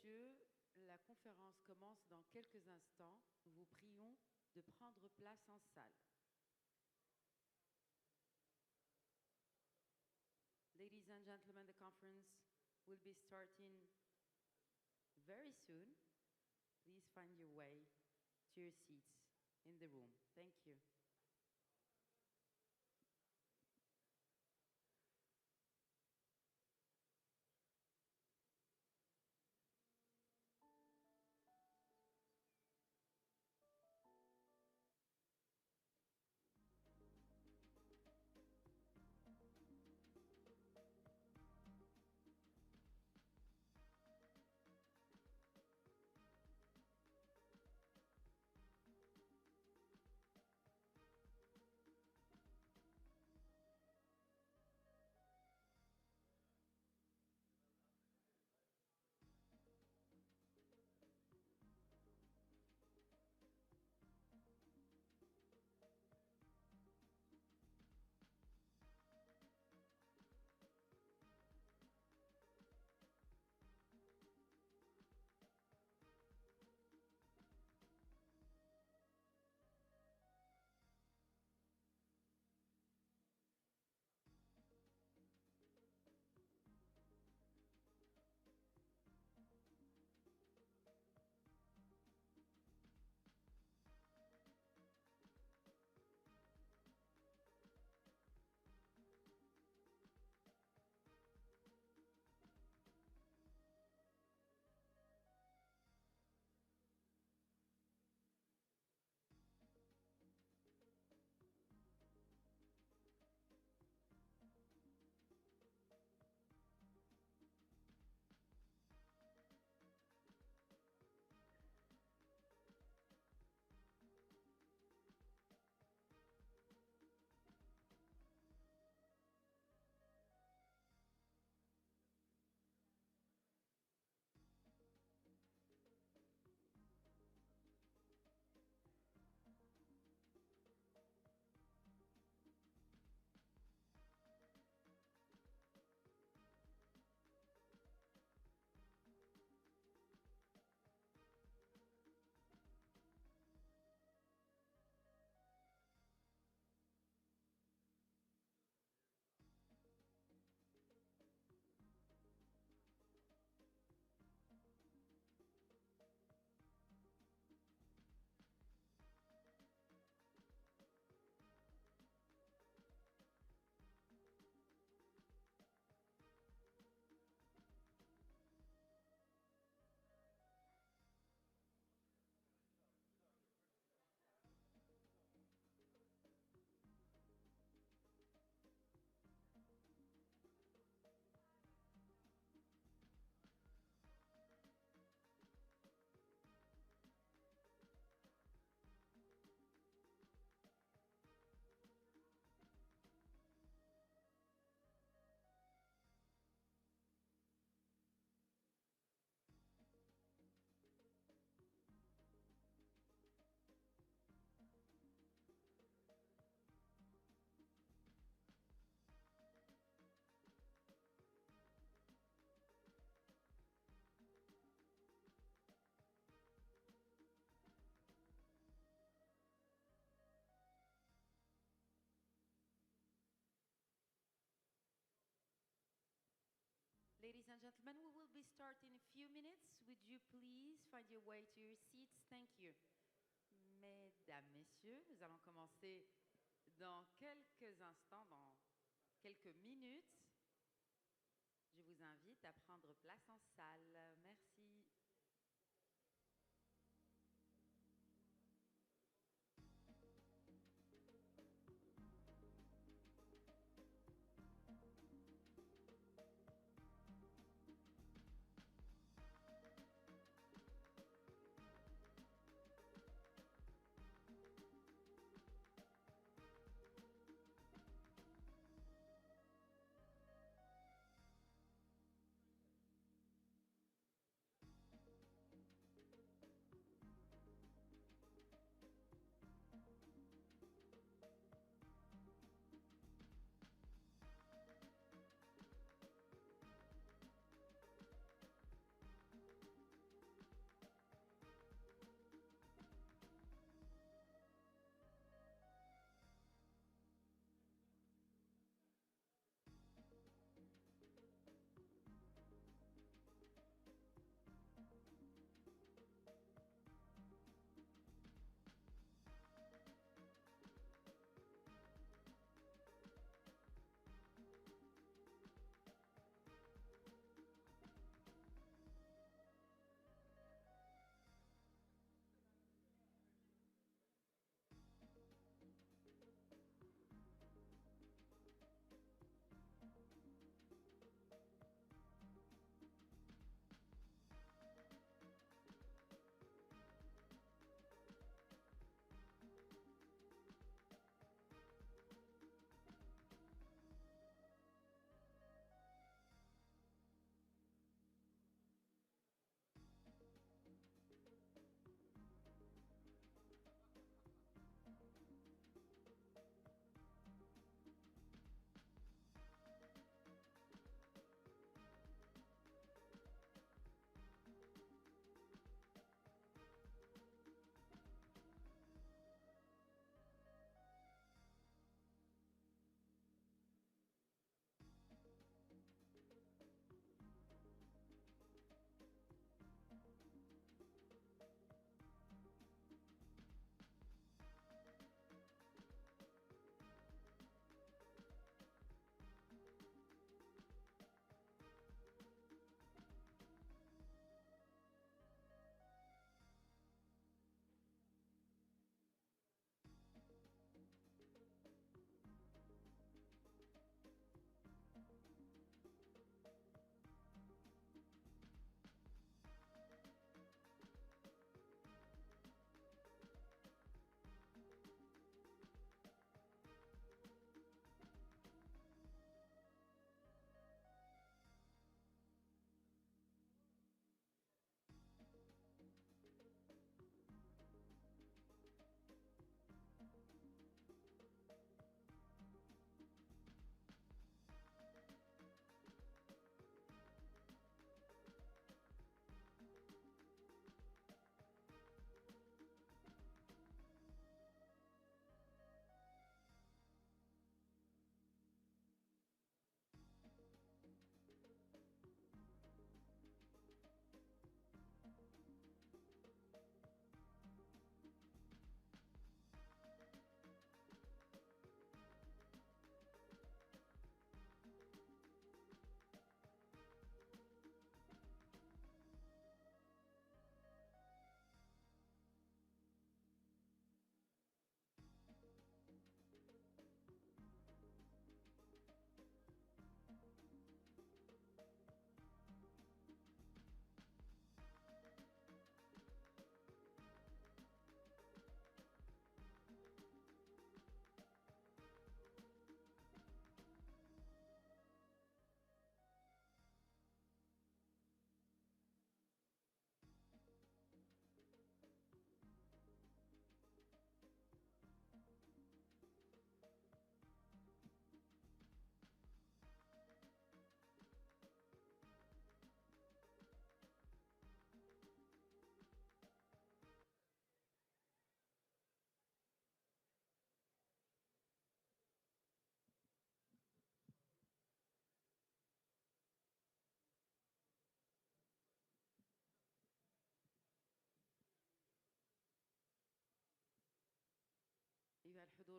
messieurs, la conférence commence dans quelques instants. Nous vous prions de prendre place en salle. Ladies and gentlemen, the conference will be starting very soon. Please find your way to your seats in the room. Thank you. Ladies and gentlemen, we will be starting in a few minutes. Would you please find your way to your seats? Thank you. Mesdames, Messieurs, nous allons commencer dans quelques instants, dans quelques minutes. Je vous invite à prendre place en salle. Merci.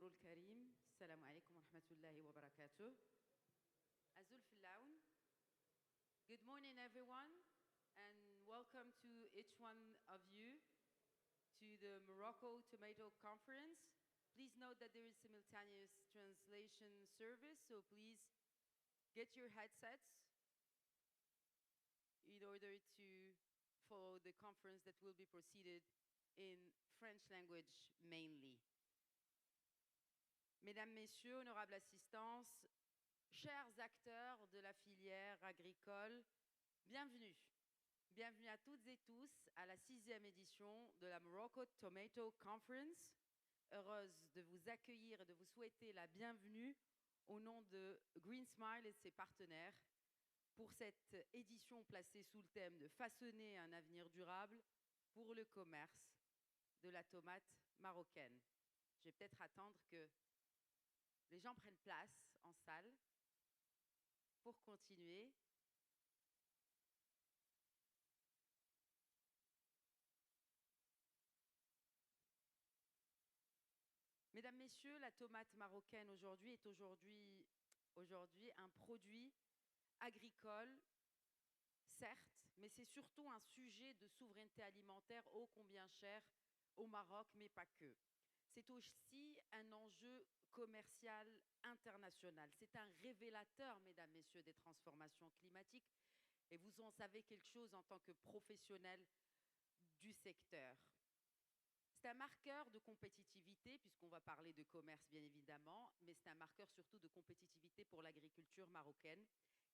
الحضور الكريم السلام عليكم ورحمة الله وبركاته. أزول في اللون. Good morning everyone and welcome to each one of you to the Morocco Tomato Conference. Please note that there is simultaneous translation service, so please get your headsets in order to follow the conference that will be proceeded in French language mainly. Mesdames, Messieurs, honorable assistance, chers acteurs de la filière agricole, bienvenue. Bienvenue à toutes et tous à la 6e édition de la Morocco Tomato Conference. Heureuse de vous accueillir et de vous souhaiter la bienvenue au nom de Green Smile et de ses partenaires pour cette édition placée sous le thème de façonner un avenir durable pour le commerce de la tomate marocaine. Je vais peut-être attendre que les gens prennent place en salle pour continuer. Mesdames, Messieurs, la tomate marocaine aujourd'hui est aujourd'hui un produit agricole, certes, mais c'est surtout un sujet de souveraineté alimentaire ô combien cher au Maroc, mais pas que. C'est aussi un enjeu commercial international. C'est un révélateur, mesdames, messieurs, des transformations climatiques. Et vous en savez quelque chose en tant que professionnel du secteur. C'est un marqueur de compétitivité, puisqu'on va parler de commerce, bien évidemment, mais c'est un marqueur surtout de compétitivité pour l'agriculture marocaine.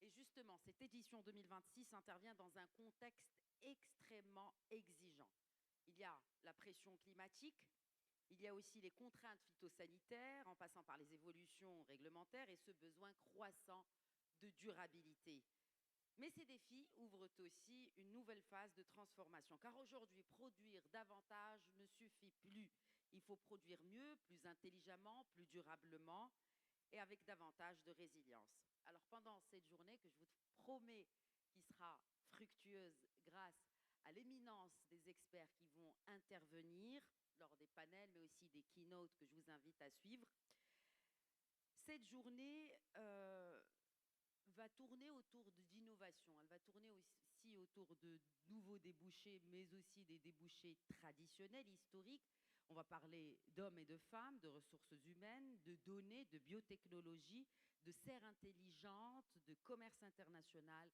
Et justement, cette édition 2026 intervient dans un contexte extrêmement exigeant. Il y a la pression climatique, il y a aussi les contraintes phytosanitaires, en passant par les évolutions réglementaires et ce besoin croissant de durabilité. Mais ces défis ouvrent aussi une nouvelle phase de transformation, car aujourd'hui, produire davantage ne suffit plus. Il faut produire mieux, plus intelligemment, plus durablement et avec davantage de résilience. Alors pendant cette journée que je vous promets qui sera fructueuse grâce à l'éminence des experts qui vont intervenir lors des panels, mais aussi des keynotes que je vous invite à suivre. Cette journée va tourner autour d'innovation. Elle va tourner aussi autour de nouveaux débouchés, mais aussi des débouchés traditionnels, historiques. On va parler d'hommes et de femmes, de ressources humaines, de données, de biotechnologie, de serres intelligentes, de commerce international.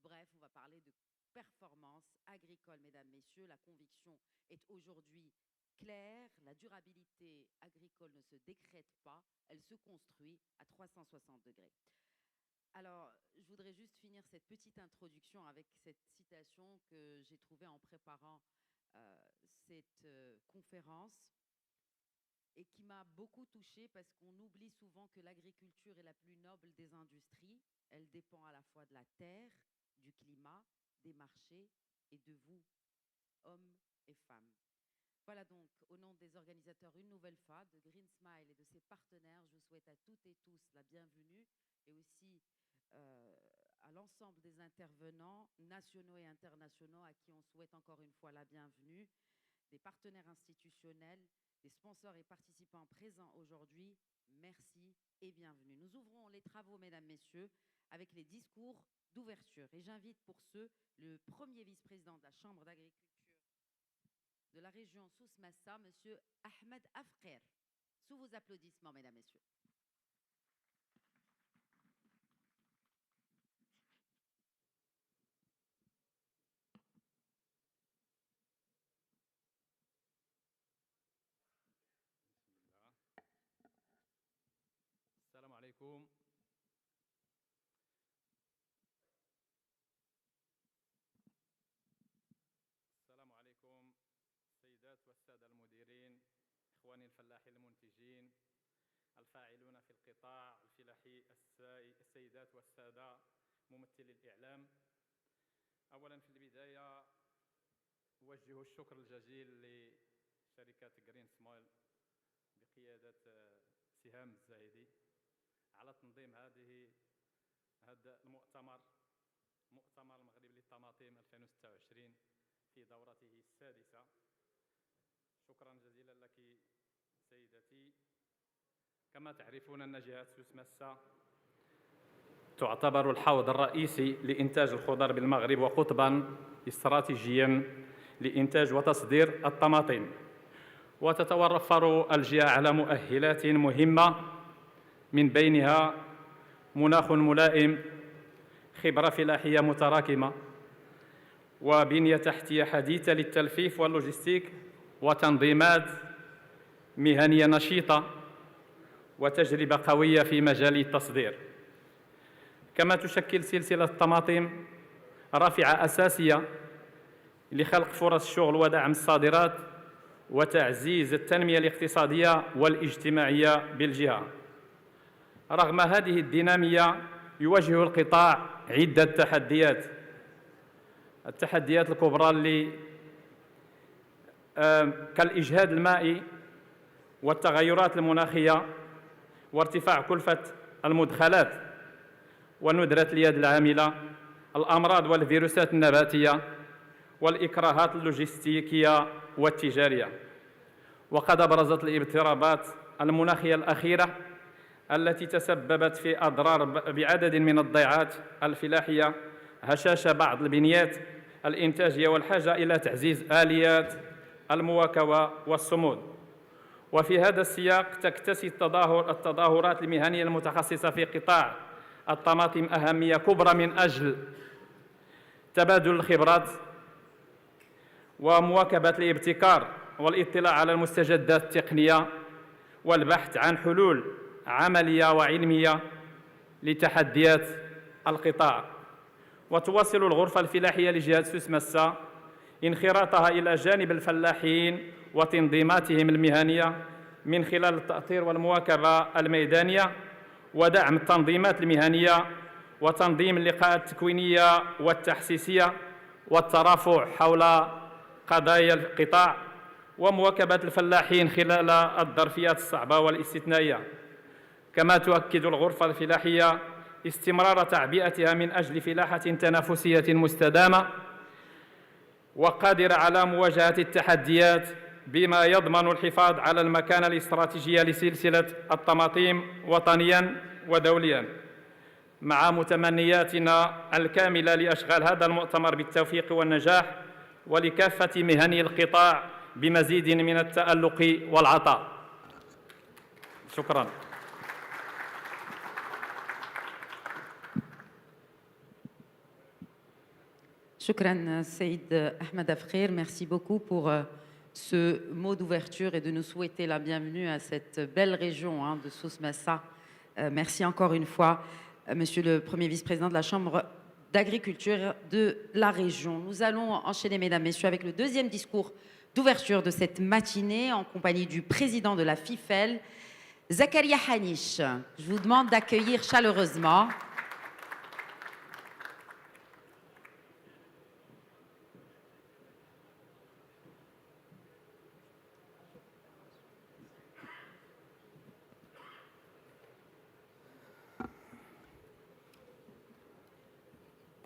Bref, on va parler de performance agricole, mesdames, messieurs. La conviction est aujourd'hui claire, la durabilité agricole ne se décrète pas, elle se construit à 360 degrés. Alors, je voudrais juste finir cette petite introduction avec cette citation que j'ai trouvée en préparant cette conférence et qui m'a beaucoup touchée parce qu'on oublie souvent que l'agriculture est la plus noble des industries. Elle dépend à la fois de la terre, du climat, des marchés et de vous, hommes et femmes. Voilà donc, au nom des organisateurs, une nouvelle fois, de Green Smile et de ses partenaires, je vous souhaite à toutes et tous la bienvenue et aussi à l'ensemble des intervenants nationaux et internationaux à qui on souhaite encore une fois la bienvenue, des partenaires institutionnels, des sponsors et participants présents aujourd'hui. Merci et bienvenue. Nous ouvrons les travaux, mesdames, messieurs, avec les discours d'ouverture. Et j'invite pour ce, le premier vice-président de la Chambre d'agriculture de la région Souss-Massa, M. Ahmed Afker. Sous vos applaudissements, mesdames, messieurs. السلام عليكم. السلام عليكم السيدات والسادة المديرين، إخواني الفلاحين المنتجين، الفاعلون في القطاع الفلاحي، السيدات والسادة ممثلي الإعلام. أولا في البداية أوجه الشكر الجزيل لشركة جرين سمايل بقيادة سهام الزاهدي على تنظيم هذا المؤتمر، مؤتمر المغرب للطماطم 2026 في دورته السادسة. شكرا جزيلا لك سيدتي. كما تعرفون أن جهة سوس مسا تعتبر الحوض الرئيسي لإنتاج الخضر بالمغرب وقطباً استراتيجياً لإنتاج وتصدير الطماطم، وتتوفر الجهة على مؤهلات مهمة من بينها مناخ ملائم، خبرة فلاحية متراكمة، وبنية تحتية حديثة للتلفيف واللوجستيك، وتنظيمات مهنية نشيطة، وتجربة قوية في مجال التصدير. كما تشكل سلسلة الطماطم رافعة أساسية لخلق فرص شغل ودعم الصادرات وتعزيز التنمية الاقتصادية والاجتماعية بالجهة. رغم هذه الدينامية يواجه القطاع عدة تحديات. التحديات الكبرى اللي كالإجهاد المائي والتغيرات المناخية وارتفاع كلفة المدخلات وندرة اليد العاملة، الأمراض والفيروسات النباتية والإكراهات اللوجستيكية والتجارية. وقد أبرزت الاضطرابات المناخية الأخيرة التي تسببت في أضرار بعدد من الضيعات الفلاحية هشاشة بعض البنيات الإنتاجية والحاجة إلى تعزيز آليات المواكبة والصمود. وفي هذا السياق تكتسي التظاهرات المهنية المتخصصة في قطاع الطماطم أهمية كبرى من أجل تبادل الخبرات ومواكبة الابتكار والاطلاع على المستجدات التقنية والبحث عن حلول عملية وعلمية لتحديات القطاع. وتواصل الغرفة الفلاحية لجهة سوس مسا انخراطها إلى جانب الفلاحين وتنظيماتهم المهنية من خلال التأطير والمواكبة الميدانية ودعم التنظيمات المهنية وتنظيم اللقاءات التكوينية والتحسيسية والترافع حول قضايا القطاع ومواكبة الفلاحين خلال الظرفيات الصعبة والاستثنائية. كما تؤكد الغرفة الفلاحية استمرار تعبئتها من أجل فلاحة تنافسية مستدامة وقادرة على مواجهة التحديات بما يضمن الحفاظ على المكانة الاستراتيجية لسلسلة الطماطم وطنياً ودولياً. مع متمنياتنا الكاملة لأشغال هذا المؤتمر بالتوفيق والنجاح ولكافة مهني القطاع بمزيد من التألق والعطاء. شكراً. Shukran, Saïd Ahmed Afkher. Merci beaucoup pour ce mot d'ouverture et de nous souhaiter la bienvenue à cette belle région de Souss Massa. Merci encore une fois, Monsieur le Premier vice-président de la Chambre d'agriculture de la région. Nous allons enchaîner, mesdames, messieurs, avec le deuxième discours d'ouverture de cette matinée en compagnie du président de la FIFEL, Zakaria Hanish. Je vous demande d'accueillir chaleureusement.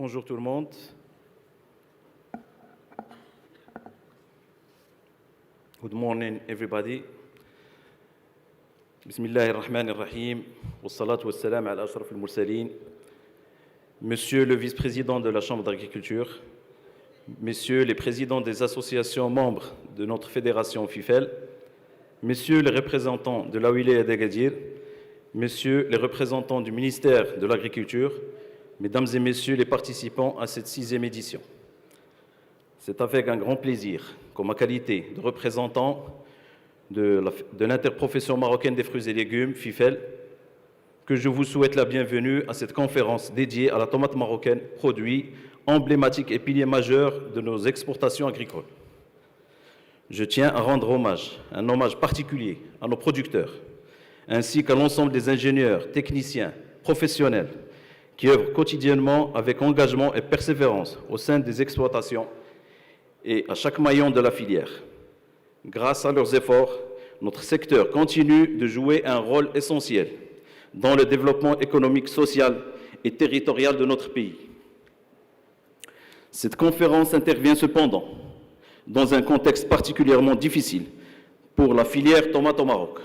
Bonjour tout le monde. Good morning everybody. Bismillahir Rahmanir Rahim. Wassalatu wassalam ala ashraf al-mursalin. Monsieur le vice-président de la Chambre d'agriculture, messieurs les présidents des associations membres de notre fédération FIFEL, messieurs les représentants de la wilaya d'Agadir, messieurs les représentants du ministère de l'Agriculture, Mesdames et Messieurs les participants à cette 6e édition, c'est avec un grand plaisir qu'en ma qualité de représentant de l'interprofession marocaine des fruits et légumes, FIFEL, que je vous souhaite la bienvenue à cette conférence dédiée à la tomate marocaine, produit emblématique et pilier majeur de nos exportations agricoles. Je tiens à rendre un hommage particulier à nos producteurs, ainsi qu'à l'ensemble des ingénieurs, techniciens, professionnels, qui œuvrent quotidiennement avec engagement et persévérance au sein des exploitations et à chaque maillon de la filière. Grâce à leurs efforts, notre secteur continue de jouer un rôle essentiel dans le développement économique, social et territorial de notre pays. Cette conférence intervient cependant dans un contexte particulièrement difficile pour la filière tomate au Maroc,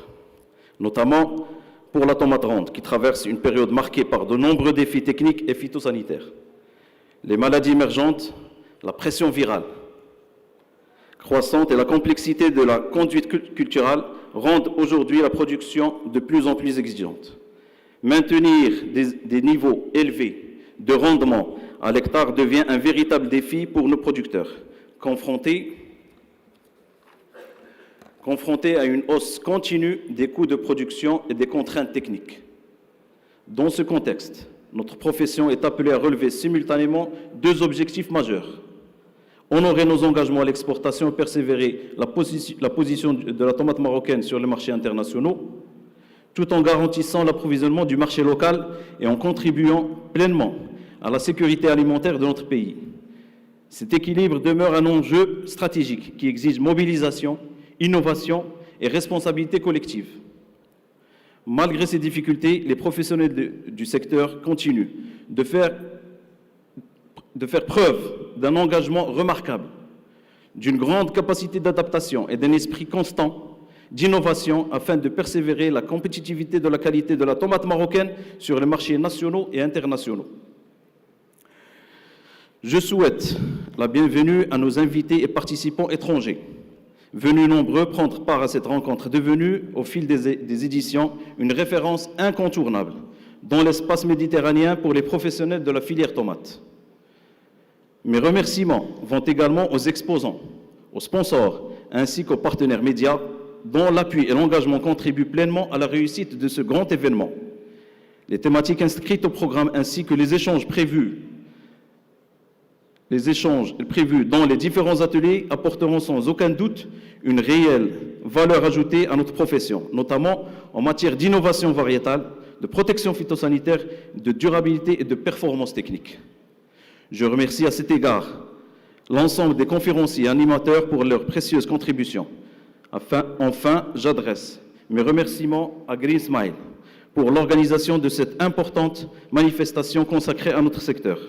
notamment pour la tomate ronde, qui traverse une période marquée par de nombreux défis techniques et phytosanitaires. Les maladies émergentes, la pression virale croissante et la complexité de la conduite culturelle rendent aujourd'hui la production de plus en plus exigeante. Maintenir des niveaux élevés de rendement à l'hectare devient un véritable défi pour nos producteurs, confrontés à une hausse continue des coûts de production et des contraintes techniques. Dans ce contexte, notre profession est appelée à relever simultanément deux objectifs majeurs. Honorer nos engagements à l'exportation et persévérer la position de la tomate marocaine sur les marchés internationaux, tout en garantissant l'approvisionnement du marché local et en contribuant pleinement à la sécurité alimentaire de notre pays. Cet équilibre demeure un enjeu stratégique qui exige mobilisation, innovation et responsabilité collective. Malgré ces difficultés, les professionnels du secteur continuent de faire preuve d'un engagement remarquable, d'une grande capacité d'adaptation et d'un esprit constant d'innovation afin de persévérer la compétitivité de la qualité de la tomate marocaine sur les marchés nationaux et internationaux. Je souhaite la bienvenue à nos invités et participants étrangers, venus nombreux prendre part à cette rencontre devenue, au fil des éditions, une référence incontournable dans l'espace méditerranéen pour les professionnels de la filière tomate. Mes remerciements vont également aux exposants, aux sponsors, ainsi qu'aux partenaires médias, dont l'appui et l'engagement contribuent pleinement à la réussite de ce grand événement. Les thématiques inscrites au programme ainsi que les échanges prévus dans les différents ateliers apporteront sans aucun doute une réelle valeur ajoutée à notre profession, notamment en matière d'innovation variétale, de protection phytosanitaire, de durabilité et de performance technique. Je remercie à cet égard l'ensemble des conférenciers et animateurs pour leurs précieuses contributions. Enfin, j'adresse mes remerciements à Green Smile pour l'organisation de cette importante manifestation consacrée à notre secteur.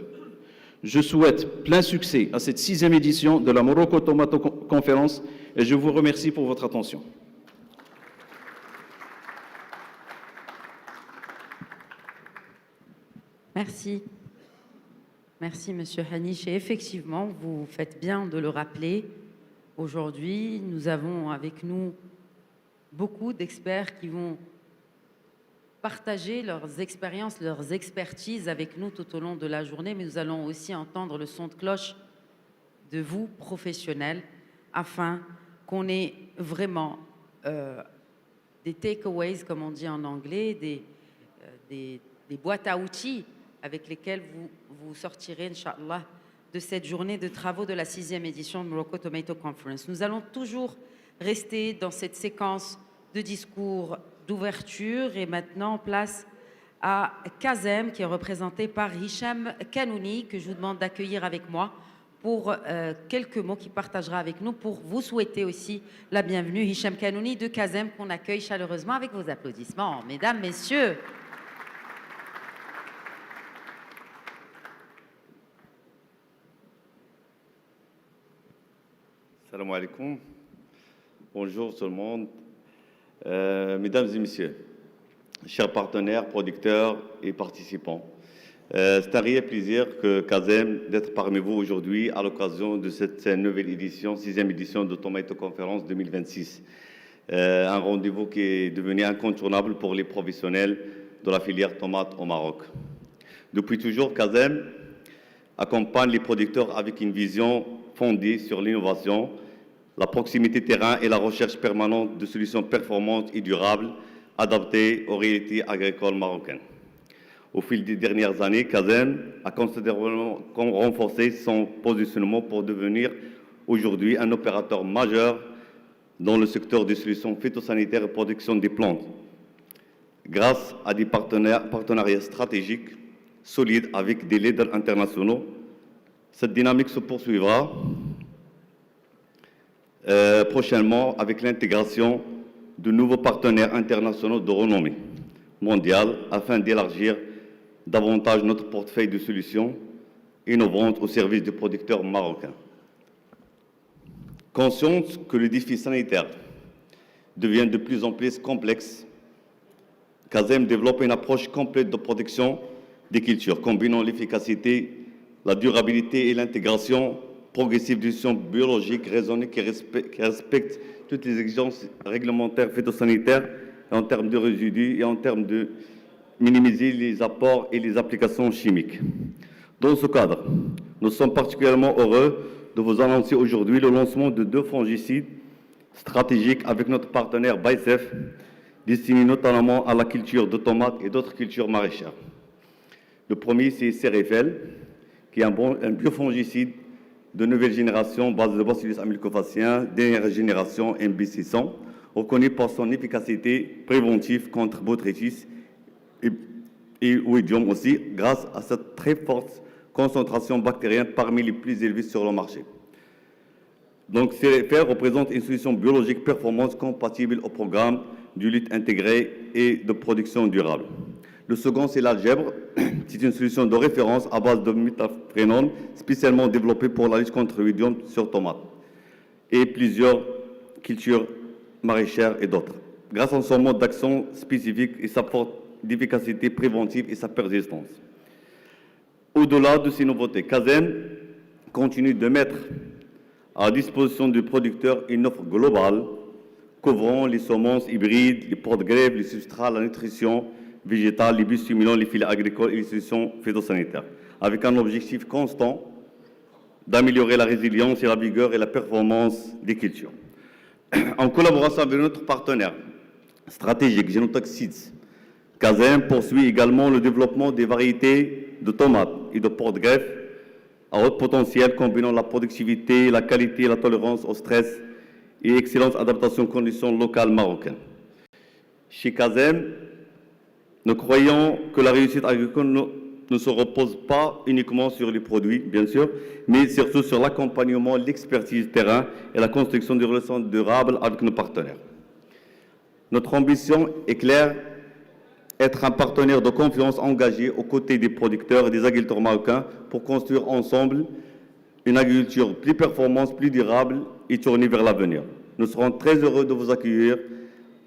Je souhaite plein succès à cette 6e édition de la Morocco Tomato Conference et je vous remercie pour votre attention. Merci. Merci, Monsieur Haniche. Et effectivement, vous faites bien de le rappeler. Aujourd'hui, nous avons avec nous beaucoup d'experts qui vont partager leurs expériences, leurs expertises avec nous tout au long de la journée, mais nous allons aussi entendre le son de cloche de vous, professionnels, afin qu'on ait vraiment des takeaways, comme on dit en anglais, des boîtes à outils avec lesquelles vous sortirez, Inch'Allah, de cette journée de travaux de la 6e édition de Morocco Tomato Conference. Nous allons toujours rester dans cette séquence de discours d'ouverture et maintenant place à Kazem qui est représenté par Hicham Kanouni que je vous demande d'accueillir avec moi pour quelques mots qu'il partagera avec nous pour vous souhaiter aussi la bienvenue. Hicham Kanouni de Kazem qu'on accueille chaleureusement avec vos applaudissements. Mesdames, Messieurs. Salam alaikum. Bonjour tout le monde. Mesdames et messieurs, chers partenaires, producteurs et participants, c'est un réel plaisir que Kazem d'être parmi vous aujourd'hui à l'occasion de cette nouvelle édition, 6e édition de Tomato Conference 2026. Un rendez-vous qui est devenu incontournable pour les professionnels de la filière tomate au Maroc. Depuis toujours, Kazem accompagne les producteurs avec une vision fondée sur l'innovation, la proximité terrain et la recherche permanente de solutions performantes et durables adaptées aux réalités agricoles marocaines. Au fil des dernières années, Kazem a considérablement renforcé son positionnement pour devenir aujourd'hui un opérateur majeur dans le secteur des solutions phytosanitaires et protection des plantes. Grâce à des partenariats stratégiques solides avec des leaders internationaux, cette dynamique se poursuivra prochainement avec l'intégration de nouveaux partenaires internationaux de renommée mondiale afin d'élargir davantage notre portefeuille de solutions innovantes au service des producteurs marocains. Consciente que le défi sanitaire devient de plus en plus complexe, CASEM développe une approche complète de protection des cultures, combinant l'efficacité, la durabilité et l'intégration progressive d'une solution biologique raisonnée qui respecte toutes les exigences réglementaires phytosanitaires en termes de résidus et en termes de minimiser les apports et les applications chimiques. Dans ce cadre, nous sommes particulièrement heureux de vous annoncer aujourd'hui le lancement de 2 fongicides stratégiques avec notre partenaire BASF, destinés notamment à la culture de tomates et d'autres cultures maraîchères. Le premier, c'est Cérifel, qui est un biofongicide de nouvelle génération basé de Bacillus amylocophaciens, dernière génération MB600, reconnu pour son efficacité préventive contre botrytis et oïdium aussi, grâce à cette très forte concentration bactérienne parmi les plus élevées sur le marché. Donc, CRFR représente une solution biologique performante compatible au programme de lutte intégrée et de production durable. Le second, c'est l'algèbre. C'est une solution de référence à base de métafrénone spécialement développée pour la lutte contre l'oïdium sur tomates et plusieurs cultures maraîchères et d'autres. Grâce à son mode d'action spécifique et sa forte efficacité préventive et sa persistance. Au-delà de ces nouveautés, CASEM continue de mettre à disposition du producteur une offre globale couvrant les semences hybrides, les porte-greffes, les substrats, la nutrition végétale, les biostimulants, les filets agricoles et les solutions phytosanitaires, avec un objectif constant d'améliorer la résilience et la vigueur et la performance des cultures. En collaboration avec notre partenaire stratégique Genotoxides, CASEM poursuit également le développement des variétés de tomates et de porte-greffes à haut potentiel, combinant la productivité, la qualité, la tolérance au stress et excellente adaptation aux conditions locales marocaines. Chez CASEM, nous croyons que la réussite agricole ne se repose pas uniquement sur les produits, bien sûr, mais surtout sur l'accompagnement, l'expertise terrain et la construction de relations durables avec nos partenaires. Notre ambition est claire, être un partenaire de confiance engagé aux côtés des producteurs et des agriculteurs marocains pour construire ensemble une agriculture plus performante, plus durable et tournée vers l'avenir. Nous serons très heureux de vous accueillir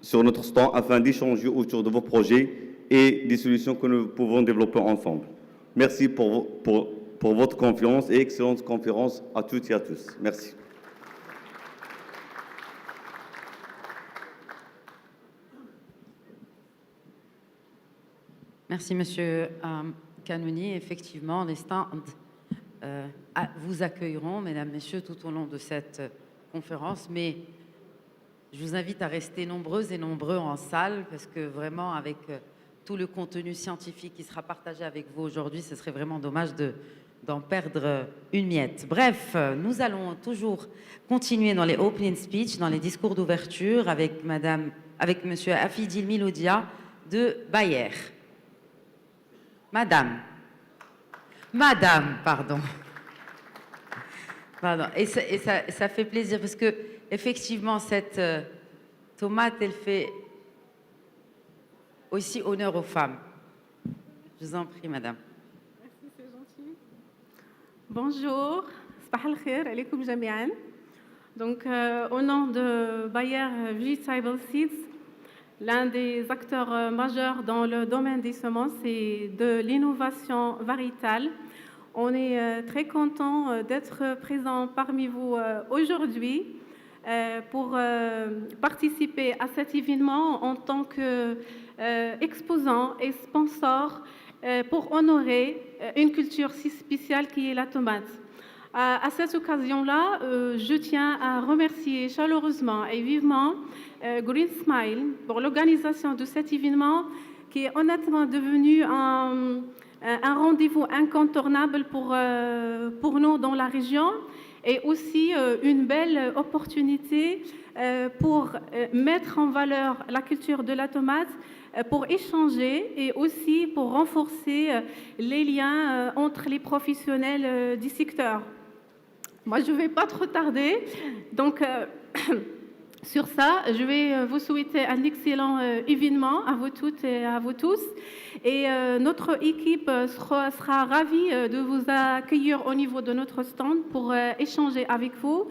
sur notre stand afin d'échanger autour de vos projets et des solutions que nous pouvons développer ensemble. Merci pour votre confiance et excellente conférence à toutes et à tous. Merci. Merci, Monsieur Canouni. Effectivement, les stands vous accueilleront, Mesdames, Messieurs, tout au long de cette conférence. Mais je vous invite à rester nombreuses et nombreux en salle, parce que vraiment, avec tout le contenu scientifique qui sera partagé avec vous aujourd'hui, ce serait vraiment dommage d'en perdre une miette. Bref, nous allons toujours continuer dans les opening speech, dans les discours d'ouverture avec Monsieur Afidil Miloudia de Bayer. Madame, pardon. Et ça fait plaisir parce que effectivement cette tomate, elle fait aussi honneur aux femmes. Je vous en prie, madame. Merci, c'est gentil. Bonjour, صباح الخير عليكم جميعا. Donc, au nom de Bayer Vegetable Seeds, l'un des acteurs majeurs dans le domaine des semences et de l'innovation variétale, on est très content d'être présent parmi vous aujourd'hui pour participer à cet événement en tant qu'exposant et sponsor pour honorer une culture si spéciale qui est la tomate. À cette occasion-là, je tiens à remercier chaleureusement et vivement Green Smile pour l'organisation de cet événement qui est honnêtement devenu un rendez-vous incontournable pour nous dans la région et aussi une belle opportunité pour mettre en valeur la culture de la tomate, pour échanger et aussi pour renforcer les liens entre les professionnels du secteur. Moi, je ne vais pas trop tarder, donc sur ça, je vais vous souhaiter un excellent événement à vous toutes et à vous tous. Et notre équipe sera ravie de vous accueillir au niveau de notre stand pour échanger avec vous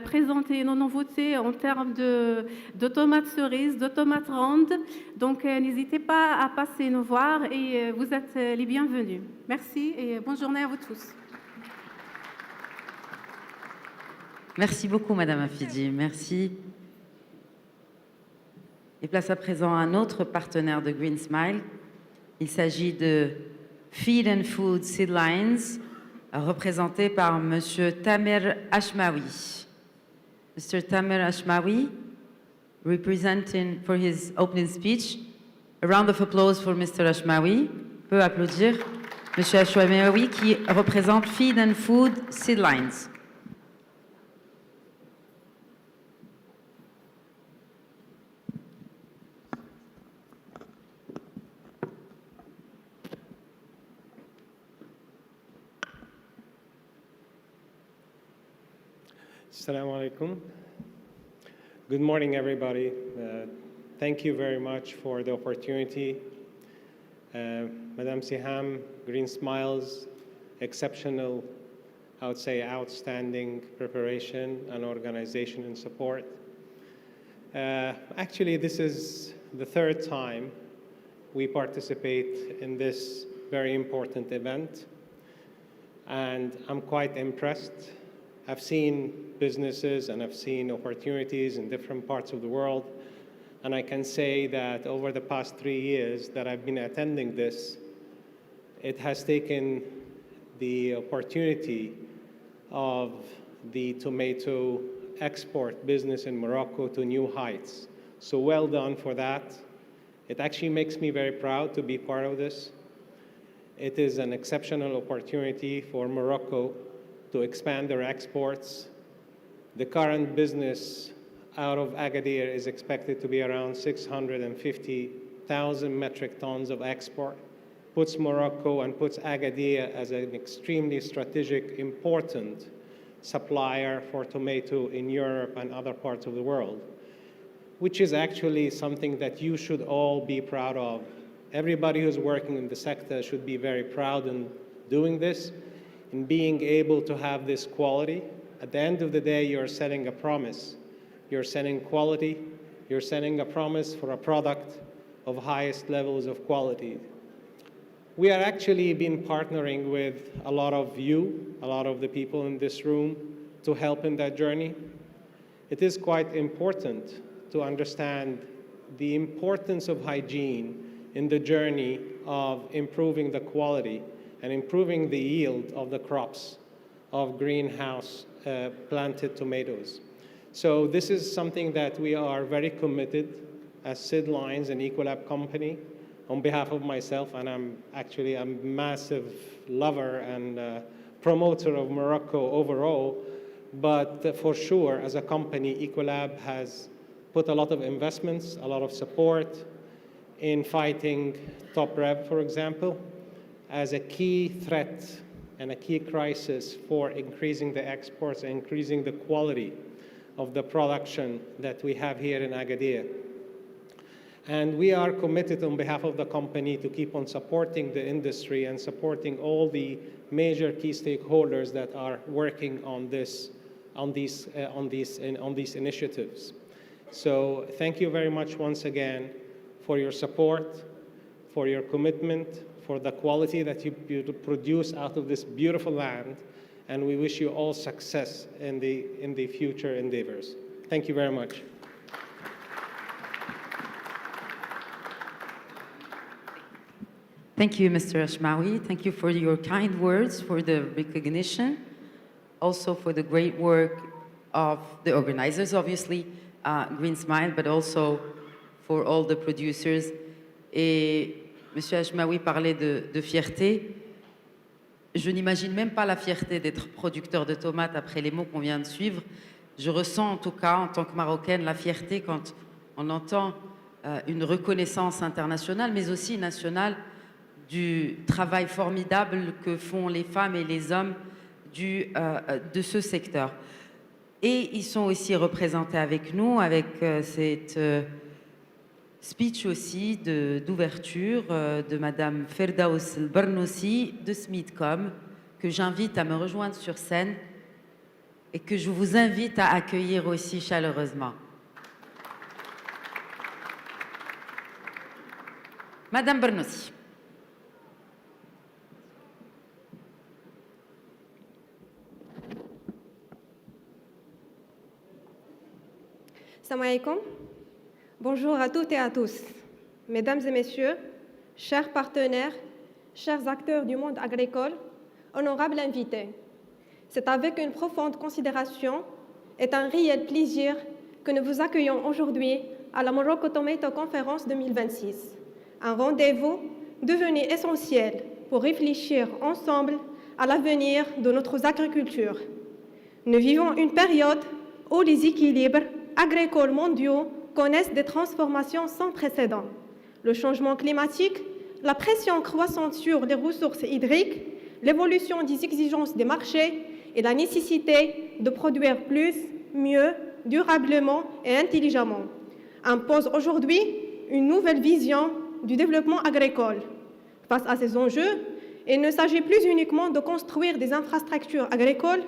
présenter nos nouveautés en termes de tomates cerises, de tomates rondes. Donc, n'hésitez pas à passer nous voir et vous êtes les bienvenus. Merci et bonne journée à vous tous. Merci beaucoup, Madame Afidi. Merci. Et place à présent à un autre partenaire de Green Smile. Il s'agit de Feed and Food Seedlines, représenté par Monsieur Tamer Ashmawi. Mr. Tamer Ashmawi, representing for his opening speech. A round of applause for Mr. Ashmawi. On peut applaudir Monsieur Ashmawi qui représente Feed and Food Seedlines. Assalamu alaikum. Good morning, everybody. Thank you very much for the opportunity. Madame Siham, Green Smiles, exceptional, I would say outstanding preparation and organization and support. Actually, this is the third time we participate in this very important event, and I'm quite impressed. I've seen businesses and I've seen opportunities in different parts of the world, and I can say that over the past 3 years that I've been attending this, it has taken the opportunity of the tomato export business in Morocco to new heights. So well done for that. It actually makes me very proud to be part of this. It is an exceptional opportunity for Morocco to expand their exports. The current business out of Agadir is expected to be around 650,000 metric tons of export. Puts Morocco and puts Agadir as an extremely strategic, important supplier for tomato in Europe and other parts of the world, which is actually something that you should all be proud of. Everybody who's working in the sector should be very proud in doing this, in being able to have this quality. At the end of the day, you're setting a promise. You're setting quality. You're setting a promise for a product of highest levels of quality. We are actually been partnering with a lot of you, a lot of the people in this room, to help in that journey. It is quite important to understand the importance of hygiene in the journey of improving the quality and improving the yield of the crops of greenhouse planted tomatoes. So this is something that we are very committed as Seedlines and Ecolab company on behalf of myself, and I'm actually a massive lover and promoter of Morocco overall, but for sure as a company, Ecolab has put a lot of investments, a lot of support in fighting top rev, for example, as a key threat and a key crisis for increasing the exports and increasing the quality of the production that we have here in Agadir. And we are committed on behalf of the company to keep on supporting the industry and supporting all the major key stakeholders that are working on these initiatives. So thank you very much once again for your support, for your commitment, for the quality that you produce out of this beautiful land, and we wish you all success in the future endeavors. Thank you very much. Thank you, Mr. Ashmawi. Thank you for your kind words, for the recognition, also for the great work of the organizers, obviously, Green Smile, but also for all the producers. Et M. Ashmawi parlait de fierté. Je n'imagine même pas la fierté d'être producteur de tomates après les mots qu'on vient de suivre. Je ressens en tout cas, en tant que Marocaine, la fierté quand on entend une reconnaissance internationale, mais aussi nationale, du travail formidable que font les femmes et les hommes de ce secteur. Et ils sont aussi représentés avec nous, avec cette speech aussi d'ouverture de Madame Ferdaous El-Barnoussi de Smithcom, que j'invite à me rejoindre sur scène et que je vous invite à accueillir aussi chaleureusement. Madame Bernossi. Salam alaikum. Bonjour à toutes et à tous. Mesdames et messieurs, chers partenaires, chers acteurs du monde agricole, honorables invités, c'est avec une profonde considération et un réel plaisir que nous vous accueillons aujourd'hui à la Morocco Tomato Conference 2026, un rendez-vous devenu essentiel pour réfléchir ensemble à l'avenir de notre agriculture. Nous vivons une période où les équilibres agricoles mondiaux connaissent des transformations sans précédent. Le changement climatique, la pression croissante sur les ressources hydriques, l'évolution des exigences des marchés et la nécessité de produire plus, mieux, durablement et intelligemment imposent aujourd'hui une nouvelle vision du développement agricole. Face à ces enjeux, il ne s'agit plus uniquement de construire des infrastructures agricoles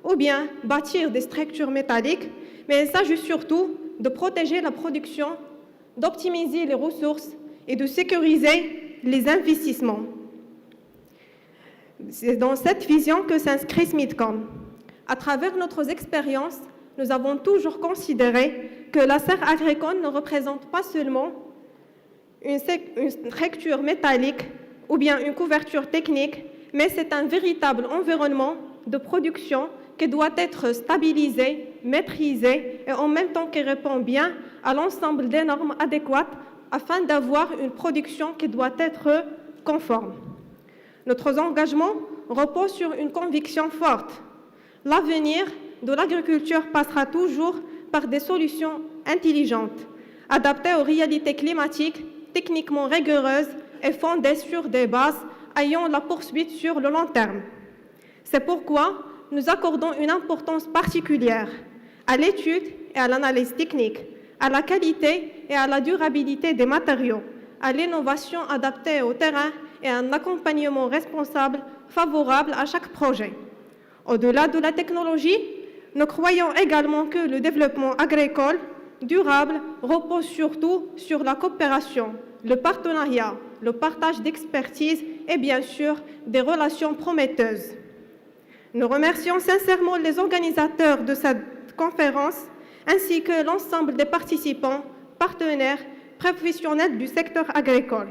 ou bien bâtir des structures métalliques, mais il s'agit surtout de protéger la production, d'optimiser les ressources et de sécuriser les investissements. C'est dans cette vision que s'inscrit Smithcom. À travers notre expérience, nous avons toujours considéré que la serre agricole ne représente pas seulement une structure métallique ou bien une couverture technique, mais c'est un véritable environnement de production qui doit être stabilisé, maîtrisé et en même temps qui répond bien à l'ensemble des normes adéquates afin d'avoir une production qui doit être conforme. Notre engagement repose sur une conviction forte. L'avenir de l'agriculture passera toujours par des solutions intelligentes, adaptées aux réalités climatiques, techniquement rigoureuses et fondées sur des bases ayant la poursuite sur le long terme. C'est pourquoi nous accordons une importance particulière à l'étude et à l'analyse technique, à la qualité et à la durabilité des matériaux, à l'innovation adaptée au terrain et à un accompagnement responsable favorable à chaque projet. Au-delà de la technologie, nous croyons également que le développement agricole durable repose surtout sur la coopération, le partenariat, le partage d'expertise et bien sûr des relations prometteuses. Nous remercions sincèrement les organisateurs de cette conférence ainsi que l'ensemble des participants, partenaires, professionnels du secteur agricole.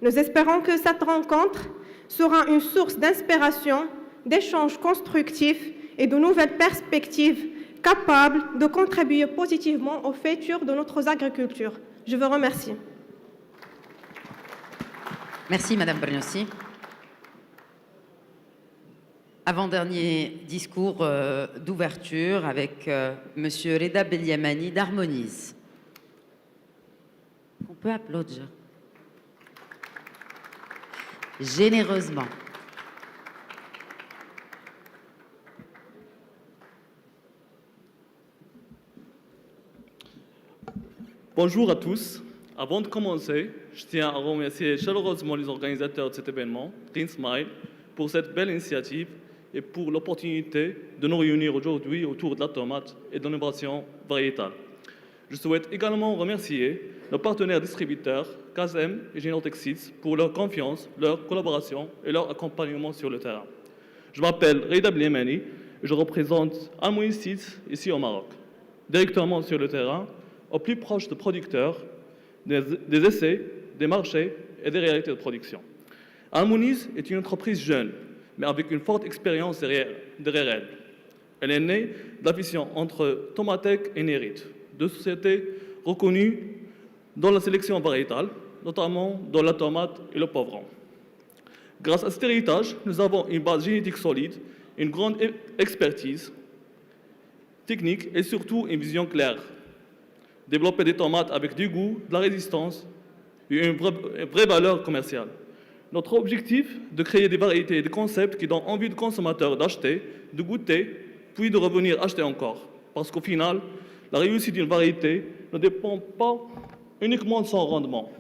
Nous espérons que cette rencontre sera une source d'inspiration, d'échanges constructifs et de nouvelles perspectives capables de contribuer positivement au futur de notre agriculture. Je vous remercie. Merci, Madame Bernossi. Avant-dernier discours d'ouverture avec Monsieur Reda Beliamani d'Harmonise. On peut applaudir. Généreusement. Bonjour à tous. Avant de commencer, je tiens à remercier chaleureusement les organisateurs de cet événement, Green Smile, pour cette belle initiative et pour l'opportunité de nous réunir aujourd'hui autour de la tomate et de l'innovation variétale. Je souhaite également remercier nos partenaires distributeurs, KSM et Genotexis, pour leur confiance, leur collaboration et leur accompagnement sur le terrain. Je m'appelle Reda Beliamani et je représente Harmonise Seeds ici au Maroc, directement sur le terrain, au plus proche des producteurs, des essais, des marchés et des réalités de production. Harmonise est une entreprise jeune, mais avec une forte expérience derrière elle. Elle est née de la fusion entre Tomatec et Nerit, deux sociétés reconnues dans la sélection variétale, notamment dans la tomate et le poivron. Grâce à cet héritage, nous avons une base génétique solide, une grande expertise technique et surtout une vision claire. Développer des tomates avec du goût, de la résistance et une vraie valeur commerciale. Notre objectif est de créer des variétés et des concepts qui donnent envie aux consommateurs d'acheter, de goûter, puis de revenir acheter encore. Parce qu'au final, la réussite d'une variété ne dépend pas uniquement de son rendement.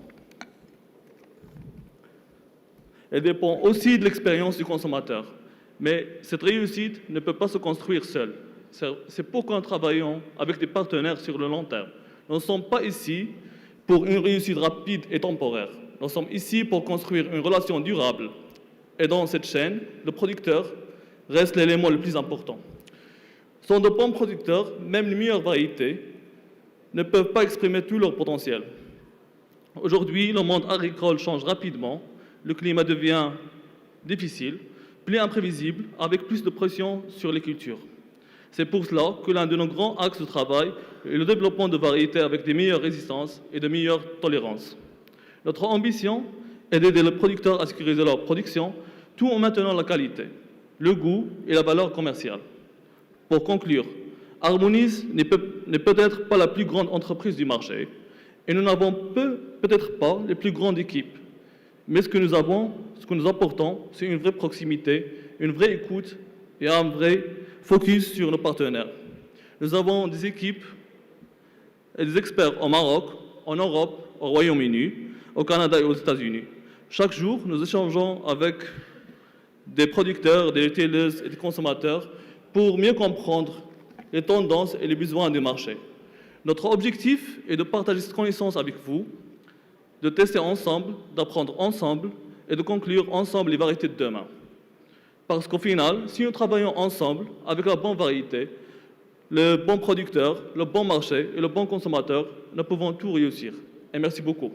Elle dépend aussi de l'expérience du consommateur. Mais cette réussite ne peut pas se construire seule. C'est pourquoi nous travaillons avec des partenaires sur le long terme. Nous ne sommes pas ici pour une réussite rapide et temporaire. Nous sommes ici pour construire une relation durable. Et dans cette chaîne, le producteur reste l'élément le plus important. Sans de bons producteurs, même les meilleures variétés ne peuvent pas exprimer tout leur potentiel. Aujourd'hui, le monde agricole change rapidement, le climat devient difficile, plus imprévisible, avec plus de pression sur les cultures. C'est pour cela que l'un de nos grands axes de travail est le développement de variétés avec de meilleures résistances et de meilleures tolérances. Notre ambition est d'aider les producteurs à sécuriser leur production tout en maintenant la qualité, le goût et la valeur commerciale. Pour conclure, Harmonies n'est peut-être pas la plus grande entreprise du marché et nous n'avons peut-être pas les plus grandes équipes. Mais ce que nous apportons, c'est une vraie proximité, une vraie écoute et un vrai focus sur nos partenaires. Nous avons des équipes et des experts au Maroc, en Europe, au Royaume-Uni, au Canada et aux États-Unis. Chaque jour, nous échangeons avec des producteurs, des retailers et des consommateurs pour mieux comprendre les tendances et les besoins du marché. Notre objectif est de partager cette connaissance avec vous, de tester ensemble, d'apprendre ensemble et de conclure ensemble les variétés de demain. Parce qu'au final, si nous travaillons ensemble avec la bonne variété, le bon producteur, le bon marché et le bon consommateur, nous pouvons tout réussir. Et merci beaucoup.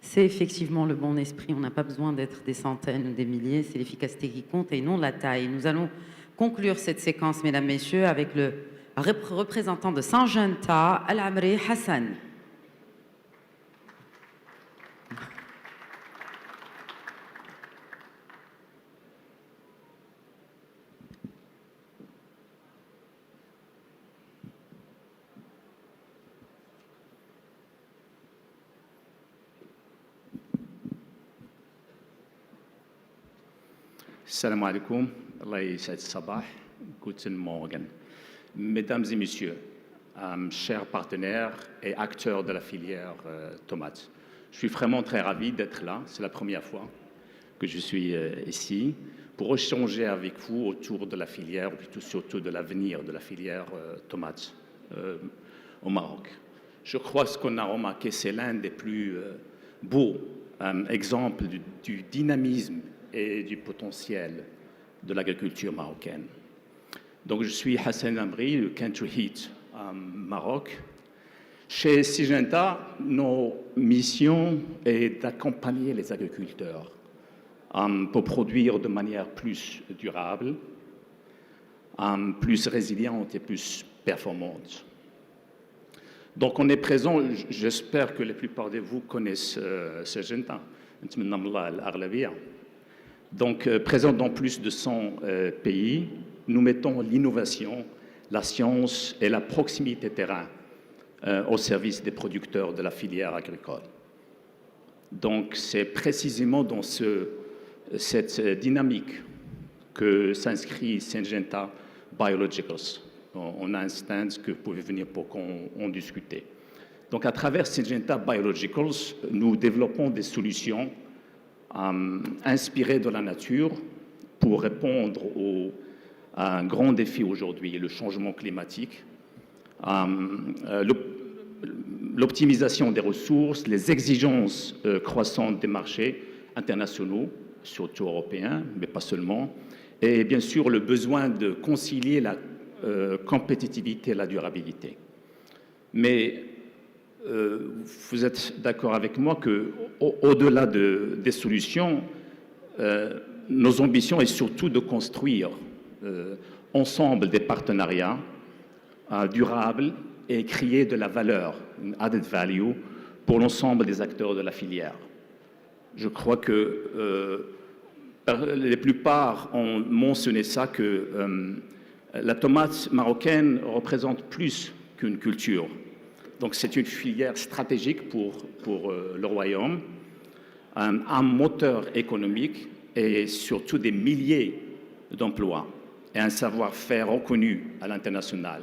C'est effectivement le bon esprit. On n'a pas besoin d'être des centaines ou des milliers. C'est l'efficacité qui compte et non la taille. Nous allons conclure cette séquence, mesdames, messieurs, avec le représentant de Syngenta, Al-Amri Hassan. Salam alaikum, Allah yas'ad sabah, guten Morgen. Mesdames et messieurs, chers partenaires et acteurs de la filière tomate, je suis vraiment très ravi d'être là. C'est la première fois que je suis ici pour échanger avec vous autour de la filière, ou plutôt surtout de l'avenir de la filière tomate au Maroc. Je crois que ce qu'on a remarqué, c'est l'un des plus beaux exemples du dynamisme et du potentiel de l'agriculture marocaine. Donc, je suis Hassan Amri, le Country Heat Maroc. Chez Syngenta, notre mission est d'accompagner les agriculteurs pour produire de manière plus durable, plus résiliente et plus performante. Donc, on est présent, j'espère que la plupart de vous connaissent Syngenta. Donc, présent dans plus de 100 pays, nous mettons l'innovation, la science et la proximité terrain au service des producteurs de la filière agricole. Donc, c'est précisément dans cette dynamique que s'inscrit Syngenta Biologicals. On a un stand que vous pouvez venir pour qu'on discute. Donc, à travers Syngenta Biologicals, nous développons des solutions inspiré de la nature pour répondre à un grand défi aujourd'hui, le changement climatique, l'optimisation des ressources, les exigences croissantes des marchés internationaux, surtout européens, mais pas seulement, et bien sûr le besoin de concilier la compétitivité et la durabilité. Mais vous êtes d'accord avec moi qu'au-delà des solutions, nos ambitions est surtout de construire ensemble des partenariats durables et créer de la valeur, une added value, pour l'ensemble des acteurs de la filière. Je crois que la plupart ont mentionné ça, que la tomate marocaine représente plus qu'une culture. Donc c'est une filière stratégique pour le royaume, un moteur économique et surtout des milliers d'emplois et un savoir-faire reconnu à l'international.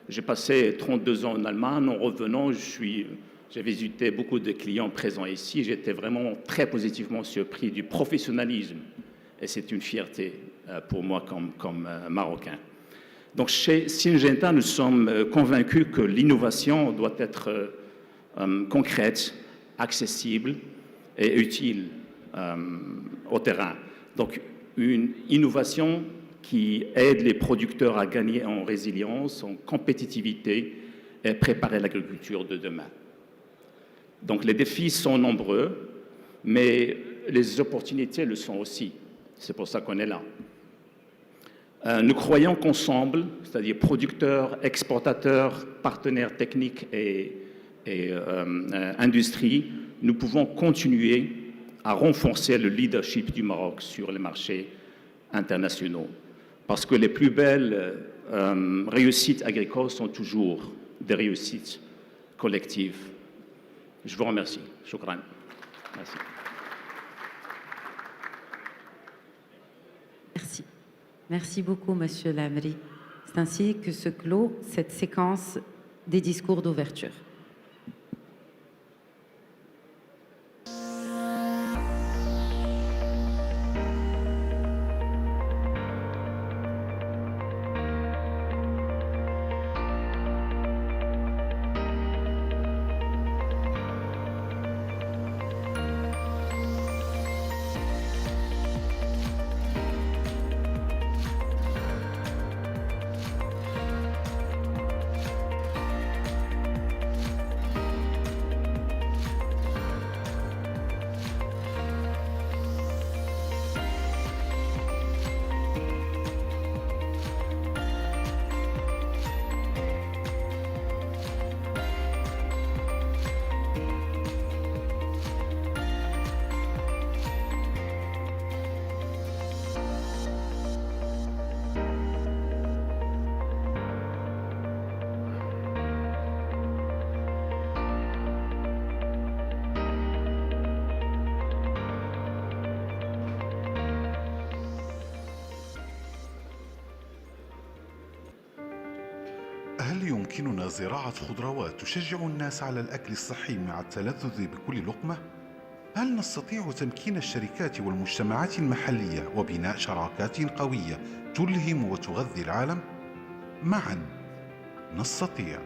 J'ai passé 32 ans en Allemagne. En revenant, je suis J'ai visité beaucoup de clients présents ici. J'étais vraiment très positivement surpris du professionnalisme. Et c'est une fierté pour moi comme Marocain. Donc chez Syngenta, nous sommes convaincus que l'innovation doit être concrète, accessible et utile au terrain. Donc une innovation qui aide les producteurs à gagner en résilience, en compétitivité et préparer l'agriculture de demain. Donc les défis sont nombreux, mais les opportunités le sont aussi. C'est pour ça qu'on est là. Nous croyons qu'ensemble, c'est-à-dire producteurs, exportateurs, partenaires techniques et industrie, nous pouvons continuer à renforcer le leadership du Maroc sur les marchés internationaux. Parce que les plus belles réussites agricoles sont toujours des réussites collectives. Je vous remercie. Shukran. Merci. Merci. Merci beaucoup, Monsieur Lamri. C'est ainsi que se clôt cette séquence des discours d'ouverture. هل يمكننا زراعة خضروات تشجع الناس على الأكل الصحي مع التلذذ بكل لقمة؟ هل نستطيع تمكين الشركات والمجتمعات المحلية وبناء شراكات قوية تلهم وتغذي العالم؟ معا نستطيع،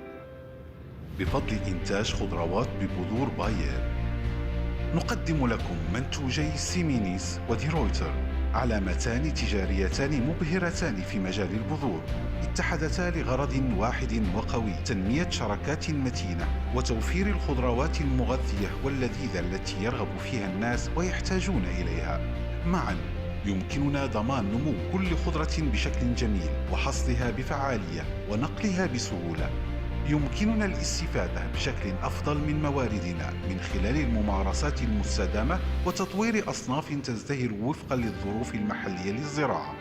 بفضل إنتاج خضروات ببذور باير. نقدم لكم منتوجي سيمينيس وديرويتر، علامتان تجاريتان مبهرتان في مجال البذور، اتحدتا لغرض واحد وقوي: تنمية شراكات متينة وتوفير الخضروات المغذية واللذيذة التي يرغب فيها الناس ويحتاجون إليها. معا يمكننا ضمان نمو كل خضرة بشكل جميل وحصدها بفعالية ونقلها بسهولة. يمكننا الاستفادة بشكل أفضل من مواردنا من خلال الممارسات المستدامة وتطوير أصناف تزدهر وفقا للظروف المحلية للزراعة.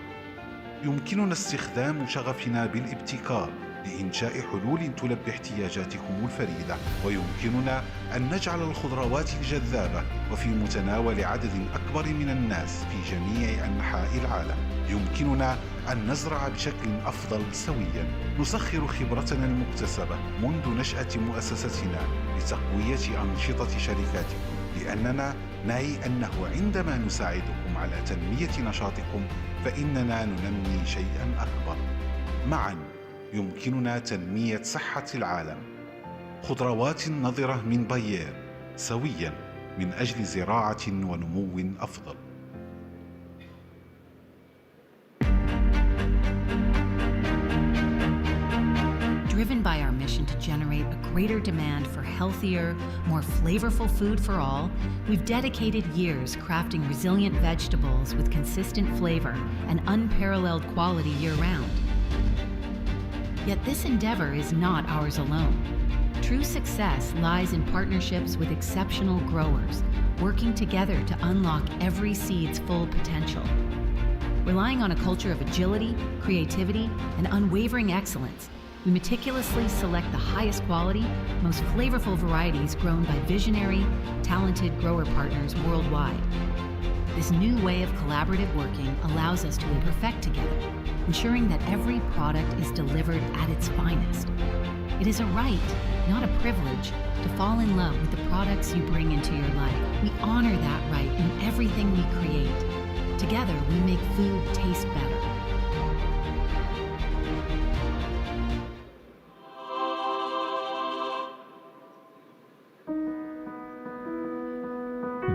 يمكننا استخدام شغفنا بالابتكار لإنشاء حلول تلبي احتياجاتكم الفريدة، ويمكننا أن نجعل الخضروات الجذابة وفي متناول عدد أكبر من الناس في جميع أنحاء العالم. يمكننا أن نزرع بشكل أفضل سوياً. نسخر خبرتنا المكتسبة منذ نشأة مؤسستنا لتقوية أنشطة شركاتكم، لأننا نعي أنه عندما نساعدكم على تنمية نشاطكم فإننا ننمي شيئاً أكبر. معاً يمكننا تنمية صحة العالم. خضروات نضرة من باير، سوياً من أجل زراعة ونمو أفضل. Driven by our mission to generate a greater demand for healthier, more flavorful food for all, we've dedicated years crafting resilient vegetables with consistent flavor and unparalleled quality year-round. Yet this endeavor is not ours alone. True success lies in partnerships with exceptional growers, working together to unlock every seed's full potential. Relying on a culture of agility, creativity, and unwavering excellence, we meticulously select the highest quality, most flavorful varieties grown by visionary, talented grower partners worldwide. This new way of collaborative working allows us to perfect together, ensuring that every product is delivered at its finest. It is a right, not a privilege, to fall in love with the products you bring into your life. We honor that right in everything we create. Together, we make food taste better.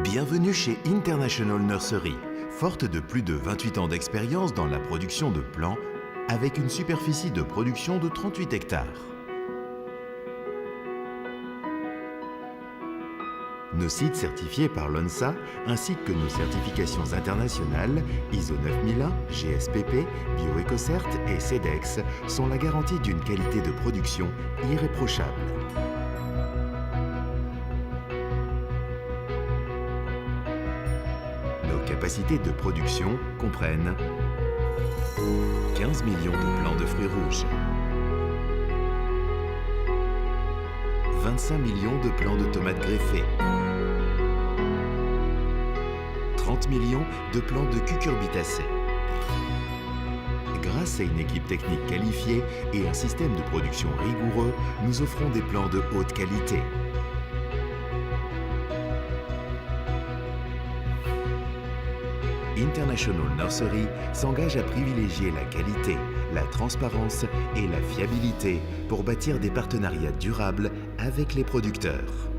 Bienvenue chez International Nursery, forte de plus de 28 ans d'expérience dans la production de plants, avec une superficie de production de 38 hectares. Nos sites certifiés par l'ONSA, ainsi que nos certifications internationales ISO 9001, GSPP, BioEcoCert et CEDEX sont la garantie d'une qualité de production irréprochable. Nos capacités de production comprennent 15 millions de plants de fruits rouges, 25 millions de plants de tomates greffées, 30 millions de plants de cucurbitacées. Grâce à une équipe technique qualifiée et un système de production rigoureux, nous offrons des plants de haute qualité. International Nursery s'engage à privilégier la qualité, la transparence et la fiabilité pour bâtir des partenariats durables avec les producteurs.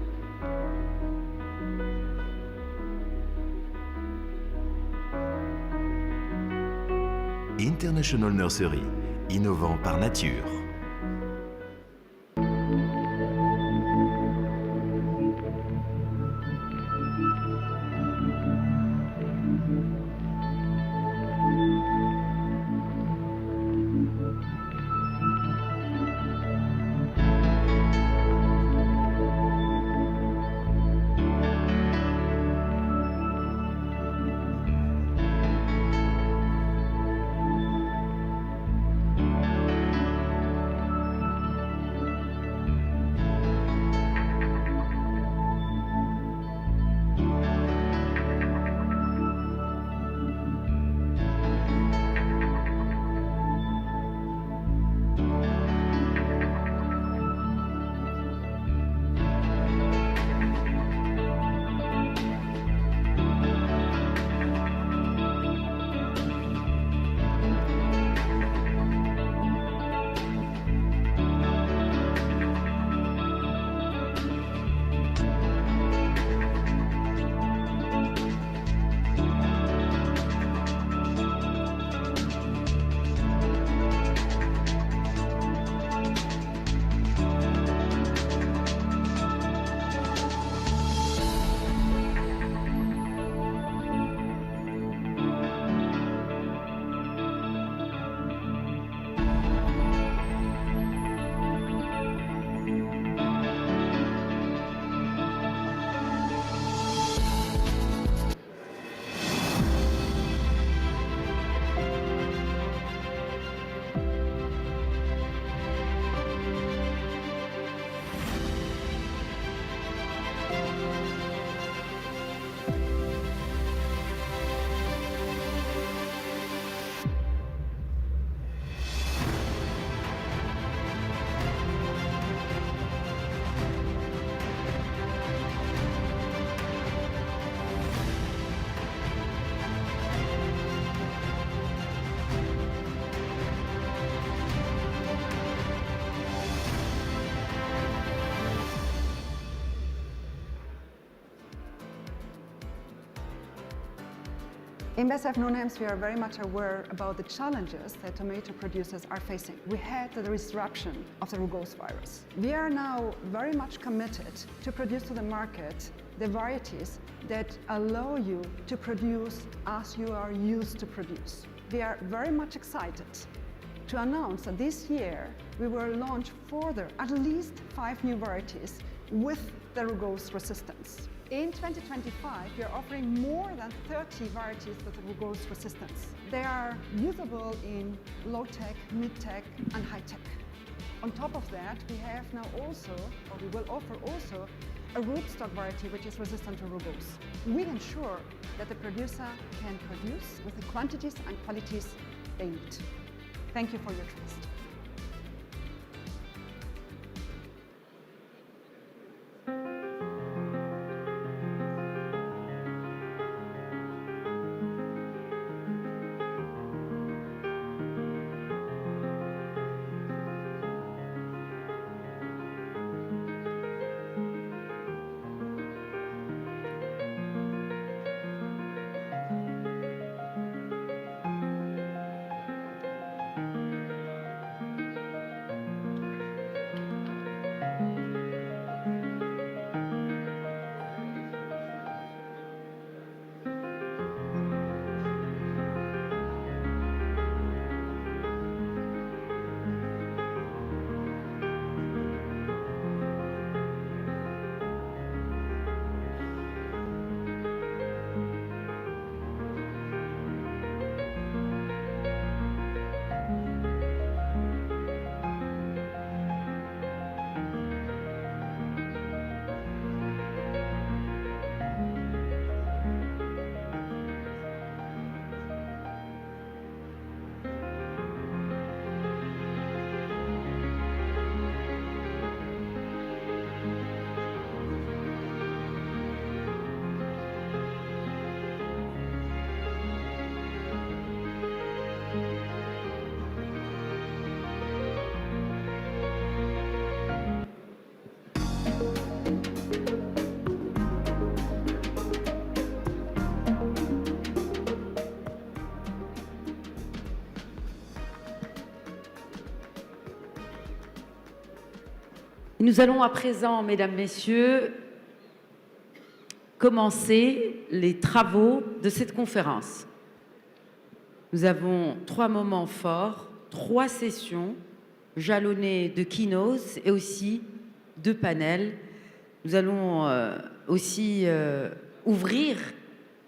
International Nursery, innovant par nature. In BASF Nonems, we are very much aware about the challenges that tomato producers are facing. We had the disruption of the rugose virus. We are now very much committed to produce to the market the varieties that allow you to produce as you are used to produce. We are very much excited to announce that this year we will launch further at least 5 new varieties with the rugose resistance. In 2025, we are offering more than 30 varieties with rugose resistance. They are usable in low-tech, mid-tech, and high-tech. On top of that, we have now also, or we will offer also, a rootstock variety which is resistant to rugose. We ensure that the producer can produce with the quantities and qualities they need. Thank you for your trust. Nous allons à présent, mesdames, messieurs, commencer les travaux de cette conférence. Nous avons 3 moments forts, 3 sessions jalonnées de keynotes et aussi de panels. Nous allons aussi ouvrir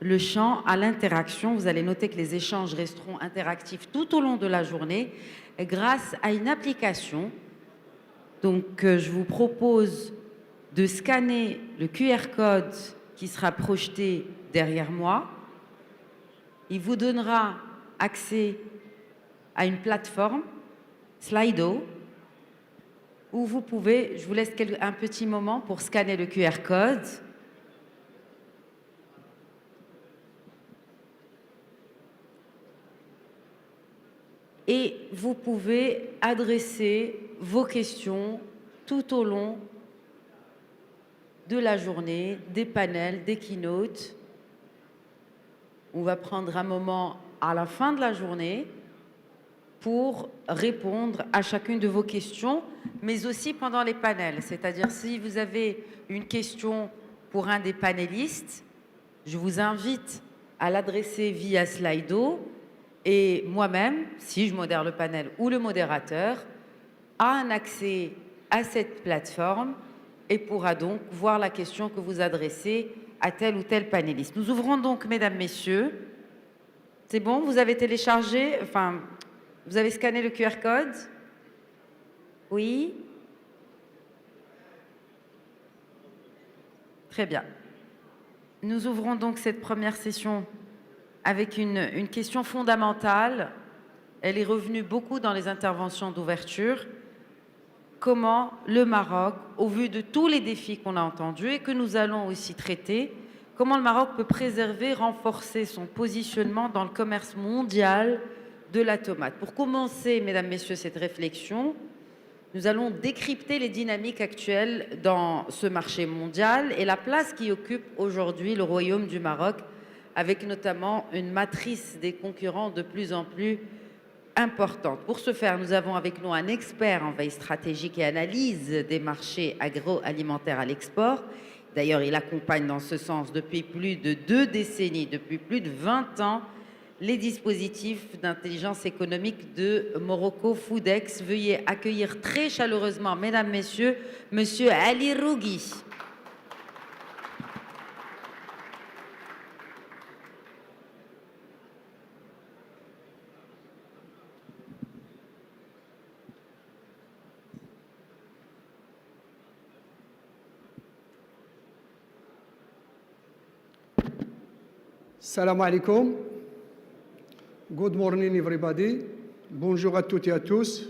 le champ à l'interaction. Vous allez noter que les échanges resteront interactifs tout au long de la journée grâce à une application. Donc, je vous propose de scanner le QR code qui sera projeté derrière moi. Il vous donnera accès à une plateforme, Slido, où vous pouvez, je vous laisse un petit moment pour scanner le QR code. Et vous pouvez adresser vos questions tout au long de la journée, des panels, des keynotes. On va prendre un moment à la fin de la journée pour répondre à chacune de vos questions, mais aussi pendant les panels. C'est-à-dire, si vous avez une question pour un des panélistes, je vous invite à l'adresser via Slido. Et moi-même, si je modère le panel ou le modérateur, a un accès à cette plateforme et pourra donc voir la question que vous adressez à tel ou tel panéliste. Nous ouvrons donc, mesdames, messieurs. C'est bon, vous avez téléchargé, enfin, vous avez scanné le QR code? Oui? Très bien. Nous ouvrons donc cette première session avec une question fondamentale. Elle est revenue beaucoup dans les interventions d'ouverture. Comment le Maroc, au vu de tous les défis qu'on a entendus et que nous allons aussi traiter, comment le Maroc peut préserver, renforcer son positionnement dans le commerce mondial de la tomate? Pour commencer, mesdames, messieurs, cette réflexion, nous allons décrypter les dynamiques actuelles dans ce marché mondial et la place qui occupe aujourd'hui le Royaume du Maroc, avec notamment une matrice des concurrents de plus en plus importante. Pour ce faire, nous avons avec nous un expert en veille stratégique et analyse des marchés agroalimentaires à l'export. D'ailleurs, il accompagne dans ce sens depuis plus de 2 décennies, depuis plus de 20 ans, les dispositifs d'intelligence économique de Morocco Foodex. Veuillez accueillir très chaleureusement, mesdames, messieurs, monsieur Ali Rougui. Salam alaikum. Good morning everybody. Bonjour à toutes et à tous.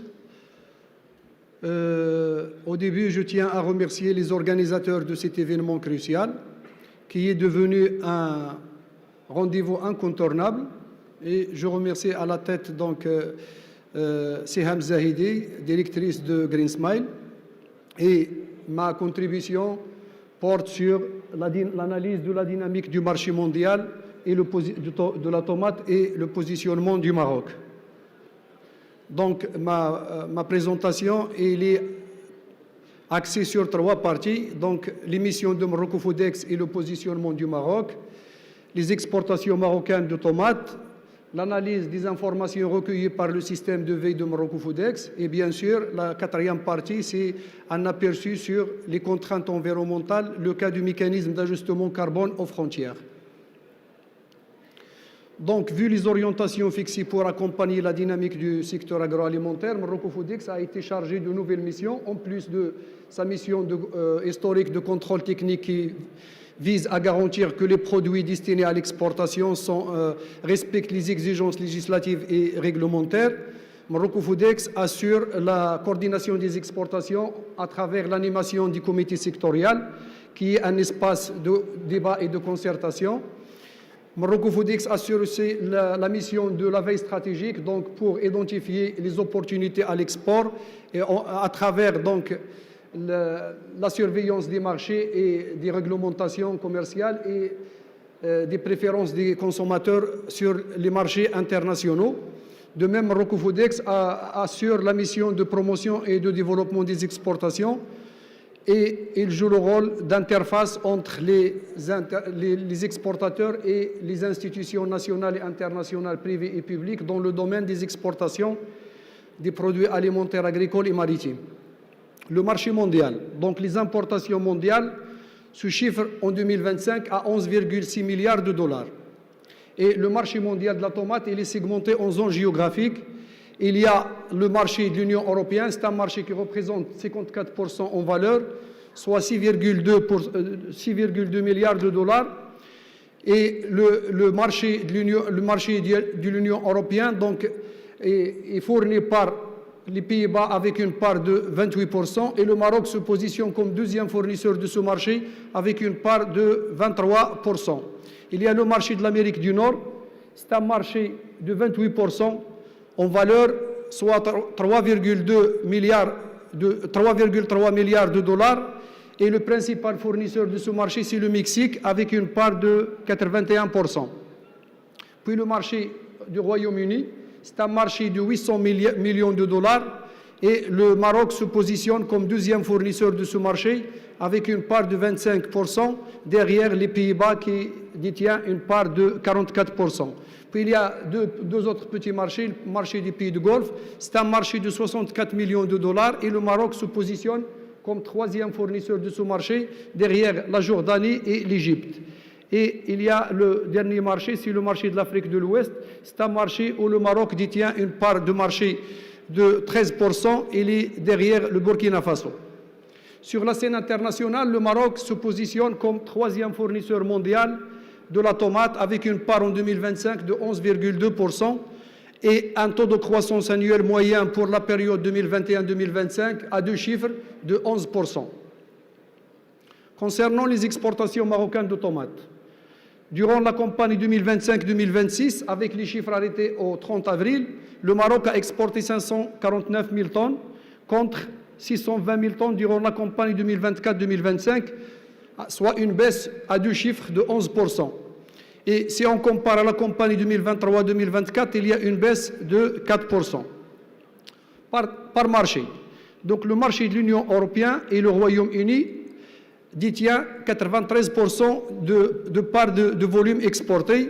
Au début, je tiens à remercier les organisateurs de cet événement crucial qui est devenu un rendez-vous incontournable. Et je remercie à la tête donc Siham Zahidi, directrice de Green Smile. Et ma contribution porte sur l'analyse de la dynamique du marché mondial et de la tomate et le positionnement du Maroc. Donc, ma présentation est axée sur 3 parties. Donc, l'émission de Morocco Foodex et le positionnement du Maroc, les exportations marocaines de tomates, l'analyse des informations recueillies par le système de veille de Morocco Foodex, et bien sûr, la 4e partie, c'est un aperçu sur les contraintes environnementales, le cas du mécanisme d'ajustement carbone aux frontières. Donc, vu les orientations fixées pour accompagner la dynamique du secteur agroalimentaire, Morocco Foodex a été chargé de nouvelles missions, en plus de sa mission historique de contrôle technique qui vise à garantir que les produits destinés à l'exportation respectent les exigences législatives et réglementaires. Morocco Foodex assure la coordination des exportations à travers l'animation du comité sectoriel, qui est un espace de débat et de concertation. Morocco Foodex assure aussi la mission de la veille stratégique, donc pour identifier les opportunités à l'export et à travers donc la surveillance des marchés et des réglementations commerciales et des préférences des consommateurs sur les marchés internationaux. De même, Morocco Foodex assure la mission de promotion et de développement des exportations et il joue le rôle d'interface entre les exportateurs et les institutions nationales et internationales privées et publiques dans le domaine des exportations des produits alimentaires, agricoles et maritimes. Le marché mondial, donc les importations mondiales, se chiffrent en 2025 à 11,6 milliards de dollars. Et le marché mondial de la tomate, il est segmenté en zones géographiques. Il y a le marché de l'Union européenne, c'est un marché qui représente 54% en valeur, soit 6,2 milliards de dollars. Et le marché de l'Union européenne donc, est fourni par les Pays-Bas avec une part de 28%, et le Maroc se positionne comme deuxième fournisseur de ce marché avec une part de 23%. Il y a le marché de l'Amérique du Nord, c'est un marché de 28%, en valeur, soit 3,3 milliards de dollars. Et le principal fournisseur de ce marché, c'est le Mexique, avec une part de 81%. Puis le marché du Royaume-Uni, c'est un marché de 800 millions de dollars. Et le Maroc se positionne comme deuxième fournisseur de ce marché, avec une part de 25%, derrière les Pays-Bas qui détient une part de 44%. Puis il y a deux autres petits marchés, le marché des pays du Golfe, c'est un marché de 64 millions de dollars et le Maroc se positionne comme troisième fournisseur de ce marché, derrière la Jordanie et l'Égypte. Et il y a le dernier marché, c'est le marché de l'Afrique de l'Ouest, c'est un marché où le Maroc détient une part de marché de 13%, il est derrière le Burkina Faso. Sur la scène internationale, le Maroc se positionne comme troisième fournisseur mondial de la tomate avec une part en 2025 de 11,2% et un taux de croissance annuel moyen pour la période 2021-2025 à deux chiffres de 11%. Concernant les exportations marocaines de tomates, durant la campagne 2025-2026, avec les chiffres arrêtés au 30 avril, le Maroc a exporté 549 000 tonnes contre 620 000 tonnes durant la campagne 2024-2025, soit une baisse à deux chiffres de 11%. Et si on compare à la campagne 2023-2024, il y a une baisse de 4% par marché. Donc le marché de l'Union européenne et le Royaume-Uni détient 93% de part de volume exporté.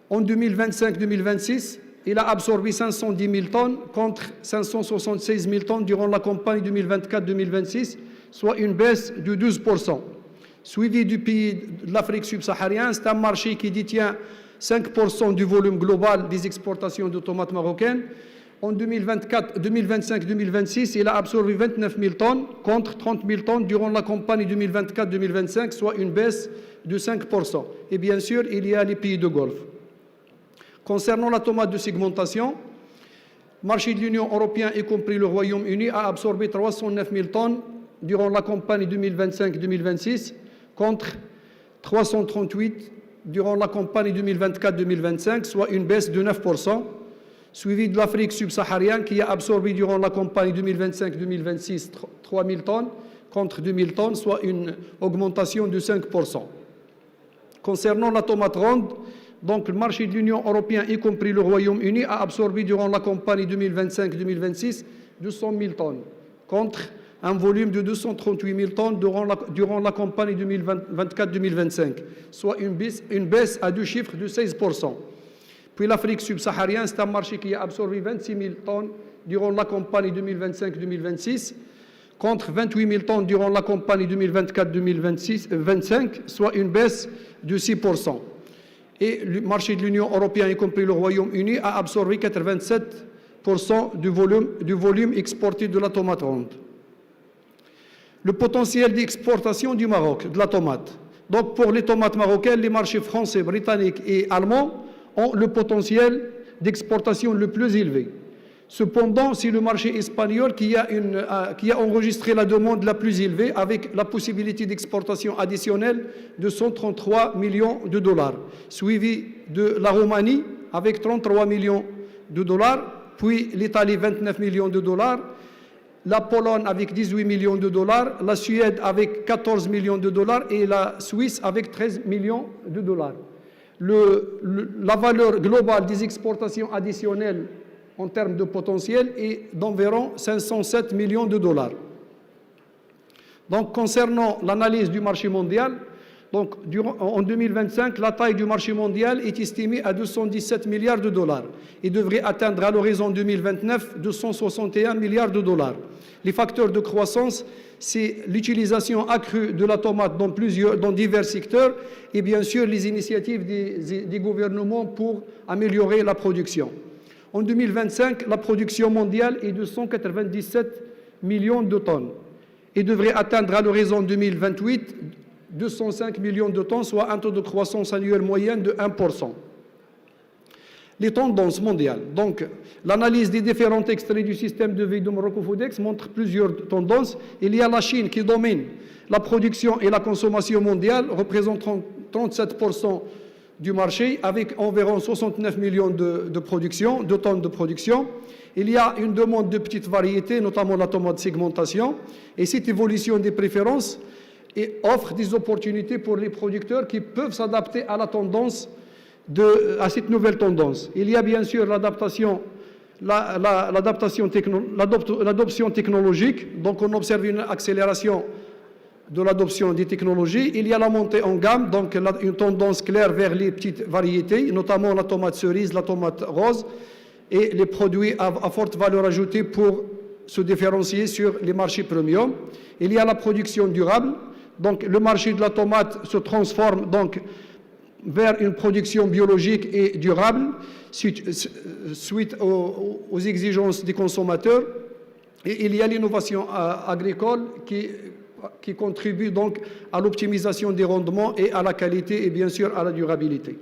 En 2025-2026, il a absorbé 510 000 tonnes contre 576 000 tonnes durant la campagne 2024-2026, soit une baisse de 12%. Suivi du pays de l'Afrique subsaharienne, c'est un marché qui détient 5% du volume global des exportations de tomates marocaines. En 2025-2026, il a absorbé 29 000 tonnes contre 30 000 tonnes durant la campagne 2024-2025, soit une baisse de 5%. Et bien sûr, il y a les pays de Golfe. Concernant la tomate de segmentation, le marché de l'Union européenne, y compris le Royaume-Uni, a absorbé 309 000 tonnes durant la campagne 2025-2026, contre 338 durant la campagne 2024-2025, soit une baisse de 9%, suivi de l'Afrique subsaharienne qui a absorbé durant la campagne 2025-2026 3 000 tonnes contre 2 000 tonnes, soit une augmentation de 5%. Concernant la tomate ronde, donc le marché de l'Union européenne, y compris le Royaume-Uni, a absorbé durant la campagne 2025-2026 200 000 tonnes, contre un volume de 238 000 tonnes durant la campagne 2024-2025, soit une baisse à deux chiffres de 16%. Puis l'Afrique subsaharienne, c'est un marché qui a absorbé 26 000 tonnes durant la campagne 2025-2026, contre 28 000 tonnes durant la campagne 2024-2025, soit une baisse de 6%. Et le marché de l'Union européenne, y compris le Royaume-Uni, a absorbé 87% du volume exporté de la tomate ronde. Le potentiel d'exportation du Maroc, de la tomate. Donc pour les tomates marocaines, les marchés français, britanniques et allemands ont le potentiel d'exportation le plus élevé. Cependant, c'est le marché espagnol qui a enregistré la demande la plus élevée avec la possibilité d'exportation additionnelle de 133 millions de dollars, suivi de la Roumanie avec 33 millions de dollars, puis l'Italie 29 millions de dollars, la Pologne avec 18 millions de dollars, la Suède avec 14 millions de dollars et la Suisse avec 13 millions de dollars. La valeur globale des exportations additionnelles en termes de potentiel est d'environ 507 millions de dollars. Donc, concernant l'analyse du marché mondial, donc, en 2025, la taille du marché mondial est estimée à 217 milliards de dollars et devrait atteindre à l'horizon 2029 261 milliards de dollars. Les facteurs de croissance, c'est l'utilisation accrue de la tomate dans divers secteurs et bien sûr les initiatives des gouvernements pour améliorer la production. En 2025, la production mondiale est de 197 millions de tonnes et devrait atteindre à l'horizon 2028 205 millions de tonnes, soit un taux de croissance annuel moyen de 1%. Les tendances mondiales. Donc, l'analyse des différents extraits du système de veille de Morocco Foodex montre plusieurs tendances. Il y a la Chine qui domine la production et la consommation mondiale, représentant 37% du marché, avec environ 69 millions de tonnes de production. Il y a une demande de petites variétés, notamment la tomate segmentation, et cette évolution des préférences et offre des opportunités pour les producteurs qui peuvent s'adapter à la tendance, à cette nouvelle tendance. Il y a bien sûr l'adoption technologique, donc on observe une accélération de l'adoption des technologies. Il y a la montée en gamme, donc une tendance claire vers les petites variétés, notamment la tomate cerise, la tomate rose, et les produits à forte valeur ajoutée pour se différencier sur les marchés premium. Il y a la production durable. Donc, le marché de la tomate se transforme donc vers une production biologique et durable suite aux exigences des consommateurs. Et il y a l'innovation agricole qui contribue donc à l'optimisation des rendements et à la qualité et bien sûr à la durabilité.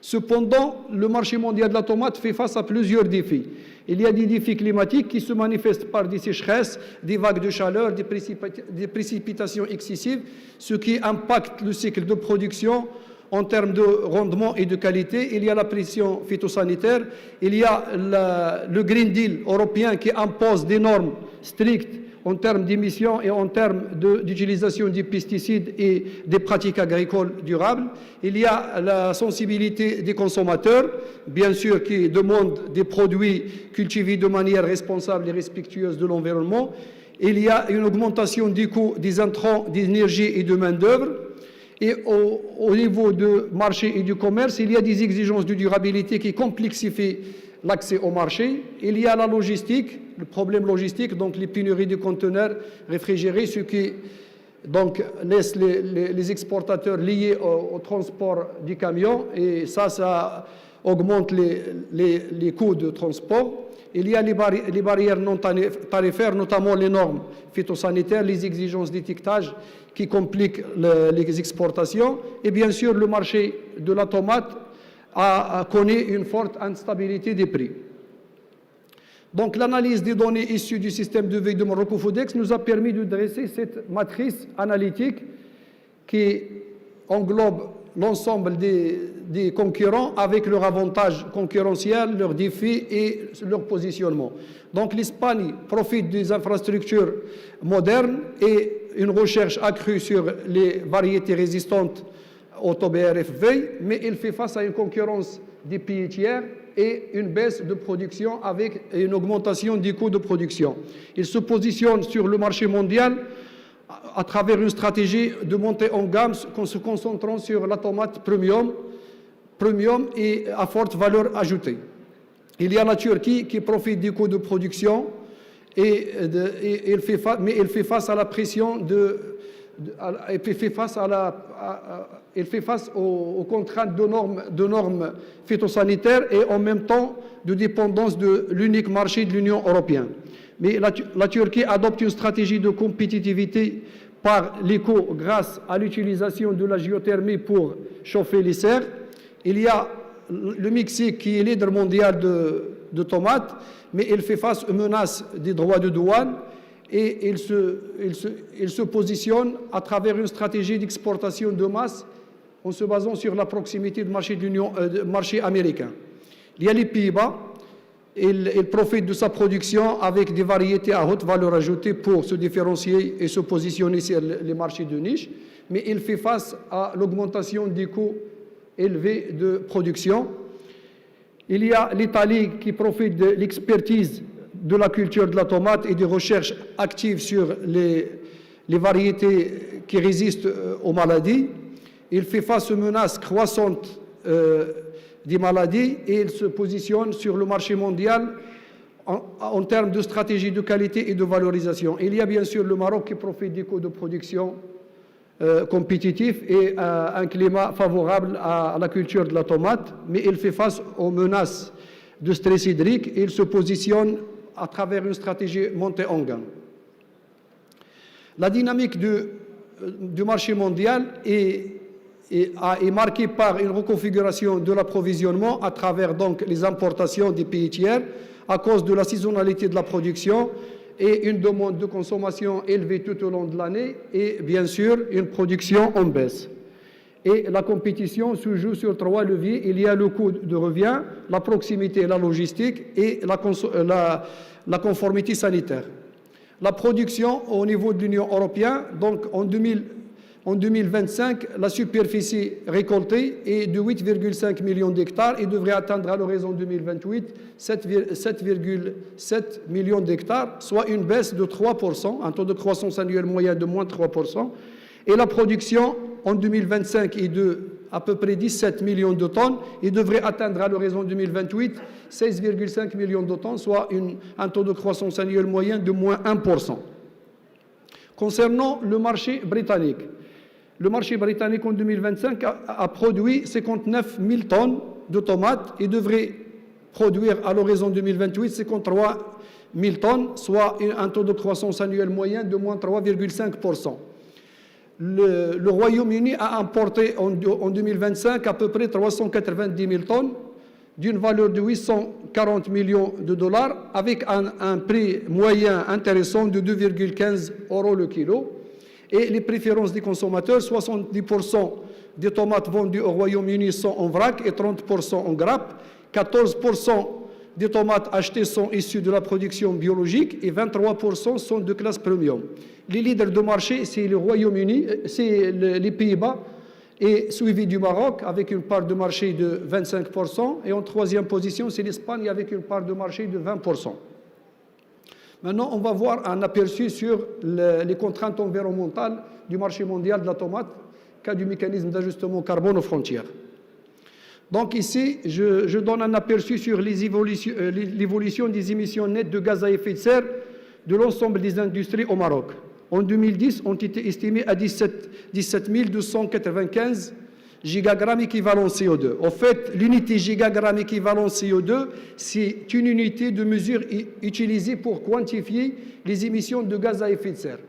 Cependant, le marché mondial de la tomate fait face à plusieurs défis. Il y a des défis climatiques qui se manifestent par des sécheresses, des vagues de chaleur, des précipitations excessives, ce qui impacte le cycle de production en termes de rendement et de qualité. Il y a la pression phytosanitaire, il y a le Green Deal européen qui impose des normes strictes en termes d'émissions et en termes d'utilisation des pesticides et des pratiques agricoles durables. Il y a la sensibilité des consommateurs, bien sûr, qui demandent des produits cultivés de manière responsable et respectueuse de l'environnement. Il y a une augmentation du coût des intrants, d'énergie et de main-d'œuvre. Et au niveau du marché et du commerce, il y a des exigences de durabilité qui complexifient l'accès au marché. Il y a la logistique, le problème logistique, donc les pénuries de conteneurs réfrigérés, ce qui donc laisse les exportateurs liés au transport du camion, et ça augmente les coûts de transport. Il y a les barrières non tarifaires, notamment les normes phytosanitaires, les exigences d'étiquetage qui compliquent les exportations, et bien sûr le marché de la tomate connaît une forte instabilité des prix. Donc l'analyse des données issues du système de veille de Morocco Foodex nous a permis de dresser cette matrice analytique qui englobe l'ensemble des concurrents avec leurs avantages concurrentiels, leurs défis et leur positionnement. Donc l'Espagne profite des infrastructures modernes et une recherche accrue sur les variétés résistantes au taux BRF veille, mais il fait face à une concurrence des pays tiers et une baisse de production avec une augmentation des coûts de production. Il se positionne sur le marché mondial à travers une stratégie de montée en gamme en se concentrant sur la tomate premium et à forte valeur ajoutée. Il y a la Turquie qui profite des coûts de production mais elle fait face à la pression elle fait face aux contraintes de normes phytosanitaires et en même temps de dépendance de l'unique marché de l'Union européenne. Mais la Turquie adopte une stratégie de compétitivité par l'éco grâce à l'utilisation de la géothermie pour chauffer les serres. Il y a le Mexique qui est leader mondial de tomates, mais il fait face aux menaces des droits de douane et il se positionne à travers une stratégie d'exportation de masse en se basant sur la proximité du marché américain. Il y a les Pays-Bas, il profite de sa production avec des variétés à haute valeur ajoutée pour se différencier et se positionner sur les marchés de niche, mais il fait face à l'augmentation des coûts élevés de production. Il y a l'Italie qui profite de l'expertise de la culture de la tomate et des recherches actives sur les les variétés qui résistent aux maladies. Il fait face aux menaces croissantes des maladies et il se positionne sur le marché mondial en termes de stratégie de qualité et de valorisation. Il y a bien sûr le Maroc qui profite des coûts de production compétitifs et un climat favorable à la culture de la tomate, mais il fait face aux menaces de stress hydrique et il se positionne à travers une stratégie montée en gamme. La dynamique du marché mondial est marquée par une reconfiguration de l'approvisionnement à travers donc les importations des pays tiers à cause de la saisonnalité de la production et une demande de consommation élevée tout au long de l'année et bien sûr une production en baisse. Et la compétition se joue sur 3 leviers. Il y a le coût de revient, la proximité et la logistique et la conformité sanitaire. La production au niveau de l'Union européenne, donc en 2025, la superficie récoltée est de 8,5 millions d'hectares et devrait atteindre à l'horizon 2028 7,7 millions d'hectares, soit une baisse de 3%, un taux de croissance annuel moyen de moins 3%. Et la production en 2025 est de à peu près 17 millions de tonnes et devrait atteindre à l'horizon 2028 16,5 millions de tonnes, soit un taux de croissance annuel moyen de moins 1%. Concernant le marché britannique, en 2025 a produit 59 000 tonnes de tomates et devrait produire à l'horizon 2028 53 000 tonnes, soit un taux de croissance annuel moyen de moins 3,5%. Le Royaume-Uni a importé en 2025 à peu près 390 000 tonnes d'une valeur de 840 millions de dollars avec un prix moyen intéressant de 2,15 € le kilo. Et les préférences des consommateurs, 70% des tomates vendues au Royaume-Uni sont en vrac et 30% en grappe. 14% des tomates achetées sont issues de la production biologique et 23% sont de classe premium. Les leaders de marché, c'est le Royaume-Uni, c'est les Pays-Bas et suivi du Maroc avec une part de marché de 25%. Et en troisième position, c'est l'Espagne avec une part de marché de 20%. Maintenant, on va voir un aperçu sur les contraintes environnementales du marché mondial de la tomate, cas du mécanisme d'ajustement carbone aux frontières. Donc ici, je donne un aperçu sur l'évolution des émissions nettes de gaz à effet de serre de l'ensemble des industries au Maroc. En 2010, ont été estimées à 17 295 gigagrammes équivalent CO2. En fait, l'unité gigagramme équivalent CO2, c'est une unité de mesure utilisée pour quantifier les émissions de gaz à effet de serre.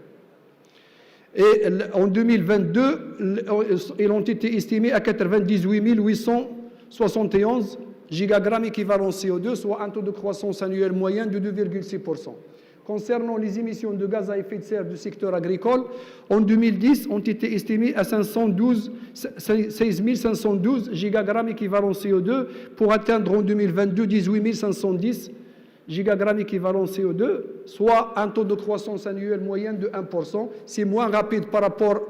Et en 2022, elles ont été estimées à 98 871 gigagrammes équivalent CO2, soit un taux de croissance annuel moyen de 2,6%. Concernant les émissions de gaz à effet de serre du secteur agricole, en 2010, ont été estimées à 16 512 gigagrammes équivalent CO2 pour atteindre en 2022 18 510 gigagrammes équivalent CO2, soit un taux de croissance annuel moyen de 1%. C'est moins rapide par rapport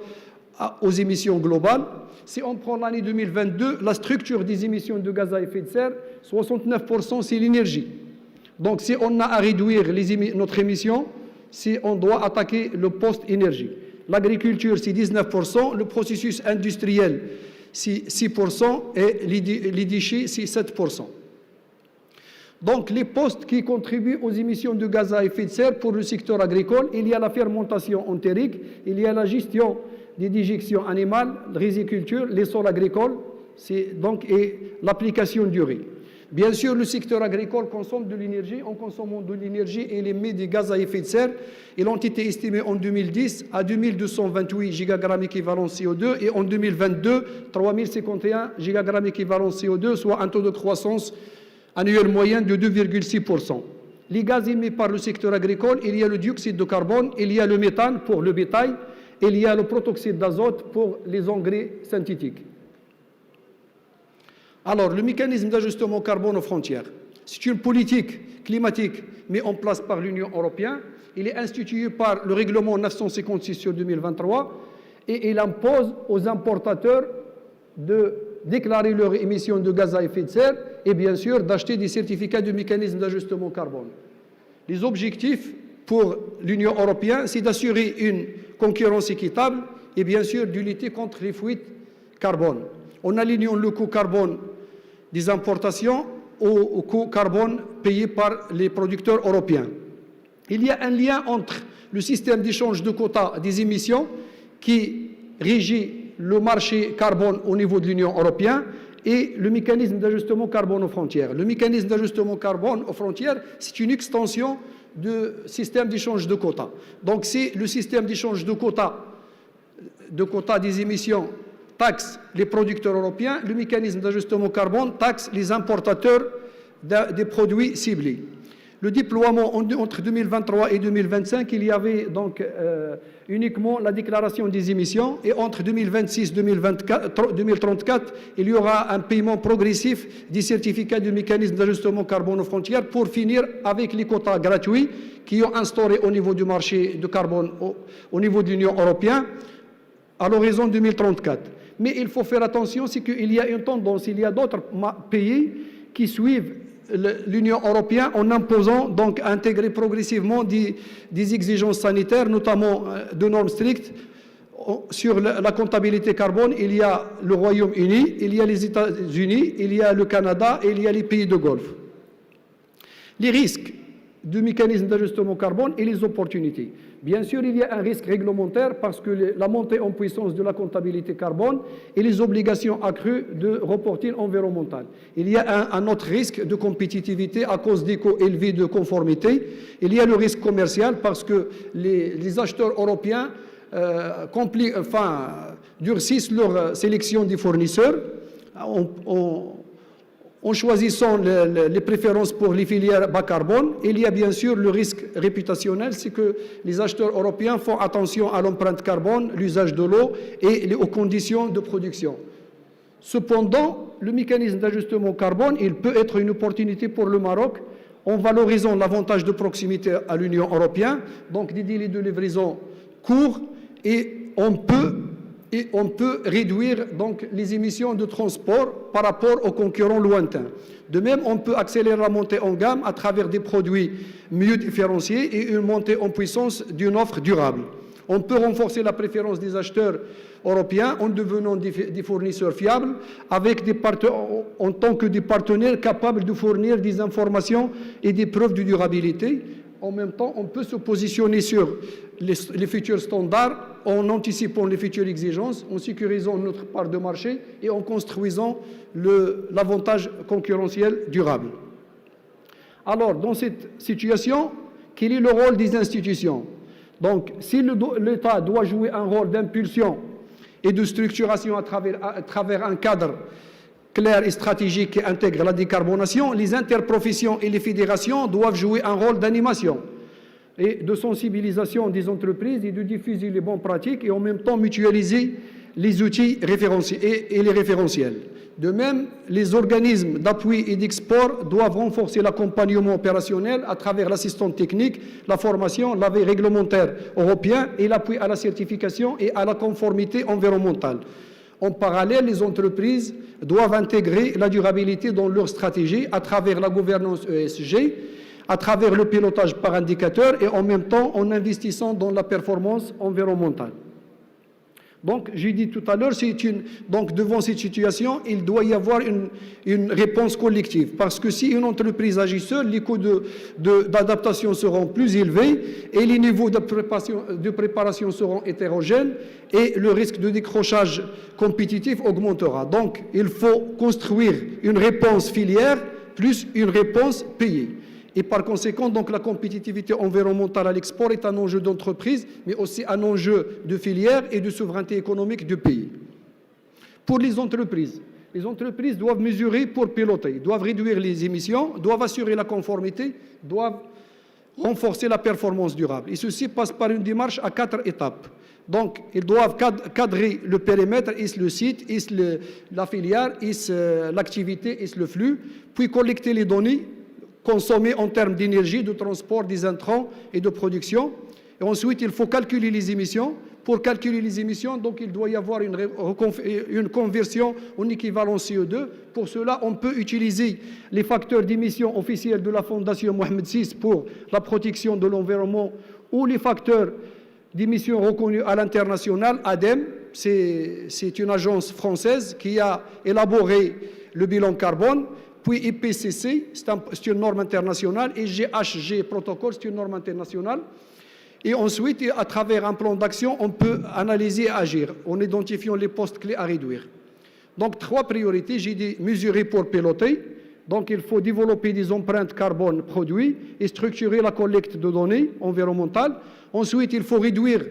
aux émissions globales. Si on prend l'année 2022, la structure des émissions de gaz à effet de serre, 69% c'est l'énergie. Donc, si on a à réduire notre émission, si on doit attaquer le poste énergie. L'agriculture, c'est 19%, le processus industriel, c'est 6%, et les déchets, c'est 7%. Donc, les postes qui contribuent aux émissions de gaz à effet de serre pour le secteur agricole, il y a la fermentation entérique, il y a la gestion des déjections animales, la riziculture, les sols agricoles, et l'application du riz. Bien sûr, le secteur agricole consomme de l'énergie. En consommant de l'énergie, il émet des gaz à effet de serre. Ils ont été estimés en 2010 à 2228 gigagrammes équivalent CO2 et en 2022, 3051 gigagrammes équivalent CO2, soit un taux de croissance annuel moyen de 2,6%. Les gaz émis par le secteur agricole, il y a le dioxyde de carbone, il y a le méthane pour le bétail, il y a le protoxyde d'azote pour les engrais synthétiques. Alors, le mécanisme d'ajustement carbone aux frontières, c'est une politique climatique mise en place par l'Union européenne. Il est institué par le règlement 956 sur 2023 et il impose aux importateurs de déclarer leurs émissions de gaz à effet de serre et bien sûr d'acheter des certificats du mécanisme d'ajustement carbone. Les objectifs pour l'Union européenne, c'est d'assurer une concurrence équitable et bien sûr de lutter contre les fuites carbone. En alignant le coût carbone des importations au coût carbone payé par les producteurs européens. Il y a un lien entre le système d'échange de quotas des émissions qui régit le marché carbone au niveau de l'Union européenne et le mécanisme d'ajustement carbone aux frontières. Le mécanisme d'ajustement carbone aux frontières, c'est une extension du système d'échange de quotas. Donc si le système d'échange de quotas des émissions taxe les producteurs européens, le mécanisme d'ajustement carbone taxe les importateurs des produits ciblés. Le déploiement entre 2023 et 2025, il y avait donc uniquement la déclaration des émissions et entre 2026 et 2034, il y aura un paiement progressif des certificats du mécanisme d'ajustement carbone aux frontières pour finir avec les quotas gratuits qui ont instauré au niveau du marché de carbone au niveau de l'Union européenne à l'horizon 2034. Mais il faut faire attention, c'est qu'il y a une tendance, il y a d'autres pays qui suivent l'Union européenne en imposant donc à intégrer progressivement des exigences sanitaires, notamment de normes strictes sur la comptabilité carbone. Il y a le Royaume-Uni, il y a les États-Unis, il y a le Canada et il y a les pays de Golfe. Les risques du mécanisme d'ajustement carbone et les opportunités. Bien sûr, il y a un risque réglementaire parce que la montée en puissance de la comptabilité carbone et les obligations accrues de reporting environnemental. Il y a un autre risque de compétitivité à cause des coûts élevés de conformité. Il y a le risque commercial parce que les acheteurs européens durcissent leur sélection des fournisseurs en choisissant les préférences pour les filières bas carbone. Il y a bien sûr le risque réputationnel, c'est que les acheteurs européens font attention à l'empreinte carbone, l'usage de l'eau et aux conditions de production. Cependant, le mécanisme d'ajustement carbone, il peut être une opportunité pour le Maroc en valorisant l'avantage de proximité à l'Union européenne, donc des délais de livraison courts, et on peut réduire donc les émissions de transport par rapport aux concurrents lointains. De même, on peut accélérer la montée en gamme à travers des produits mieux différenciés et une montée en puissance d'une offre durable. On peut renforcer la préférence des acheteurs européens en devenant des fournisseurs fiables en tant que des partenaires capables de fournir des informations et des preuves de durabilité. En même temps, on peut se positionner sur les futurs standards en anticipant les futures exigences, en sécurisant notre part de marché et en construisant l'avantage concurrentiel durable. Alors, dans cette situation, quel est le rôle des institutions? Donc, si l'État doit jouer un rôle d'impulsion et de structuration à travers un cadre clair et stratégique qui intègre la décarbonation, les interprofessions et les fédérations doivent jouer un rôle d'animation et de sensibilisation des entreprises et de diffuser les bonnes pratiques et en même temps mutualiser les outils et les référentiels. De même, les organismes d'appui et d'export doivent renforcer l'accompagnement opérationnel à travers l'assistance technique, la formation, la veille réglementaire européenne et l'appui à la certification et à la conformité environnementale. En parallèle, les entreprises doivent intégrer la durabilité dans leur stratégie à travers la gouvernance ESG, à travers le pilotage par indicateur et en même temps en investissant dans la performance environnementale. Donc, j'ai dit tout à l'heure, devant cette situation, il doit y avoir une réponse collective. Parce que si une entreprise agit seule, les coûts d'adaptation seront plus élevés et les niveaux de préparation seront hétérogènes et le risque de décrochage compétitif augmentera. Donc, il faut construire une réponse filière plus une réponse payée. Et par conséquent, donc, la compétitivité environnementale à l'export est un enjeu d'entreprise, mais aussi un enjeu de filière et de souveraineté économique du pays. Pour les entreprises doivent mesurer pour piloter, doivent réduire les émissions, doivent assurer la conformité, doivent renforcer la performance durable. Et ceci passe par une démarche à 4 étapes. Donc, ils doivent cadrer le périmètre, le site, la filière, l'activité, le flux, puis collecter les données consommés en termes d'énergie, de transport, des intrants et de production. Et ensuite, il faut calculer les émissions. Pour calculer les émissions, donc, il doit y avoir une conversion en équivalent CO2. Pour cela, on peut utiliser les facteurs d'émission officiels de la Fondation Mohamed VI pour la protection de l'environnement ou les facteurs des missions reconnues à l'international. ADEME, c'est une agence française qui a élaboré le bilan carbone. Puis IPCC, c'est une norme internationale, et GHG protocole, c'est une norme internationale. Et ensuite, à travers un plan d'action, on peut analyser et agir en identifiant les postes clés à réduire. Donc, 3 priorités, j'ai dit mesurer pour piloter. Donc, il faut développer des empreintes carbone produits et structurer la collecte de données environnementales. Ensuite, il faut réduire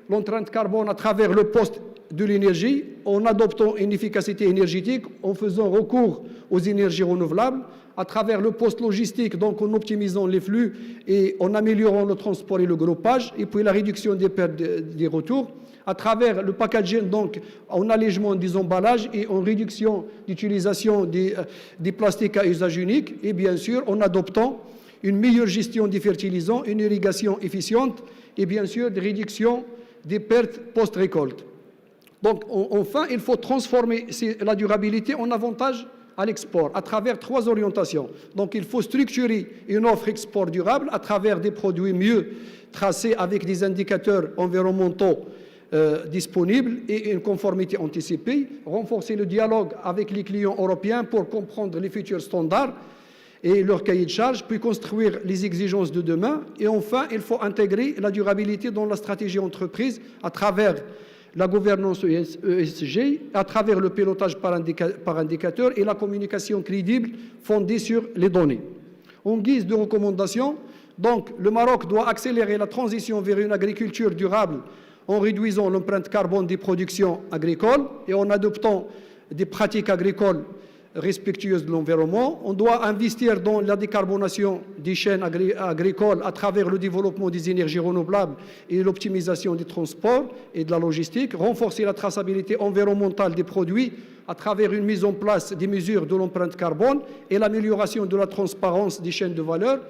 l'empreinte carbone à travers le poste de l'énergie en adoptant une efficacité énergétique, en faisant recours aux énergies renouvelables, à travers le poste logistique, donc en optimisant les flux et en améliorant le transport et le groupage, et puis la réduction des pertes des retours, à travers le packaging, donc en allègement des emballages et en réduction d'utilisation des plastiques à usage unique, et bien sûr en adoptant une meilleure gestion des fertilisants, une irrigation efficiente et bien sûr des réductions des pertes post-récolte. Donc, enfin, il faut transformer la durabilité en avantage à l'export à travers 3 orientations. Donc, il faut structurer une offre export durable à travers des produits mieux tracés avec des indicateurs environnementaux disponibles et une conformité anticipée, renforcer le dialogue avec les clients européens pour comprendre les futurs standards et leur cahier de charges, puis construire les exigences de demain. Et enfin, il faut intégrer la durabilité dans la stratégie entreprise à travers la gouvernance ESG, à travers le pilotage par indicateur et la communication crédible fondée sur les données. En guise de recommandation, donc, le Maroc doit accélérer la transition vers une agriculture durable en réduisant l'empreinte carbone des productions agricoles et en adoptant des pratiques agricoles respectueuses de l'environnement. On doit investir dans la décarbonation des chaînes agricoles à travers le développement des énergies renouvelables et l'optimisation des transports et de la logistique, renforcer la traçabilité environnementale des produits à travers une mise en place des mesures de l'empreinte carbone et l'amélioration de la transparence des chaînes de valeur.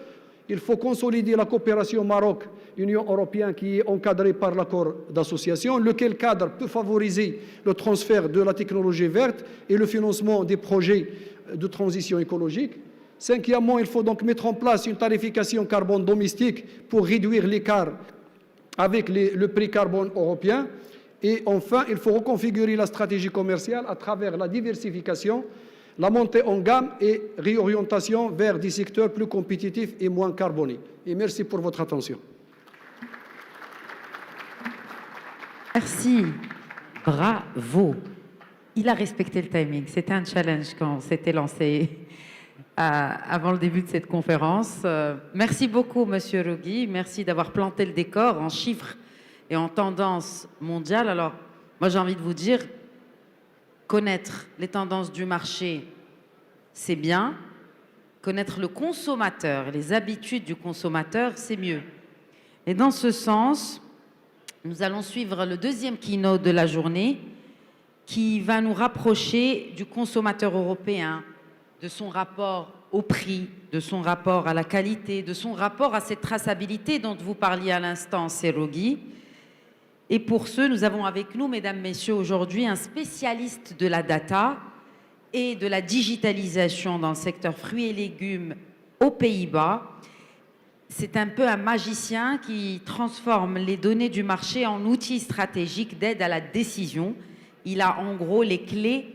Il faut consolider la coopération Maroc-Union européenne qui est encadrée par l'accord d'association, lequel cadre peut favoriser le transfert de la technologie verte et le financement des projets de transition écologique. 5e, il faut donc mettre en place une tarification carbone domestique pour réduire l'écart avec le prix carbone européen. Et enfin, il faut reconfigurer la stratégie commerciale à travers la diversification, la montée en gamme et réorientation vers des secteurs plus compétitifs et moins carbonés. Et merci pour votre attention. Merci. Bravo. Il a respecté le timing. C'était un challenge quand s'était lancé avant le début de cette conférence. Merci beaucoup, Monsieur Rogui. Merci d'avoir planté le décor en chiffres et en tendance mondiale. Alors, moi, j'ai envie de vous dire, connaître les tendances du marché, c'est bien. Connaître le consommateur et les habitudes du consommateur, c'est mieux. Et dans ce sens, nous allons suivre le 2e keynote de la journée qui va nous rapprocher du consommateur européen, de son rapport au prix, de son rapport à la qualité, de son rapport à cette traçabilité dont vous parliez à l'instant, Serogui. Et pour ce, nous avons avec nous, mesdames, messieurs, aujourd'hui un spécialiste de la data et de la digitalisation dans le secteur fruits et légumes aux Pays-Bas. C'est un peu un magicien qui transforme les données du marché en outils stratégiques d'aide à la décision. Il a en gros les clés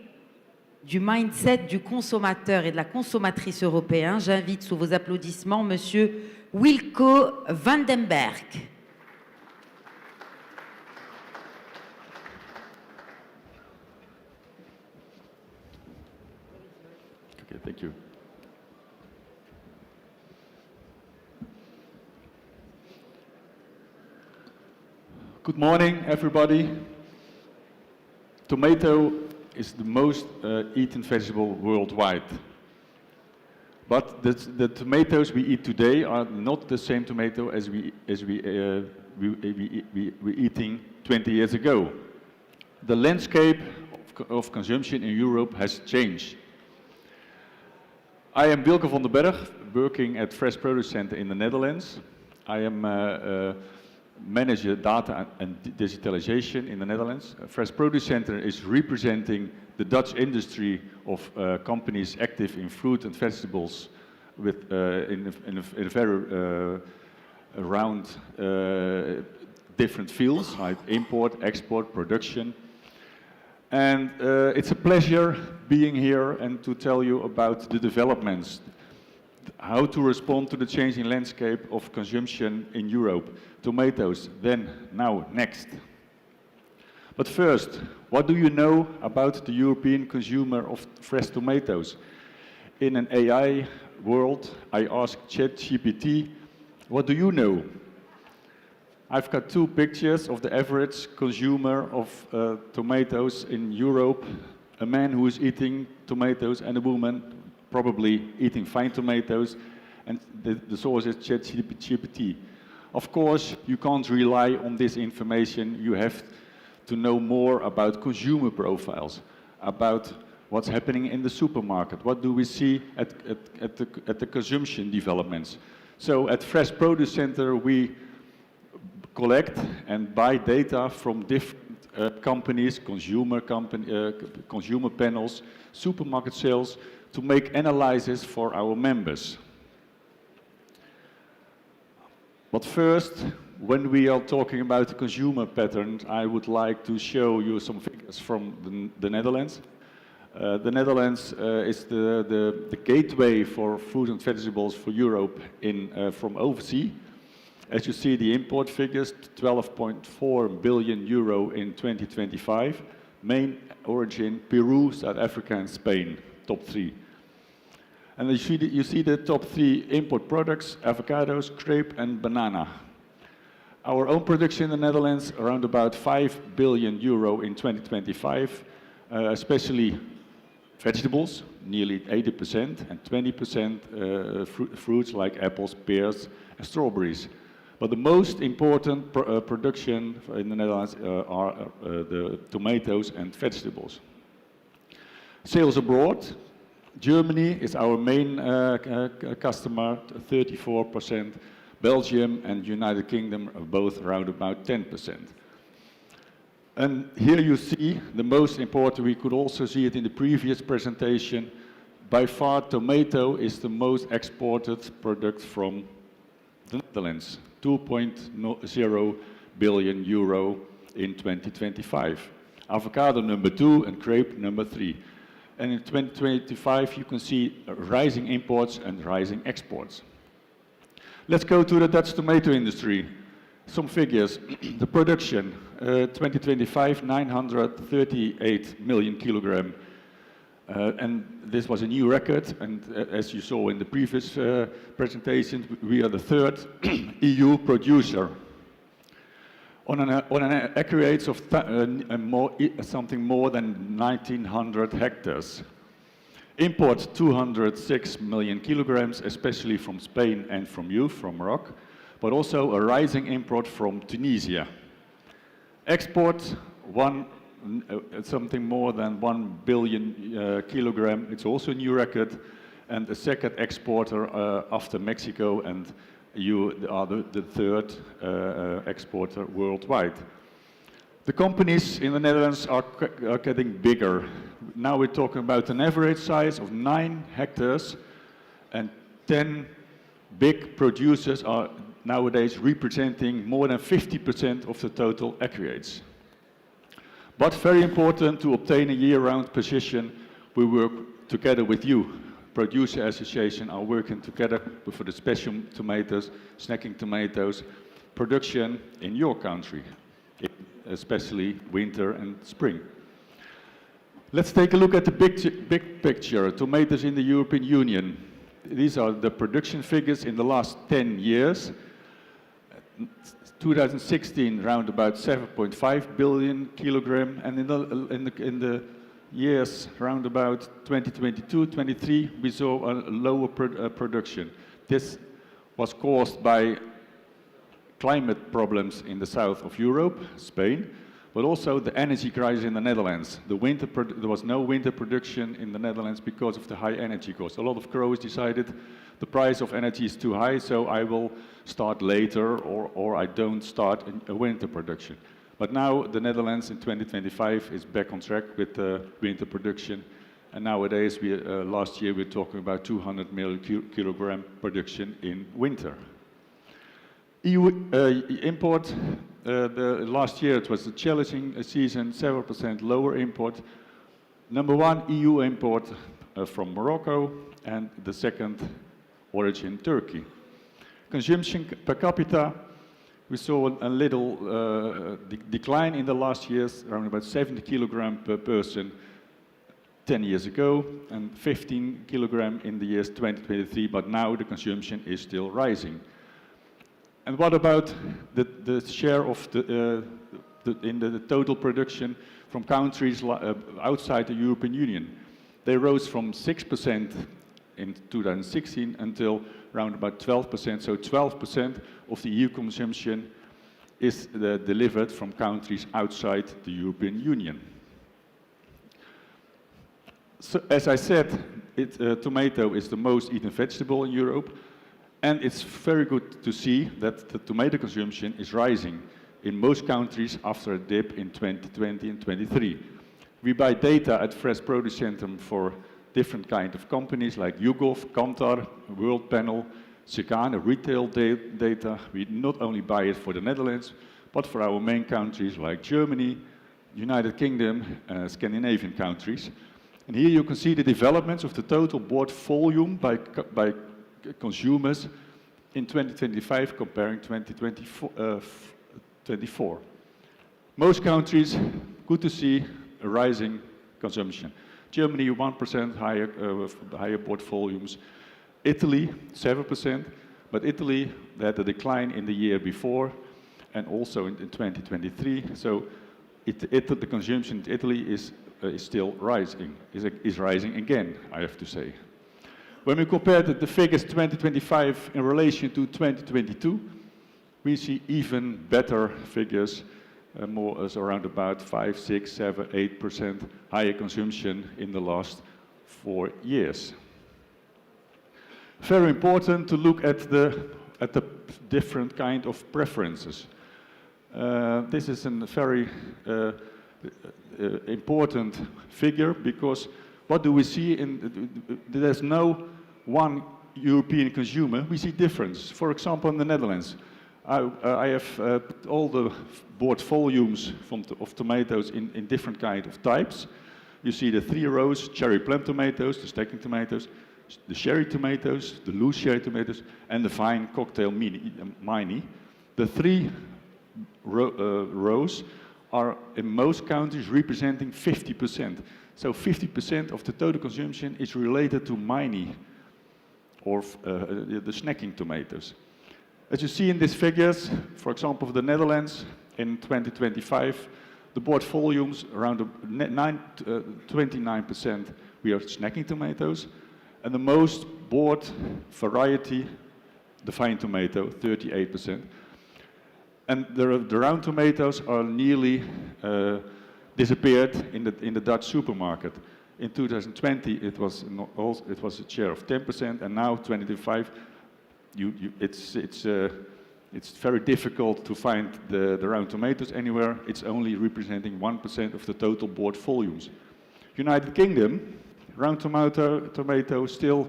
du mindset du consommateur et de la consommatrice européen. J'invite sous vos applaudissements Monsieur Wilco Vandenberg. Okay, thank you. Good morning, everybody. Tomato is the most eaten vegetable worldwide. But the tomatoes we eat today are not the same tomato as we were eating 20 years ago. The landscape of consumption in Europe has changed. I am Wilke van den Berg, working at Fresh Produce Center in the Netherlands. I am manager data and digitalization in the Netherlands. Fresh Produce Center is representing the Dutch industry of companies active in fruit and vegetables with in a very round different fields like import, export, production. And it's a pleasure being here and to tell you about the developments, how to respond to the changing landscape of consumption in Europe. Tomatoes, then, now, next. But first, what do you know about the European consumer of fresh tomatoes? In an AI world, I asked ChatGPT, what do you know? I've got two pictures of the average consumer of tomatoes in Europe, a man who is eating tomatoes and a woman probably eating fine tomatoes, and the source is ChatGPT. Of course, you can't rely on this information. You have to know more about consumer profiles, about what's happening in the supermarket, what do we see at the consumption developments. So at Fresh Produce Center, we collect and buy data from different companies, consumer panels, supermarket sales, to make analysis for our members. But first, when we are talking about the consumer patterns, I would like to show you some figures from the Netherlands. The Netherlands is the gateway for fruit and vegetables for Europe from overseas. As you see, the import figures, 12.4 billion euro in 2025. Main origin, Peru, South Africa, and Spain, top three. And you see the top three import products, avocados, grape, and banana. Our own production in the Netherlands, around about 5 billion euro in 2025, especially vegetables, nearly 80%, and 20% fruits like apples, pears, and strawberries. But the most important production in the Netherlands are the tomatoes and vegetables. Sales abroad, Germany is our main customer, 34%. Belgium and United Kingdom are both around about 10%. And here you see the most important, we could also see it in the previous presentation, by far tomato is the most exported product from the Netherlands, 2.0 billion euro in 2025. Avocado number 2 and grape number 3. And in 2025 you can see rising imports and rising exports. Let's go to the Dutch tomato industry. Some figures. The production, 2025, 938 million kilogram. And this was a new record, and as you saw in the previous presentation, we are the third EU producer. On an acreage of something more than 1,900 hectares. Import 206 million kilograms, especially from Spain and from Morocco, but also a rising import from Tunisia. Export something more than 1 billion kilogram. It's also a new record, and the second exporter after Mexico, and you are the third exporter worldwide. The companies in the Netherlands are getting bigger. Now we're talking about an average size of 9 hectares, and 10 big producers are nowadays representing more than 50% of the total acreage. But very important, to obtain a year-round position, we work together with you. Producer Association are working together for the special tomatoes, snacking tomatoes, production in your country, especially winter and spring. Let's take a look at the big picture, tomatoes in the European Union. These are the production figures in the last 10 years. 2016, around about 7.5 billion kilogram, and in the years around about 2022-23, we saw a lower production. This was caused by climate problems in the south of Europe, Spain, but also the energy crisis in the Netherlands. There was no winter production in the Netherlands because of the high energy costs. A lot of growers decided the price of energy is too high, so I will start later, or I don't start a winter production. But now the Netherlands in 2025 is back on track with winter production, and nowadays, last year we were talking about 200 million kilogram production in winter. EU import The last year it was a challenging season, 7% lower import. Number one, EU import from Morocco, and the second, origin Turkey. Consumption per capita, we saw a little decline in the last years, around about 70 kilogram per person 10 years ago, and 15 kilogram in the years 2023, but now the consumption is still rising. And what about the share of in the total production from countries outside the European Union? They rose from 6% in 2016 until around about 12%. So 12% of the EU consumption is delivered from countries outside the European Union. So, as I said, tomato is the most eaten vegetable in Europe, and it's very good to see that the tomato consumption is rising in most countries after a dip in 2020 and 23. We buy data at Fresh Produce Centrum for different kind of companies like YouGov, Kantar, World Panel, Secana, retail data. We not only buy it for the Netherlands, but for our main countries like Germany, United Kingdom, Scandinavian countries. And here you can see the developments of the total bought volume by consumers in 2025 comparing 2024. Most countries, good to see a rising consumption. Germany 1% higher bought volumes. Italy 7%, but Italy had a decline in the year before and also in 2023. So the consumption in Italy is still rising, is rising again, I have to say. When we compare the figures 2025 in relation to 2022, we see even better figures, more as around about 5, 6, 7, 8% higher consumption in the last 4 years. Very important to look at the different kind of preferences. This is a very important figure, because what do we see? There's no one European consumer. We see difference. For example, in the Netherlands, I have all the bought volumes of tomatoes in different kind of types. You see the 3 rows: cherry plum tomatoes, the stacking tomatoes, the cherry tomatoes, the loose cherry tomatoes, and the fine cocktail mini. The 3 rows are in most countries representing 50%. So 50% of the total consumption is related to mini, or the snacking tomatoes. As you see in these figures, for example, for the Netherlands in 2025, the bought volumes around 29% we are snacking tomatoes, and the most bought variety, the fine tomato, 38%. And the round tomatoes are nearly disappeared in the Dutch supermarket. In 2020, it was a share of 10%, and now 2025, it's very difficult to find the round tomatoes anywhere. It's only representing 1% of the total bought volumes. United Kingdom, round tomato still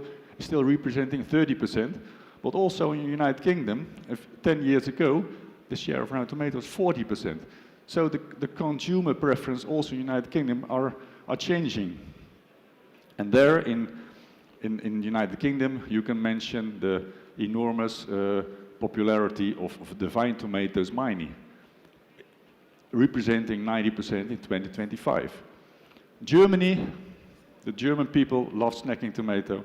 representing 30%, but also in the United Kingdom, 10 years ago, the share of round tomatoes 40%. So the consumer preference also in the United Kingdom are changing. And there in the United Kingdom, you can mention the enormous popularity of the vine tomatoes mini, representing 90% in 2025. Germany, the German people love snacking tomato,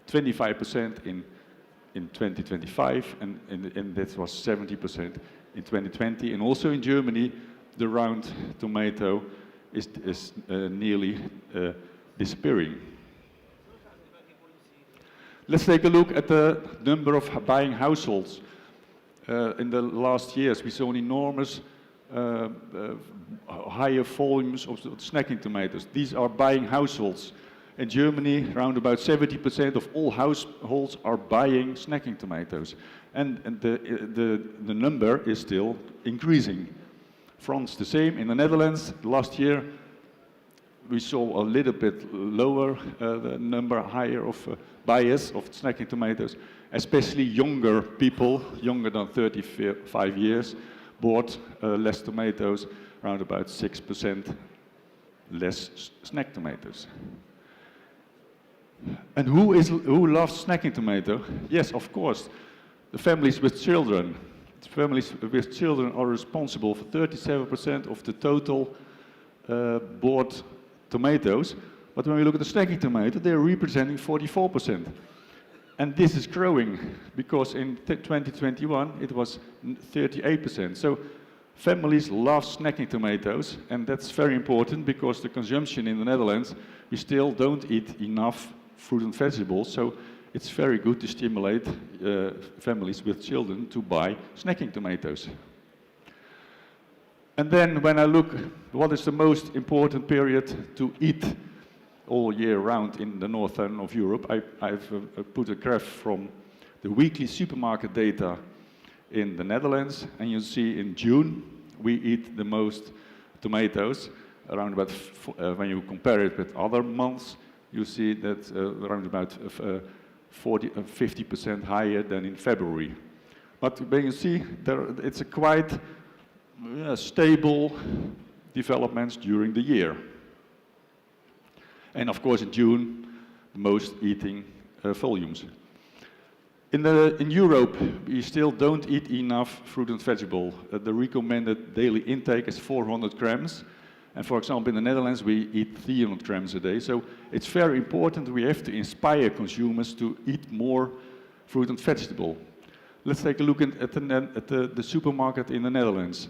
25% in 2025, and that was 70% in 2020. And also in Germany, the round tomato is nearly disappearing. Let's take a look at the number of buying households. In the last years, we saw an enormous higher volumes of snacking tomatoes. These are buying households. In Germany, around about 70% of all households are buying snacking tomatoes. And the number is still increasing. France, the same. In the Netherlands, last year, we saw a little bit lower the number higher of buyers of snacking tomatoes, especially younger people, younger than 35 years. bought less tomatoes, around about 6% less snack tomatoes. And who loves snacking tomato? Yes, of course, the families with children. Families with children are responsible for 37% of the total bought tomatoes. But when we look at the snacking tomato, they're representing 44%. And this is growing, because in 2021 it was 38%. So families love snacking tomatoes, and that's very important because the consumption in the Netherlands, we still don't eat enough fruit and vegetables. So it's very good to stimulate families with children to buy snacking tomatoes. And then when I look, what is the most important period to eat all year round in the northern of Europe, I've put a graph from the weekly supermarket data in the Netherlands, and you see in June we eat the most tomatoes, around about, when you compare it with other months, you see that around about 50% higher than in February. But when you see, it's a quite stable developments during the year. And of course in June, the most eating volumes. In Europe, we still don't eat enough fruit and vegetable. The recommended daily intake is 400 grams. And for example, in the Netherlands, we eat 300 grams a day. So it's very important, we have to inspire consumers to eat more fruit and vegetable. Let's take a look at the supermarket in the Netherlands.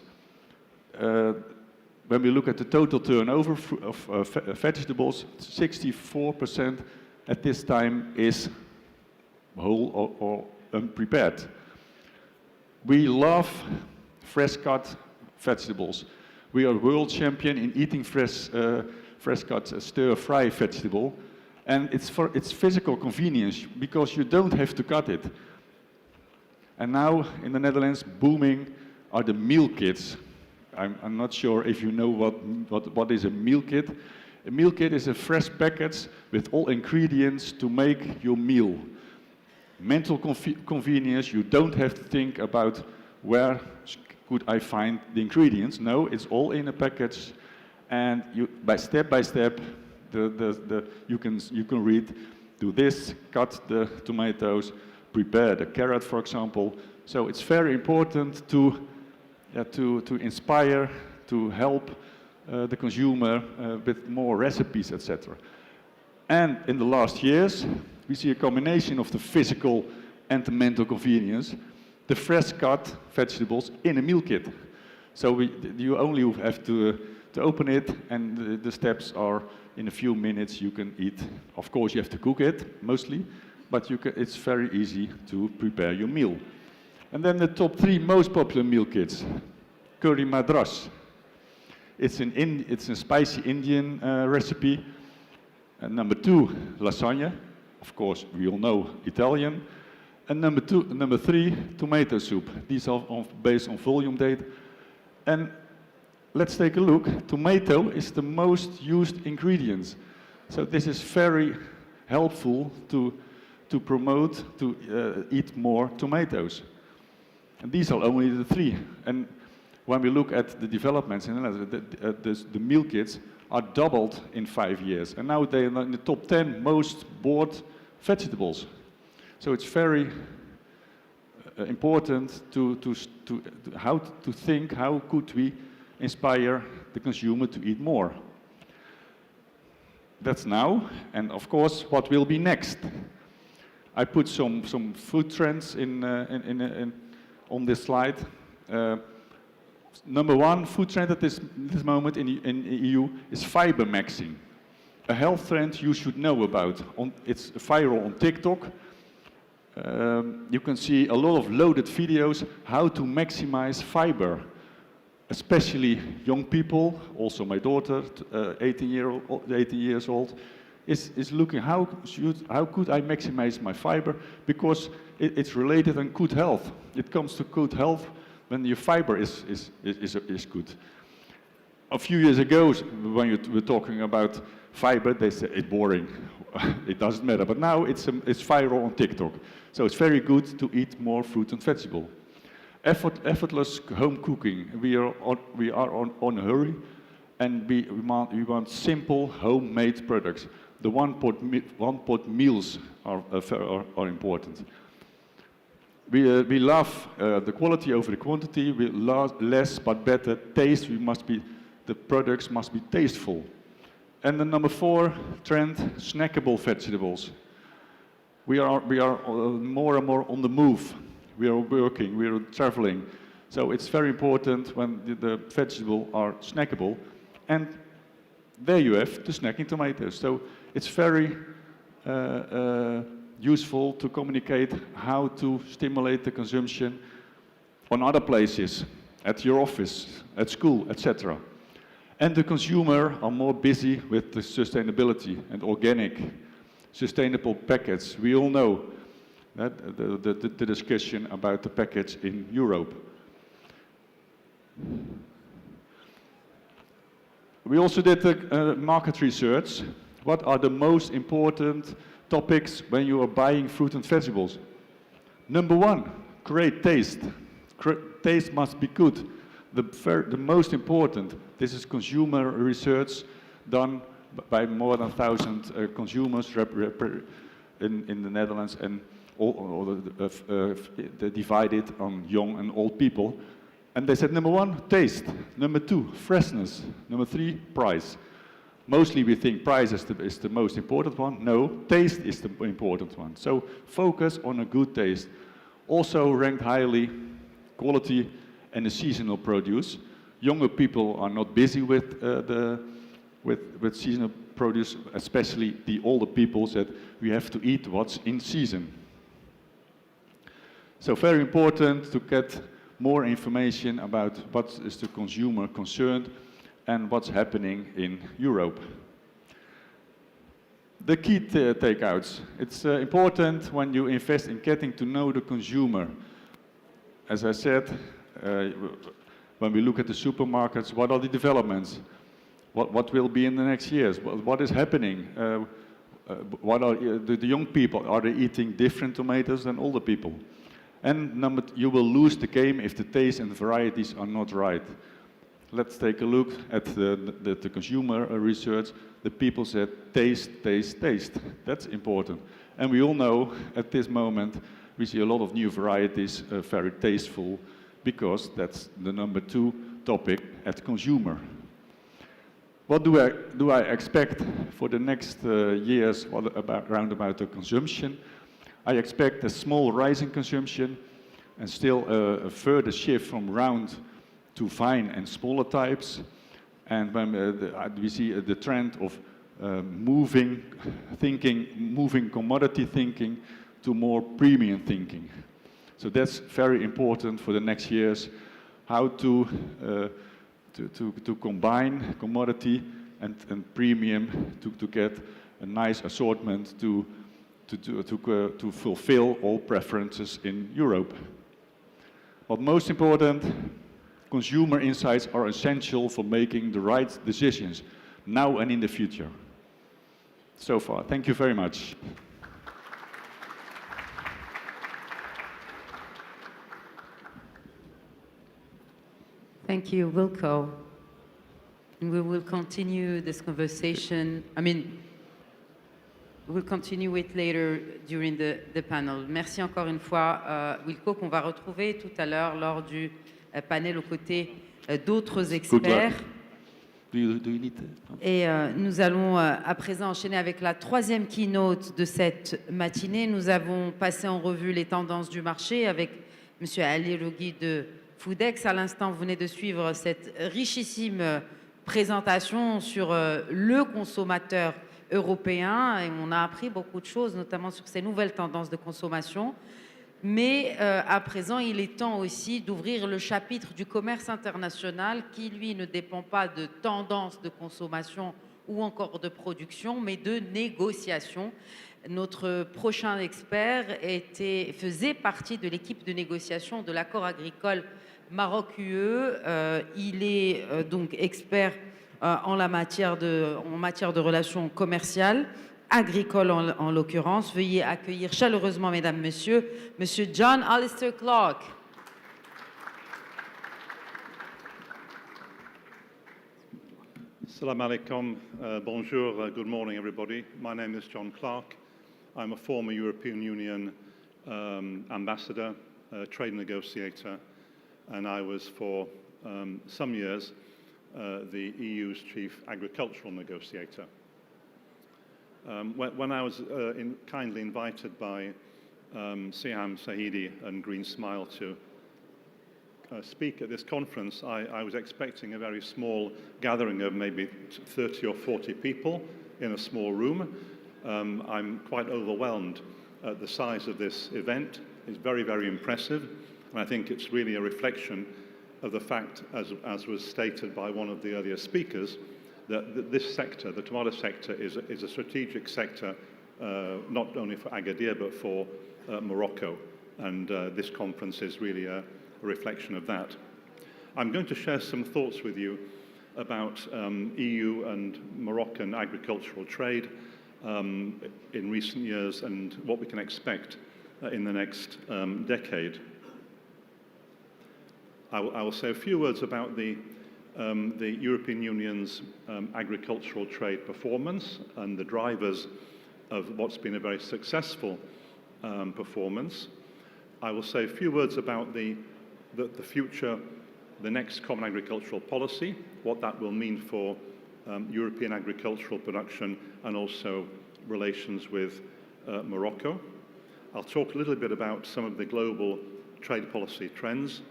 When we look at the total turnover of vegetables, 64% at this time is whole or unprepared. We love fresh-cut vegetables. We are world champion in eating fresh-cut stir-fry vegetable, and it's physical convenience because you don't have to cut it. And now in the Netherlands, booming are the meal kits. I'm not sure if you know what is a meal kit. A meal kit is a fresh package with all ingredients to make your meal. Mental convenience, you don't have to think about where could I find the ingredients. No, it's all in a package, and you, step by step, you can read, do this, cut the tomatoes, prepare the carrot, for example. So it's very important to inspire, to help the consumer with more recipes, etc. And in the last years, we see a combination of the physical and the mental convenience, the fresh cut vegetables in a meal kit. So you only have to open it, and the steps are in a few minutes you can eat. Of course, you have to cook it, mostly, but it's very easy to prepare your meal. And then the top 3 most popular meal kits. Curry madras. It's a spicy Indian recipe. And number 2, lasagna. Of course, we all know Italian. And number 3, tomato soup. These are based on volume data. And let's take a look. Tomato is the most used ingredient. So this is very helpful to promote, to eat more tomatoes. And these are only the 3. And when we look at the developments in the meal kits are doubled in 5 years. And now they are in the top 10 most bought vegetables. So it's very important to think how could we inspire the consumer to eat more. That's now, and of course, what will be next? I put some food trends on this slide. Number 1 food trend at this moment in the EU is fiber maxing. A health trend you should know about. It's viral on TikTok. You can see a lot of loaded videos how to maximize fiber. Especially young people, also my daughter, 18 years old, is looking how could I maximize my fiber, because it's related on good health. It comes to good health when your fiber is good. A few years ago, when you were talking about fiber, they said it's boring. It doesn't matter. But now it's viral on TikTok. So it's very good to eat more fruit and vegetable. effortless home cooking. We are on a hurry, and we want simple homemade products. The one-pot meals are important. We love the quality over the quantity. We love less but better taste. The products must be tasteful. And the number 4 trend: snackable vegetables. We are more and more on the move. We are working, we are traveling. So it's very important when the vegetables are snackable. And there you have the snacking tomatoes. So it's very useful to communicate how to stimulate the consumption on other places, at your office, at school, etc. And the consumer are more busy with the sustainability and organic, sustainable packets. We all know that the discussion about the package in Europe. We also did market research. What are the most important topics when you are buying fruit and vegetables? Number 1, great taste. Taste must be good. The most important, this is consumer research done by more than 1,000 consumers in the Netherlands, and they divided on young and old people. And they said, number 1, taste. Number 2, freshness. Number 3, price. Mostly we think price is the most important one. No, taste is the important one. So focus on a good taste. Also ranked highly, quality and the seasonal produce. Younger people are not busy with seasonal produce, especially the older people said we have to eat what's in season. So very important to get more information about what is the consumer concerned and what's happening in Europe. The key takeouts. It's important when you invest in getting to know the consumer. As I said, when we look at the supermarkets, what are the developments? What will be in the next years? What is happening? What are the young people? Are they eating different tomatoes than older people? And you will lose the game if the taste and the varieties are not right. Let's take a look at the consumer research. The people said taste, taste, taste. That's important. And we all know at this moment we see a lot of new varieties, very tasteful, because that's the number 2 topic at consumer. What do I expect for the next years around about the consumption? I expect a small rise in consumption and still a further shift from round to fine and smaller types. And when we see the trend of moving commodity thinking to more premium thinking. So that's very important for the next years, how to combine commodity and premium to get a nice assortment to fulfill all preferences in Europe. But most important, consumer insights are essential for making the right decisions now and in the future. So far, thank you very much. Thank you, Wilco. And we will continue this conversation. We'll continue it later during the panel. Merci encore une fois, Wilco, qu'on va retrouver tout à l'heure lors du panel aux côtés d'autres experts. Et nous allons à présent enchaîner avec la 3e keynote de cette matinée. Nous avons passé en revue les tendances du marché avec M. Ali Logui de Foodex. À l'instant, vous venez de suivre cette richissime présentation sur le consommateur européen et on a appris beaucoup de choses, notamment sur ces nouvelles tendances de consommation. Mais à présent, il est temps aussi d'ouvrir le chapitre du commerce international qui, lui, ne dépend pas de tendances de consommation ou encore de production, mais de négociation. Notre prochain expert faisait partie de l'équipe de négociation de l'accord agricole Maroc-UE. Il est donc expert en matière de relations commerciales, agricoles en l'occurrence. Veuillez accueillir chaleureusement, mesdames, messieurs, Monsieur John Alistair Clark. Assalamu alaikum. Bonjour. Good morning, everybody. My name is John Clark. I'm a former European Union ambassador, trade negotiator, and I was for some years the EU's chief agricultural negotiator. When I was kindly invited by Siham Sahidi and Green Smile to speak at this conference, I was expecting a very small gathering of maybe 30 or 40 people in a small room. I'm quite overwhelmed at the size of this event. It's very, very impressive, and I think it's really a reflection of the fact, as was stated by one of the earlier speakers, that this sector, the tomato sector, is a strategic sector, not only for Agadir but for Morocco, and this conference is really a reflection of that. I'm going to share some thoughts with you about EU and Moroccan agricultural trade in recent years and what we can expect in the next decade. I will say a few words about the European Union's agricultural trade performance and the drivers of what's been a very successful performance. I will say a few words about the future, the next common agricultural policy, what that will mean for European agricultural production and also relations with Morocco. I'll talk a little bit about some of the global trade policy trends,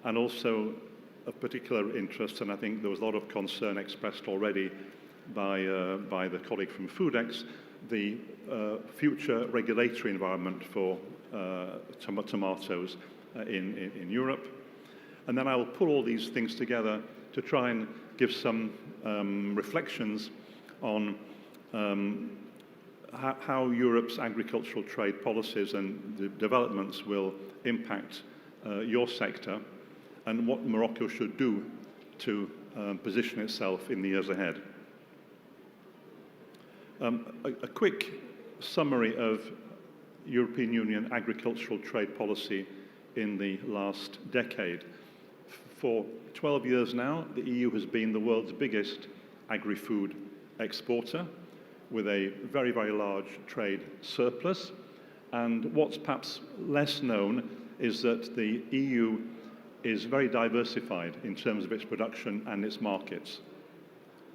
and also of particular interest, and I think there was a lot of concern expressed already by the colleague from Foodex, the future regulatory environment for tomatoes in Europe. And then I will put all these things together to try and give some reflections on how Europe's agricultural trade policies and the developments will impact your sector, and what Morocco should do to position itself in the years ahead. A quick summary of European Union agricultural trade policy in the last decade. For 12 years now, the EU has been the world's biggest agri-food exporter, with a very, very large trade surplus. And what's perhaps less known is that the EU is very diversified in terms of its production and its markets.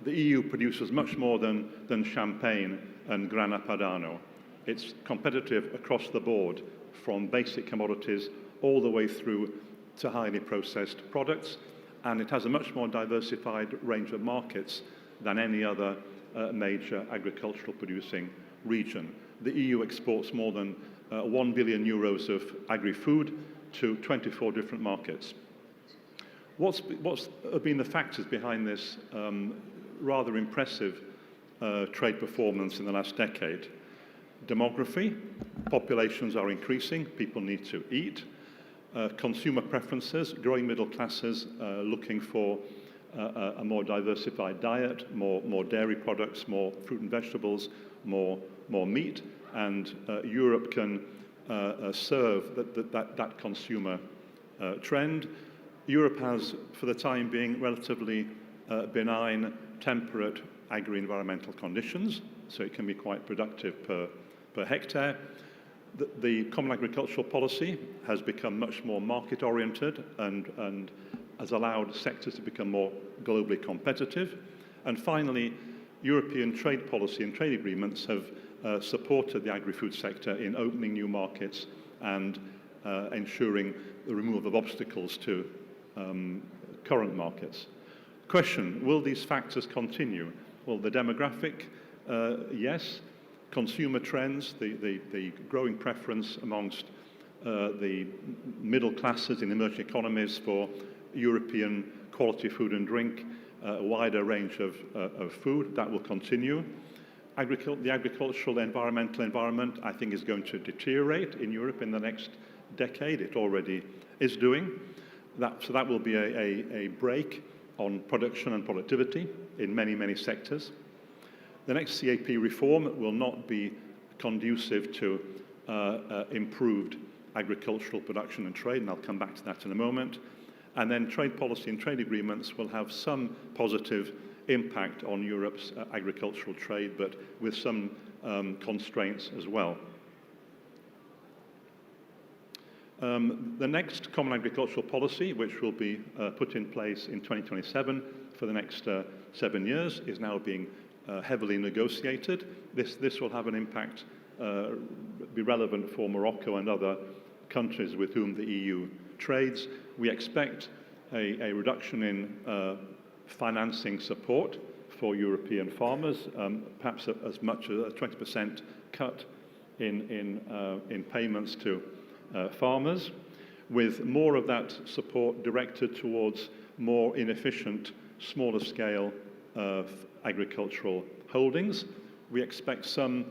The EU produces much more than champagne and Grana Padano. It's competitive across the board, from basic commodities all the way through to highly processed products, and it has a much more diversified range of markets than any other major agricultural producing region. The EU exports more than 1 billion euros of agri-food to 24 different markets. What's been the factors behind this rather impressive trade performance in the last decade? Demography, populations are increasing, people need to eat. Consumer preferences, growing middle classes looking for a more diversified diet, more dairy products, more fruit and vegetables, more meat, and Europe can serve that consumer trend. Europe has, for the time being, relatively benign, temperate agri-environmental conditions, so it can be quite productive per hectare. The Common Agricultural Policy has become much more market-oriented and has allowed sectors to become more globally competitive. And finally, European trade policy and trade agreements have supported the agri-food sector in opening new markets and ensuring the removal of obstacles to current markets. Question, will these factors continue? Well, the demographic, yes. Consumer trends, the growing preference amongst the middle classes in emerging economies for European quality food and drink, a wider range of food, that will continue. The agricultural environmental environment, I think, is going to deteriorate in Europe in the next decade. It already is doing. So that will be a break on production and productivity in many, many sectors. The next CAP reform will not be conducive to improved agricultural production and trade, and I'll come back to that in a moment. And then trade policy and trade agreements will have some positive impact on Europe's agricultural trade, but with some constraints as well. The next Common Agricultural Policy, which will be put in place in 2027 for the next 7 years, is now being heavily negotiated. This will have an impact, be relevant for Morocco and other countries with whom the EU trades. We expect a reduction in financing support for European farmers, perhaps as much as a 20% cut in payments to farmers, with more of that support directed towards more inefficient, smaller scale agricultural holdings. We expect some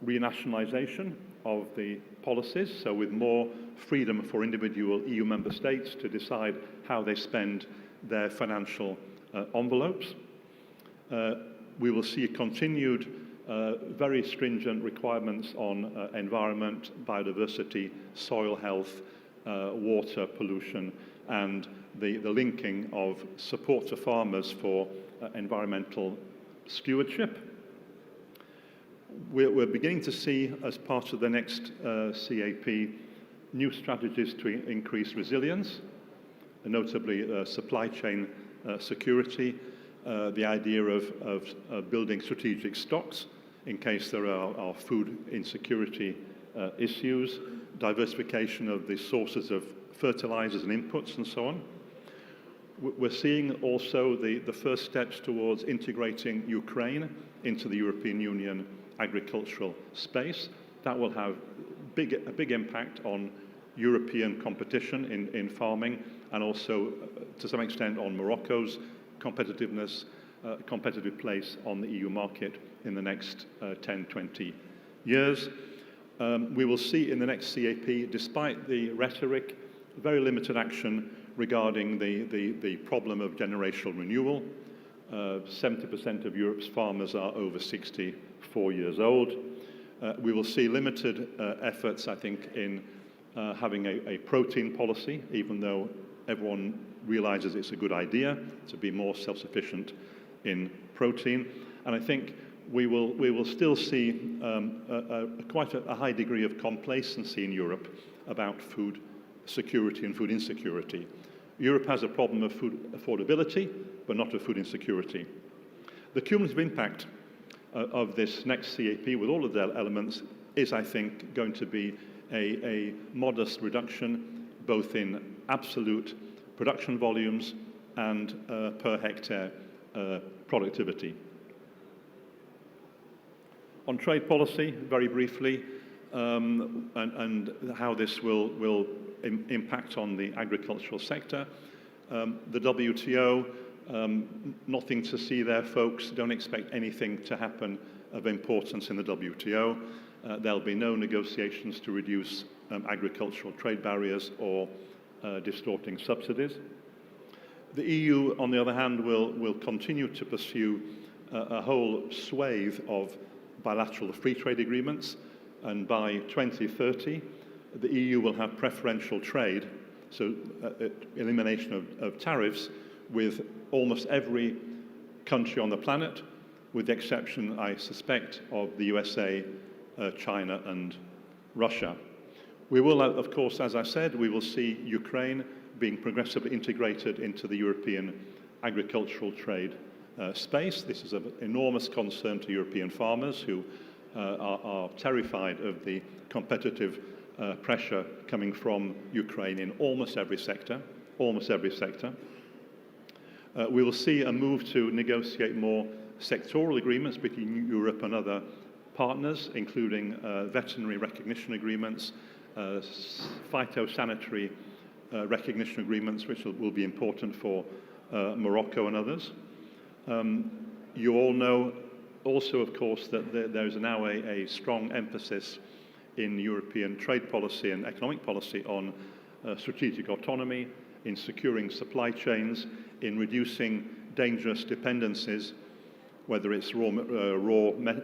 renationalisation of the policies, so with more freedom for individual EU member states to decide how they spend their financial envelopes. We will see continued very stringent requirements on environment, biodiversity, soil health, water pollution, and the linking of support to farmers for environmental stewardship. We're beginning to see, as part of the next CAP, new strategies to increase resilience, notably supply chain security, the idea of building strategic stocks in case there are food insecurity issues, diversification of the sources of fertilizers and inputs, and so on. We're seeing also the first steps towards integrating Ukraine into the European Union agricultural space. That will have a big impact on European competition in farming, and also to some extent on Morocco's competitiveness, competitive place on the EU market in the next 10-20 years. We will see in the next CAP, despite the rhetoric, very limited action regarding the problem of generational renewal. 70% of Europe's farmers are over 64 years old. We will see limited efforts, I think, in having a protein policy, even though everyone realizes it's a good idea to be more self-sufficient in protein. And I think we will still see quite a high degree of complacency in Europe about food security and food insecurity. Europe has a problem of food affordability, but not of food insecurity. The cumulative impact of this next CAP, with all of their elements, is, I think, going to be a modest reduction, both in absolute production volumes and per hectare productivity. On trade policy, very briefly, and how this will impact on the agricultural sector. The WTO, nothing to see there, folks. Don't expect anything to happen of importance in the WTO. There'll be no negotiations to reduce agricultural trade barriers or distorting subsidies. The EU, on the other hand, will continue to pursue a whole swathe of bilateral free trade agreements, and by 2030, the EU will have preferential trade, so elimination of tariffs, with almost every country on the planet, with the exception, I suspect, of the USA, China, and Russia. We will, of course, as I said, we will see Ukraine being progressively integrated into the European agricultural trade space. This is of enormous concern to European farmers who are terrified of the competitive pressure coming from Ukraine in almost every sector, We will see a move to negotiate more sectoral agreements between Europe and other partners, including veterinary recognition agreements, phytosanitary recognition agreements, which will be important for Morocco and others. You all know also, of course, that there is now a strong emphasis in European trade policy and economic policy on strategic autonomy, in securing supply chains, in reducing dangerous dependencies, whether it's raw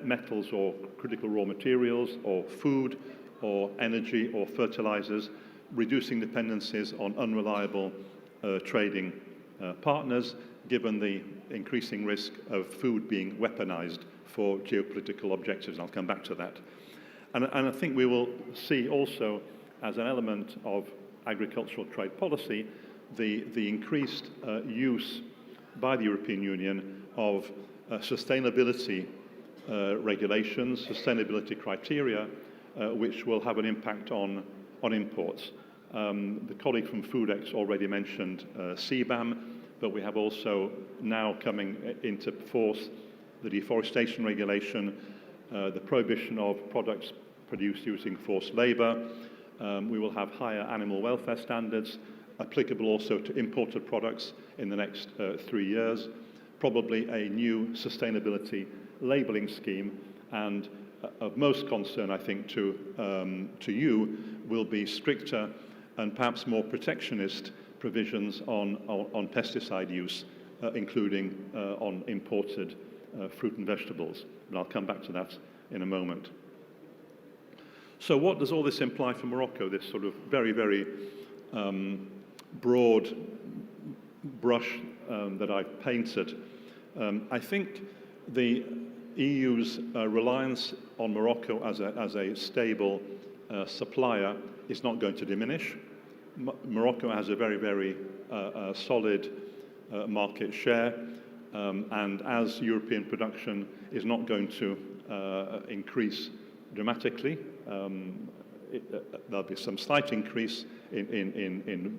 metals or critical raw materials, or food, or energy, or fertilizers, reducing dependencies on unreliable trading partners, given the increasing risk of food being weaponized for geopolitical objectives. I'll come back to that. And I think we will see also, as an element of agricultural trade policy, the increased use by the European Union of sustainability regulations, sustainability criteria, which will have an impact on imports. The colleague from Foodex already mentioned CBAM, but we have also now coming into force the deforestation regulation, the prohibition of products produced using forced labour. We will have higher animal welfare standards applicable also to imported products in the next 3 years, probably a new sustainability labelling scheme, and of most concern, I think, to you will be stricter and perhaps more protectionist provisions on pesticide use, including on imported fruit and vegetables. And I'll come back to that in a moment. So what does all this imply for Morocco, this sort of very, very broad brush that I've painted? I think the EU's reliance on Morocco as a stable supplier is not going to diminish. Morocco has a very, very solid market share, and as European production is not going to increase dramatically, there'll be some slight increase in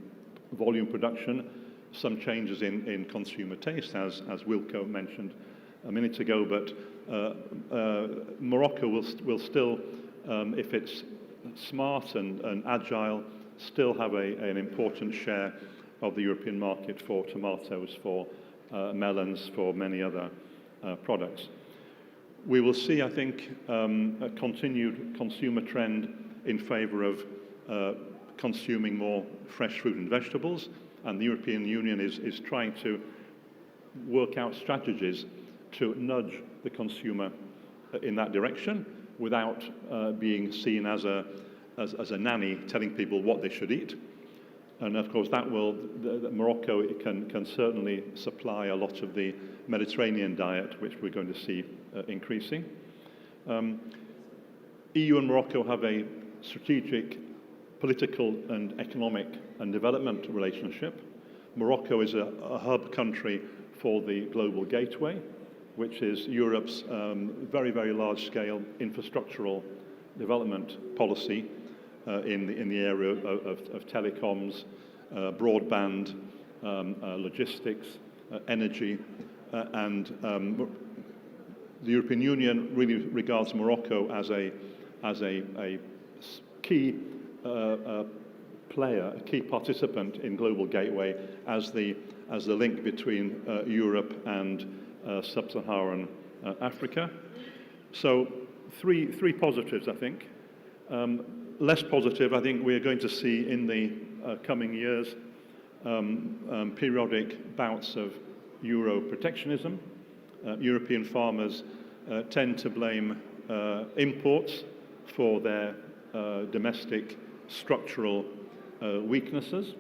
volume production, some changes in consumer taste, as Wilco mentioned a minute ago, but Morocco will still, if it's smart and agile, still have an important share of the European market for tomatoes, for melons, for many other products. We will see, I think, a continued consumer trend in favour of consuming more fresh fruit and vegetables, and the European Union is trying to work out strategies to nudge the consumer in that direction without being seen as a nanny telling people what they should eat. And of course, Morocco can certainly supply a lot of the Mediterranean diet, which we're going to see increasing. EU and Morocco have a strategic political and economic and development relationship. Morocco is a hub country for the Global Gateway, which is Europe's very, very large-scale infrastructural development policy in the area of telecoms, broadband, logistics, energy, and the European Union really regards Morocco as a key player, a key participant in Global Gateway as the link between Europe and sub-Saharan Africa. So three positives, I think. Less positive, I think we are going to see in the coming years periodic bouts of Euro protectionism. European farmers tend to blame imports for their domestic structural weaknesses.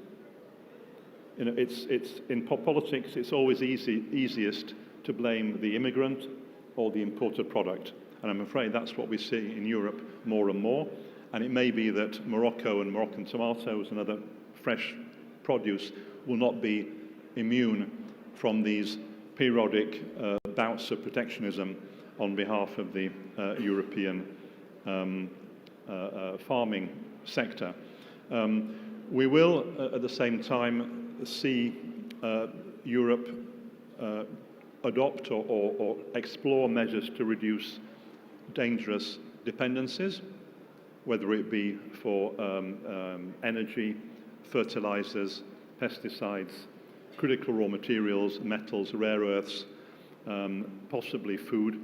You know, it's in politics, it's always easiest to blame the immigrant or the imported product. And I'm afraid that's what we see in Europe more and more. And it may be that Morocco and Moroccan tomatoes and other fresh produce will not be immune from these periodic bouts of protectionism on behalf of the European farming sector. We will, at the same time, see Europe adopt or explore measures to reduce dangerous dependencies, whether it be for energy, fertilizers, pesticides, critical raw materials, metals, rare earths, possibly food,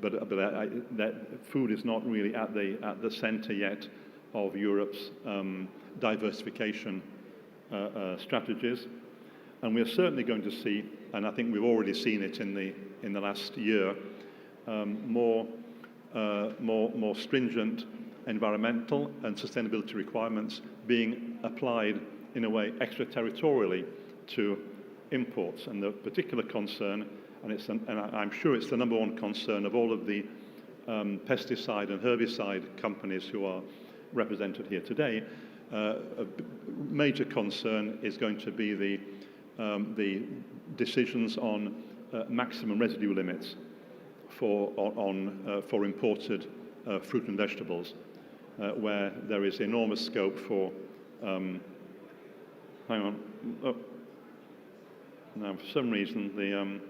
but that food is not really at the center yet of Europe's diversification strategies. And we are certainly going to see, and I think we've already seen it in the last year, more stringent environmental and sustainability requirements being applied in a way extraterritorially to imports. And the particular concern, and I'm sure it's the number one concern of all of the pesticide and herbicide companies who are represented here today, a major concern is going to be the decisions on maximum residue limits for imported fruit and vegetables, where there is enormous scope for. Hang on. Oh. Now, for some reason,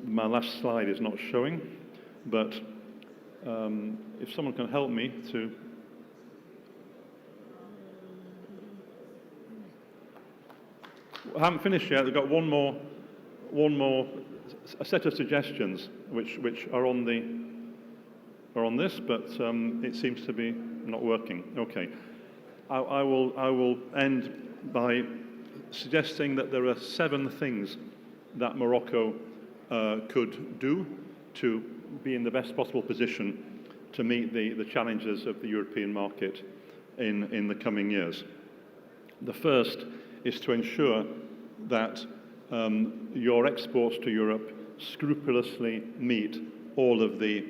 my last slide is not showing, but if someone can help me to. I haven't finished yet. I've got one more, a set of suggestions which are on this, but it seems to be not working. Okay, I will end by suggesting that there are 7 things that Morocco could do to be in the best possible position to meet the challenges of the European market in the coming years. The first is to ensure that your exports to Europe scrupulously meet all of the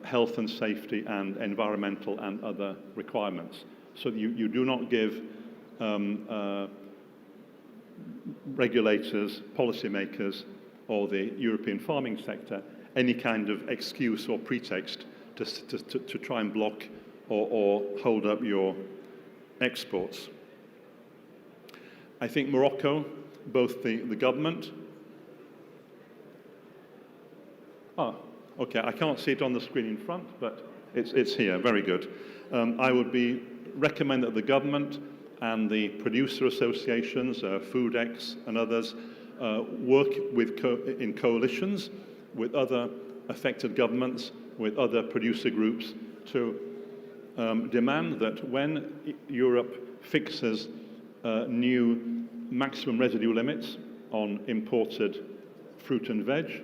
health and safety and environmental and other requirements, so that you do not give regulators, policymakers, or the European farming sector any kind of excuse or pretext to try and block or hold up your exports. I think Morocco, both the government. Okay, I can't see it on the screen in front, but it's here. Very good. I would recommend that the government and the producer associations, Foodex and others, work in coalitions with other affected governments, with other producer groups, to demand that when Europe fixes new maximum residue limits on imported fruit and veg,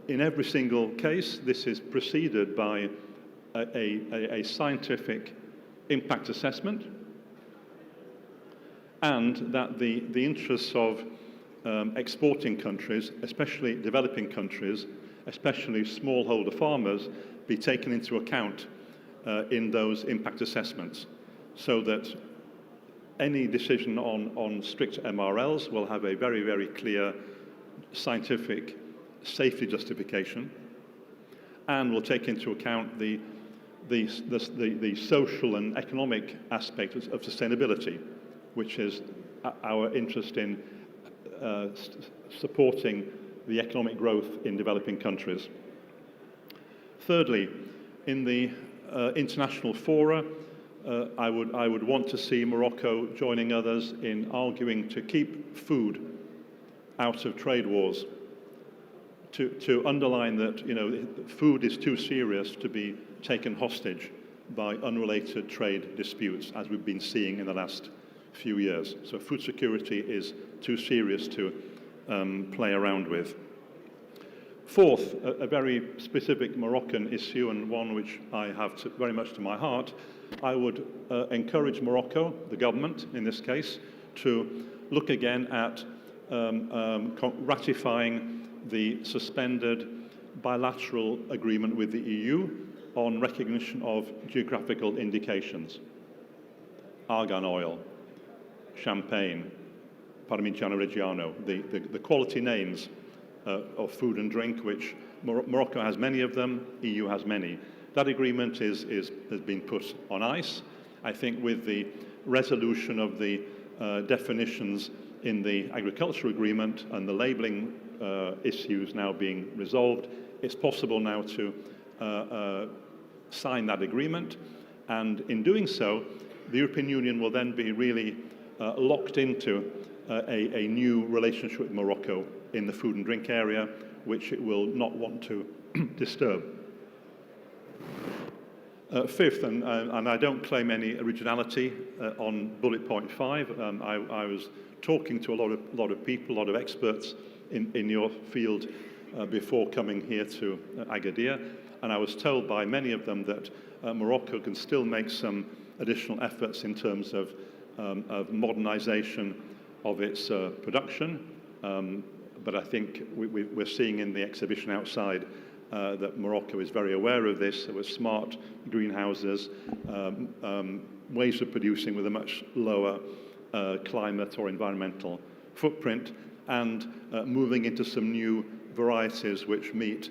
in every single case, this is preceded by a scientific impact assessment, and that the interests of exporting countries, especially developing countries, especially smallholder farmers, be taken into account in those impact assessments, so that any decision on strict MRLs will have a very, very clear scientific safety justification, and will take into account the social and economic aspect of sustainability, which is our interest in supporting the economic growth in developing countries. Thirdly, in the international fora, I would want to see Morocco joining others in arguing to keep food out of trade wars, to underline that food is too serious to be taken hostage by unrelated trade disputes, as we've been seeing in the last few years. So food security is too serious to play around with. Fourth, a very specific Moroccan issue, and one which I have very much to my heart, I would encourage Morocco, the government in this case, to look again at ratifying the suspended bilateral agreement with the EU on recognition of geographical indications. Argan oil, champagne, Parmigiano Reggiano, the quality names of food and drink, which Morocco has many of them, EU has many. That agreement has been put on ice. I think with the resolution of the definitions in the agricultural agreement and the labelling issues now being resolved, it's possible now to sign that agreement. And in doing so, the European Union will then be really locked into a new relationship with Morocco in the food and drink area, which it will not want to disturb. Fifth, and I don't claim any originality on bullet point 5. I was talking to a lot of people, a lot of experts in your field before coming here to Agadir, and I was told by many of them that Morocco can still make some additional efforts in terms of of modernization of its production. But I think we're seeing in the exhibition outside that Morocco is very aware of this. There were smart greenhouses, ways of producing with a much lower climate or environmental footprint, and moving into some new varieties which meet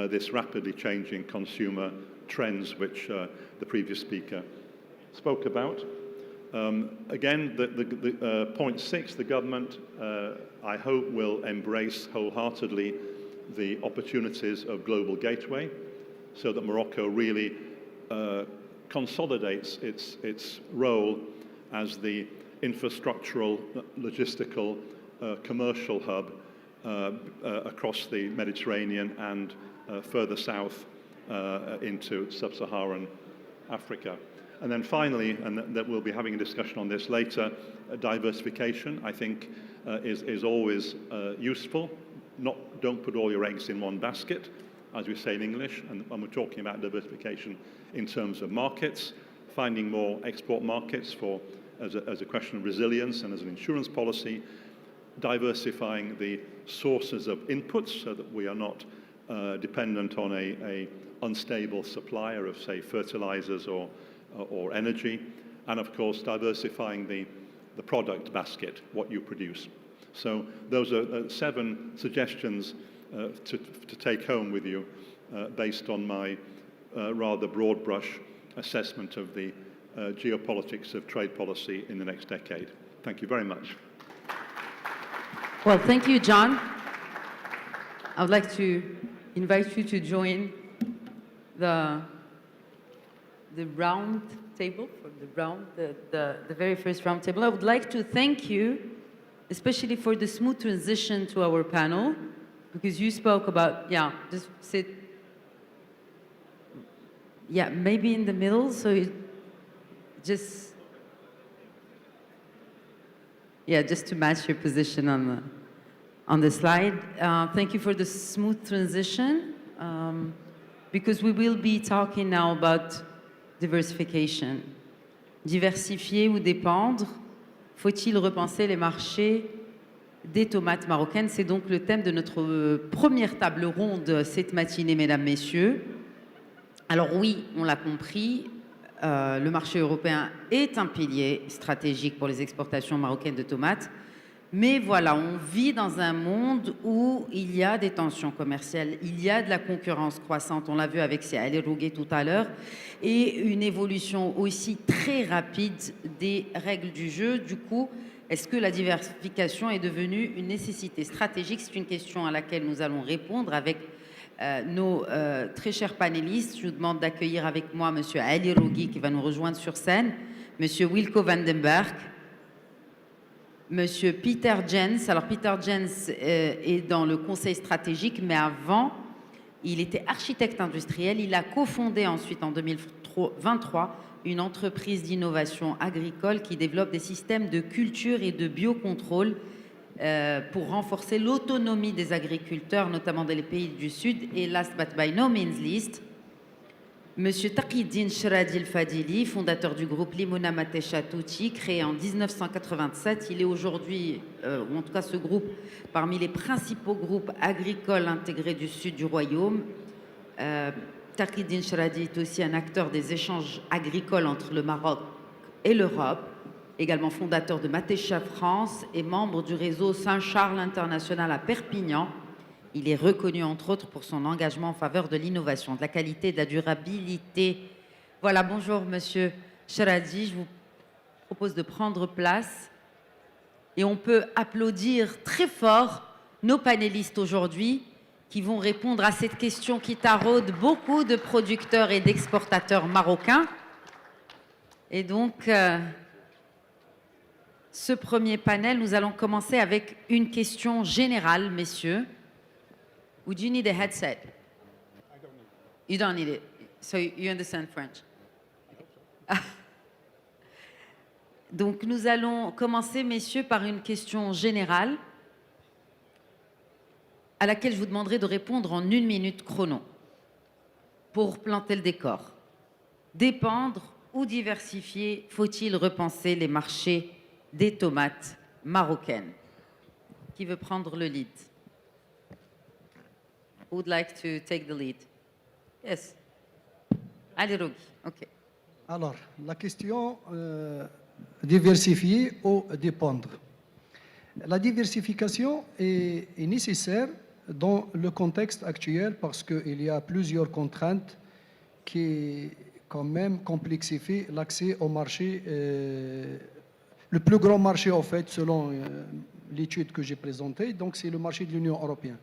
this rapidly changing consumer trends which the previous speaker spoke about. Again, the point 6, the government, I hope, will embrace wholeheartedly the opportunities of Global Gateway so that Morocco really consolidates its role as the infrastructural, logistical, commercial hub across the Mediterranean and further south into sub-Saharan Africa. And then finally, and that we'll be having a discussion on this later, diversification, I think, is always useful. Don't put all your eggs in one basket, as we say in English, and when we're talking about diversification in terms of markets, finding more export markets as a question of resilience and as an insurance policy, diversifying the sources of inputs so that we are not dependent on a unstable supplier of, say, fertilizers or energy, and of course diversifying the product basket, what you produce. So those are 7 suggestions to take home with you based on my rather broad brush assessment of the geopolitics of trade policy in the next decade. Thank you very much. Well, thank you, John. I would like to invite you to join the round table, the very first round table. I would like to thank you, especially for the smooth transition to our panel, because you spoke about, just sit, maybe in the middle, so it just to match your position on the slide. Thank you for the smooth transition, because we will be talking now about diversification. Diversifier ou dépendre, faut-il repenser les marchés des tomates marocaines? C'est donc le thème de notre première table ronde cette matinée, mesdames, messieurs. Alors oui, on l'a compris, le marché européen est un pilier stratégique pour les exportations marocaines de tomates. Mais voilà, on vit dans un monde où il y a des tensions commerciales, il y a de la concurrence croissante, on l'a vu avec Ali Rouguet tout à l'heure, et une évolution aussi très rapide des règles du jeu. Du coup, est-ce que la diversification est devenue une nécessité stratégique? C'est une question à laquelle nous allons répondre avec nos très chers panélistes. Je vous demande d'accueillir avec moi M. Ali Rouguet qui va nous rejoindre sur scène, M. Wilco Vandenberg, Monsieur Peter Jens. Alors Peter Jens est dans le conseil stratégique, mais avant, il était architecte industriel. Il a cofondé ensuite en 2023 une entreprise d'innovation agricole qui développe des systèmes de culture et de biocontrôle pour renforcer l'autonomie des agriculteurs, notamment dans les pays du Sud. Et last but by no means least, Monsieur Taqiyuddin Shradi El-Fadili, fondateur du groupe Limona Matesha Touti, créé en 1987. Il est aujourd'hui, ou en tout cas ce groupe, parmi les principaux groupes agricoles intégrés du sud du royaume. Taqiyuddin Shradi est aussi un acteur des échanges agricoles entre le Maroc et l'Europe, également fondateur de Matesha France et membre du réseau Saint-Charles International à Perpignan. Il est reconnu, entre autres, pour son engagement en faveur de l'innovation, de la qualité et de la durabilité. Voilà, bonjour, Monsieur Shradi. Je vous propose de prendre place. Et on peut applaudir très fort nos panélistes aujourd'hui qui vont répondre à cette question qui taraude beaucoup de producteurs et d'exportateurs marocains. Et donc, ce premier panel, nous allons commencer avec une question générale, messieurs. Would you need a headset? I don't need it. You don't need it. So you understand French? Donc nous allons commencer, messieurs, par une question générale à laquelle je vous demanderai de répondre en 1 minute chrono pour planter le décor. Dépendre ou diversifier, faut-il repenser les marchés des tomates marocaines? Qui veut prendre le lead? Who would like to take the lead? Yes. Ali Rogi, OK. Alors, la question diversifier ou dépendre. La diversification est nécessaire dans le contexte actuel parce qu'il y a plusieurs contraintes qui, quand même, complexifient l'accès au marché. Le plus grand marché, en fait, selon l'étude que j'ai présentée, donc c'est le marché de l'Union européenne.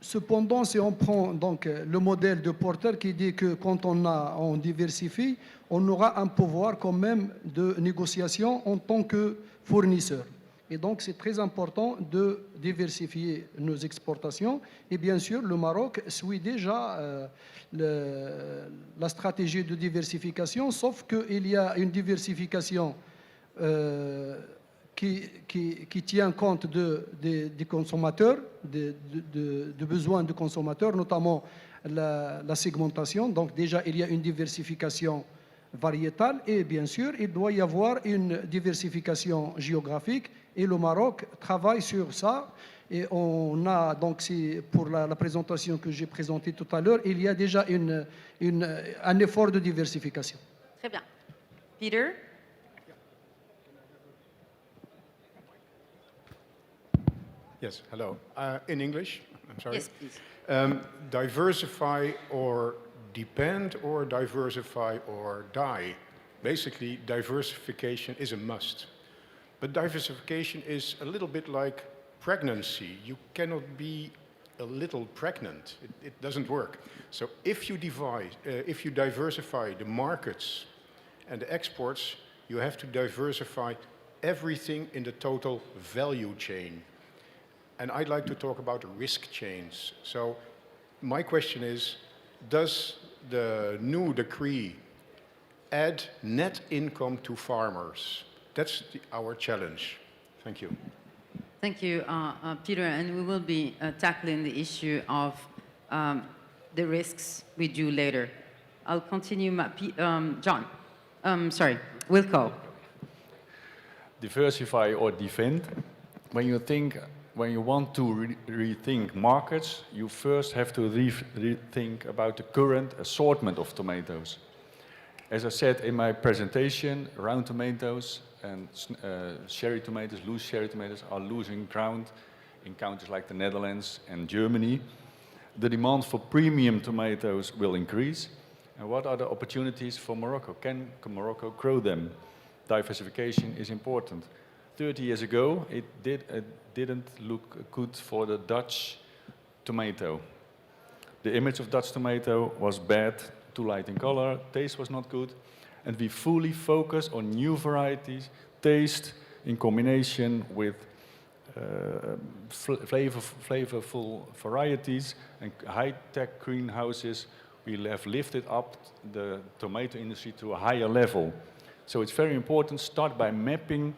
Cependant, si on prend donc le modèle de Porter qui dit que quand on diversifie, on aura un pouvoir quand même de négociation en tant que fournisseur. Et donc, c'est très important de diversifier nos exportations. Et bien sûr, le Maroc suit déjà la stratégie de diversification, sauf qu'il y a une diversification qui tient compte des consommateurs, de besoins des consommateurs, notamment la segmentation. Donc déjà, il y a une diversification variétale et bien sûr, il doit y avoir une diversification géographique et le Maroc travaille sur ça. Et on a, donc pour la présentation que j'ai présentée tout à l'heure, il y a déjà un effort de diversification. Très bien. Peter? Yes, hello. In English, I'm sorry. Yes, please. Diversify or depend or diversify or die. Basically, diversification is a must. But diversification is a little bit like pregnancy. You cannot be a little pregnant. It doesn't work. So if you diversify the markets and the exports, you have to diversify everything in the total value chain. And I'd like to talk about risk chains. So my question is, does the new decree add net income to farmers? That's our challenge. Thank you. Thank you, Peter. And we will be tackling the issue of the risks with you later. I'll continue, John. Sorry, Wilco. Diversify or defend. When you want to rethink markets, you first have to rethink about the current assortment of tomatoes. As I said in my presentation, round tomatoes and cherry tomatoes, loose cherry tomatoes, are losing ground in countries like the Netherlands and Germany. The demand for premium tomatoes will increase. And what are the opportunities for Morocco? Can Morocco grow them? Diversification is important. 30 years ago, it didn't look good for the Dutch tomato. The image of Dutch tomato was bad, too light in color, taste was not good, and we fully focus on new varieties, taste in combination with flavorful varieties and high-tech greenhouses. We have lifted up the tomato industry to a higher level. So it's very important, start by mapping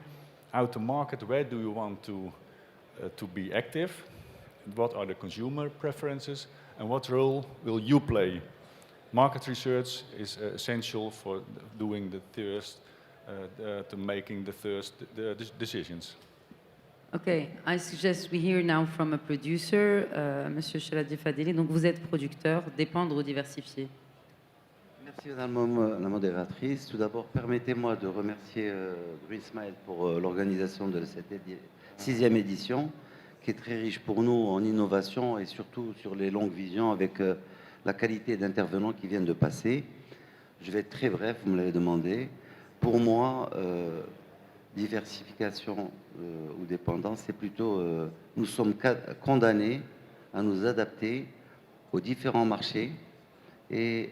out the market. Where do you want to be active? What are the consumer preferences? And what role will you play? Market research is essential for doing the thirst, to making the decisions. Okay, I suggest we hear now from a producer, Monsieur Chaladi Fadeli. Donc vous êtes producteur, dépendre ou diversifier. Merci Madame la modératrice. Tout d'abord, permettez-moi de remercier Green Smile pour l'organisation de cette 6e édition, qui est très riche pour nous en innovation et surtout sur les longues visions avec la qualité d'intervenants qui viennent de passer. Je vais être très bref, vous me l'avez demandé. Pour moi, diversification ou dépendance, c'est plutôt nous sommes condamnés à nous adapter aux différents marchés et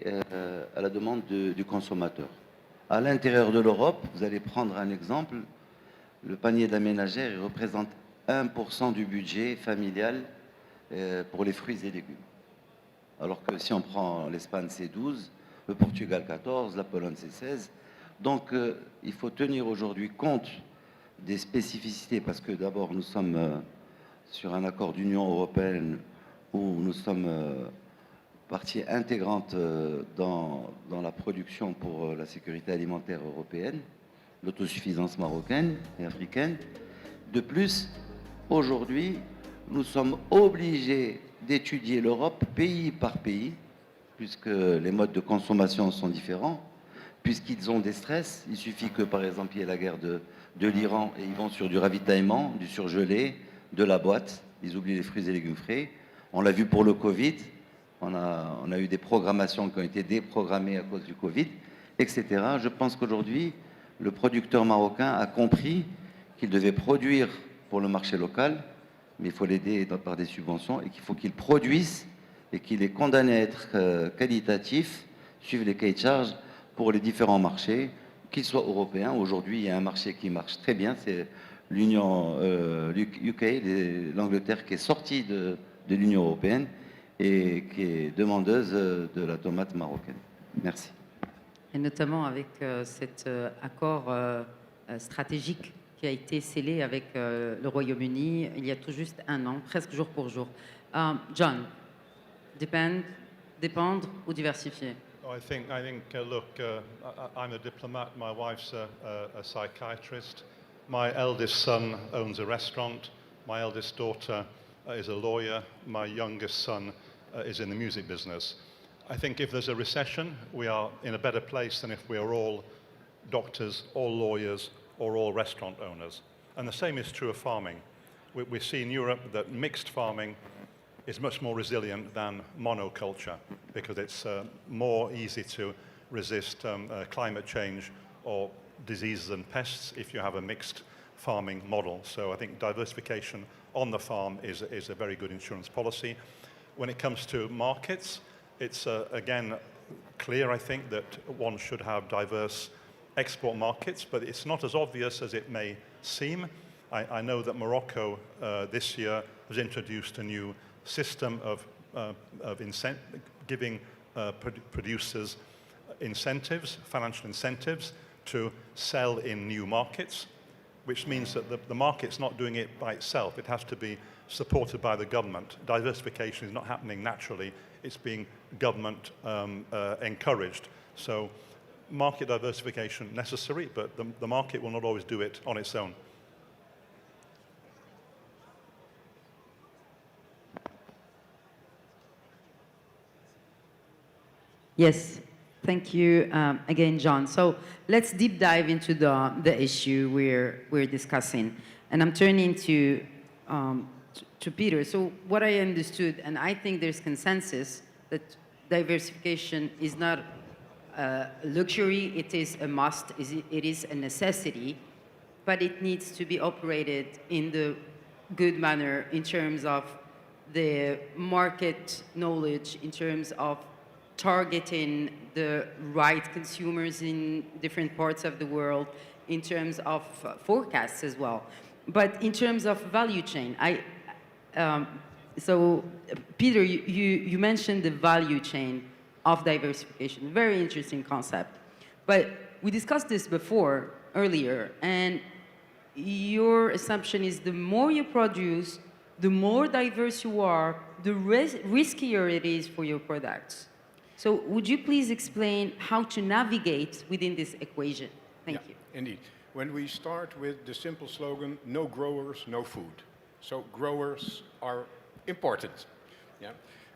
à la demande du consommateur. À l'intérieur de l'Europe, vous allez prendre un exemple, le panier de la ménagère, il représente 1% du budget familial pour les fruits et légumes. Alors que si on prend l'Espagne, c'est 12, le Portugal 14, la Pologne c'est 16. Donc il faut tenir aujourd'hui compte des spécificités parce que d'abord nous sommes sur un accord d'Union européenne où nous sommes partie intégrante dans la production pour la sécurité alimentaire européenne, l'autosuffisance marocaine et africaine. De plus, aujourd'hui, nous sommes obligés d'étudier l'Europe pays par pays, puisque les modes de consommation sont différents, puisqu'ils ont des stress. Il suffit que, par exemple, il y ait la guerre de l'Iran et ils vont sur du ravitaillement, du surgelé, de la boîte. Ils oublient les fruits et légumes frais. On l'a vu pour le Covid. On a eu des programmations qui ont été déprogrammées à cause du Covid, etc. Je pense qu'aujourd'hui, le producteur marocain a compris qu'il devait produire pour le marché local, mais il faut l'aider par des subventions, et qu'il faut qu'il produise et qu'il est condamné à être qualitatif, suivre les cahiers de charges pour les différents marchés, qu'ils soient européens. Aujourd'hui, il y a un marché qui marche très bien, c'est l'Union UK, l'Angleterre qui est sortie de l'Union européenne et qui est demandeuse de la tomate marocaine. Merci. Et notamment avec cet accord stratégique qui a été scellé avec le Royaume-Uni il y a tout juste un an, presque jour pour jour. John, dépendre ou diversifier? I think look, I'm a diplomat, my wife's a psychiatrist. My eldest son owns a restaurant. My eldest daughter is a lawyer. My youngest son is in the music business. I think if there's a recession, we are in a better place than if we are all doctors, all lawyers, or all restaurant owners. And the same is true of farming. We see in Europe that mixed farming is much more resilient than monoculture because it's more easy to resist climate change or diseases and pests if you have a mixed farming model. So I think diversification on the farm is a very good insurance policy. When it comes to markets, it's again clear, I think, that one should have diverse export markets, but it's not as obvious as it may seem. I know that Morocco this year has introduced a new system of giving producers incentives, financial incentives, to sell in new markets, which means that the market's not doing it by itself. It has to be supported by the government. Diversification is not happening naturally. It's being government encouraged. So market diversification necessary, but the market will not always do it on its own. Yes, thank you again, John. So let's deep dive into the issue we're discussing. And I'm turning to Peter. So what I understood, and I think there's consensus, that diversification is not a luxury, it is a must, it is a necessity, but it needs to be operated in the good manner in terms of the market knowledge, in terms of targeting the right consumers in different parts of the world, in terms of forecasts as well. But in terms of value chain, so Peter, you mentioned the value chain of diversification, very interesting concept. But we discussed this before, earlier, and your assumption is the more you produce, the more diverse you are, the riskier it is for your products. So would you please explain how to navigate within this equation? Thank you. Indeed. When we start with the simple slogan, no growers, no food. So growers are important. Yeah?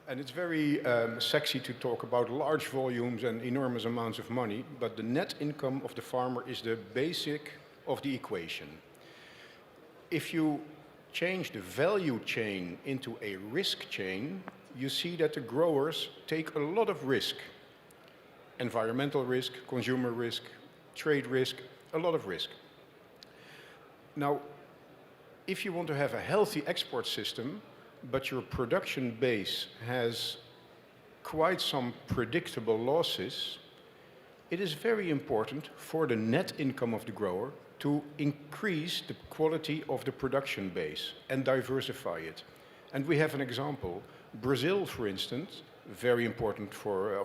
And it's very sexy to talk about large volumes and enormous amounts of money, but the net income of the farmer is the basic of the equation. If you change the value chain into a risk chain, you see that the growers take a lot of risk. Environmental risk, consumer risk, trade risk, a lot of risk. Now, if you want to have a healthy export system, but your production base has quite some predictable losses, it is very important for the net income of the grower to increase the quality of the production base and diversify it. And we have an example. Brazil, for instance, very important for